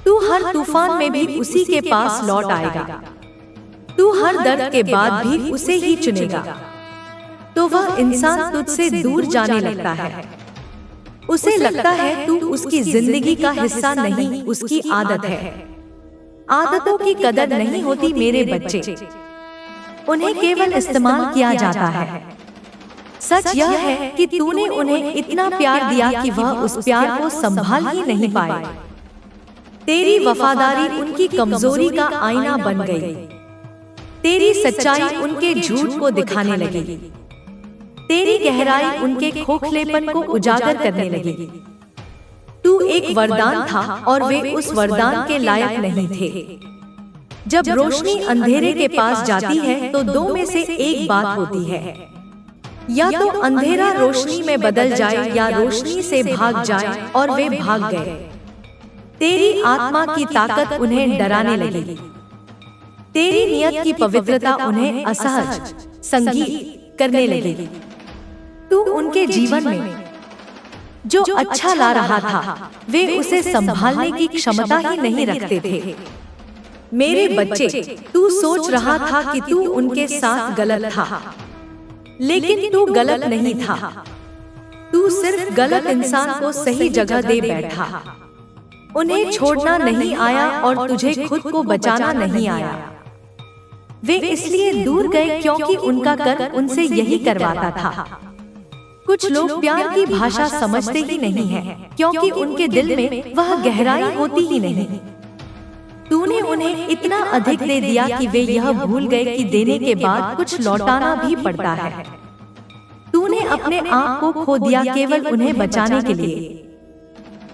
तू हर तूफान में भी उसी के पास लौट आएगा, तू हर दर्द के बाद भी उसे ही चुनेगा, तो वह इंसान तुझसे दूर जाने लगता है। उसे लगता है तू उसकी जिंदगी का हिस्सा नहीं, उसकी आदत है। आदतों की कदर नहीं होती मेरे बच्चे, उन्हें केवल इस्तेमाल किया जाता है। सच यह है कि तूने उन्हें इतना प्यार दिया कि वह उस प्यार को संभाल ही नहीं पाए। तेरी वफादारी उनकी कमजोरी का आईना बन गई। तेरी सच्चाई उनके झूठ को दिखाने लगी। तेरी गहराई उनके खोखलेपन को उजागर करने लगी। तू एक वरदान था और वे उस वरदान के लायक नहीं थे। जब रोशनी अंधेरे के पास जाती है तो दो में से एक बात होती है, या तो अंधेरा रोशनी में बदल जाए या रोशनी से भाग जाए, और वे भाग गए। तेरी आत्मा की ताकत उन्हें डराने लगी। तेरी नियत की पवित्रता उन्हें असहज संगीत करने लगी। तू उनके जीवन में जो अच्छा ला रहा था वे उसे संभालने की क्षमता ही नहीं रखते थे। मेरे बच्चे, तू सोच रहा था कि तू उनके साथ गलत था, लेकिन तू गलत नहीं था। तू सिर्फ गलत इंसान को सही जगह दे बैठा। उन्हें छोड़ना नहीं आया और तुझे खुद को बचाना नहीं आया। वे इसलिए दूर गए क्योंकि उनका कर्म उनसे यही करवाता था। कुछ लोग प्यार की भाषा समझते ही नहीं हैं, क्योंकि उनके दिल में वह गहराई होती ही नहीं। तूने उन्हें इतना अधिक दे दिया कि वे यह भूल गए कि देने के बाद कुछ लौटाना भी पड़ता है। तूने अपने आप को खो दिया केवल उन्हें बचाने के लिए,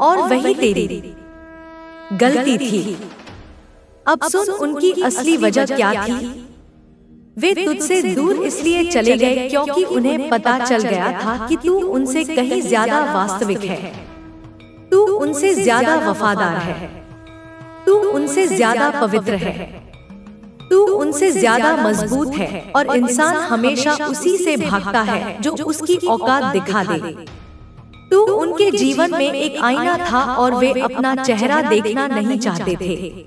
और वही तेरी गलती थी। अब सुन उनकी असली वजह क्या थी। वे तुझसे दूर इसलिए चले गए क्योंकि उन्हें पता चल गया था कि तू उनसे कहीं ज्यादा वास्तविक है, तू उनसे ज्यादा वफादार है, तू उनसे ज्यादा पवित्र है, तू उनसे ज्यादा मजबूत है। और इंसान हमेशा उसी से भागता है जो उसकी औकात दिखा दे। तू उनके जीवन में एक आईना था और वे अपना चेहरा देखना नहीं चाहते थे।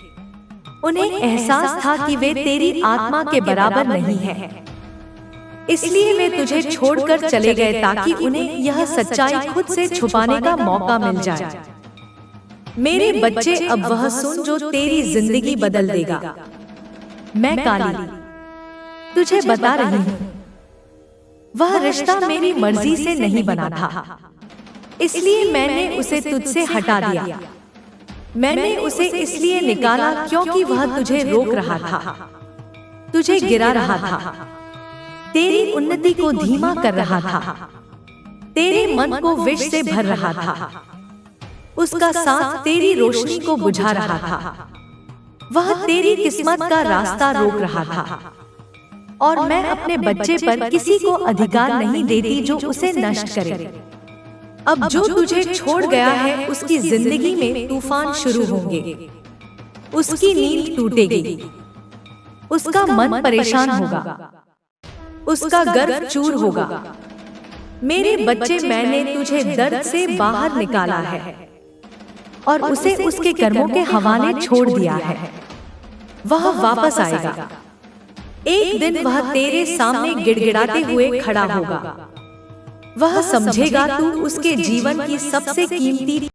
उन्हें एहसास था कि वे तेरी आत्मा के बराबर नहीं हैं। इसलिए वे तुझे छोड़कर चले गए ताकि उन्हें यह सच्चाई खुद से छुपाने का मौका मिल जाए। मेरे बच्चे, अब वह सुन जो तेरी जिंदगी बदल देगा। मैं काली तुझे बता रही हूँ, वह रिश्ता मेरी मर्जी से नहीं बना था, इसलिए मैंने उसे तुझसे हटा दिया। मैंने उसे इसलिए निकाला क्योंकि वह तुझे रोक रहा था, तुझे गिरा रहा था, तेरी उन्नति को धीमा कर रहा था, तेरे मन को विष से भर रहा था, उसका साथ तेरी रोशनी को बुझा रहा था, वह तेरी किस्मत का रास्ता रोक रहा था। और मैं अपने बच्चे पर किसी को अधिकार नहीं देती जो उसे नष्ट करे। अब जो तुझे छोड़ गया है उसकी जिंदगी में तूफान शुरू होंगे, उसकी नींद टूटेगी, उसका मन परेशान होगा, उसका गर्व चूर होगा। मेरे बच्चे, मैंने तुझे दर्द से बाहर निकाला है और उसे उसके कर्मों के हवाले छोड़ दिया है। वह वापस आएगा। एक दिन वह तेरे सामने गिड़गिड़ाते हुए खड़ा होगा। वह समझेगा तू उसके जीवन की सबसे कीमती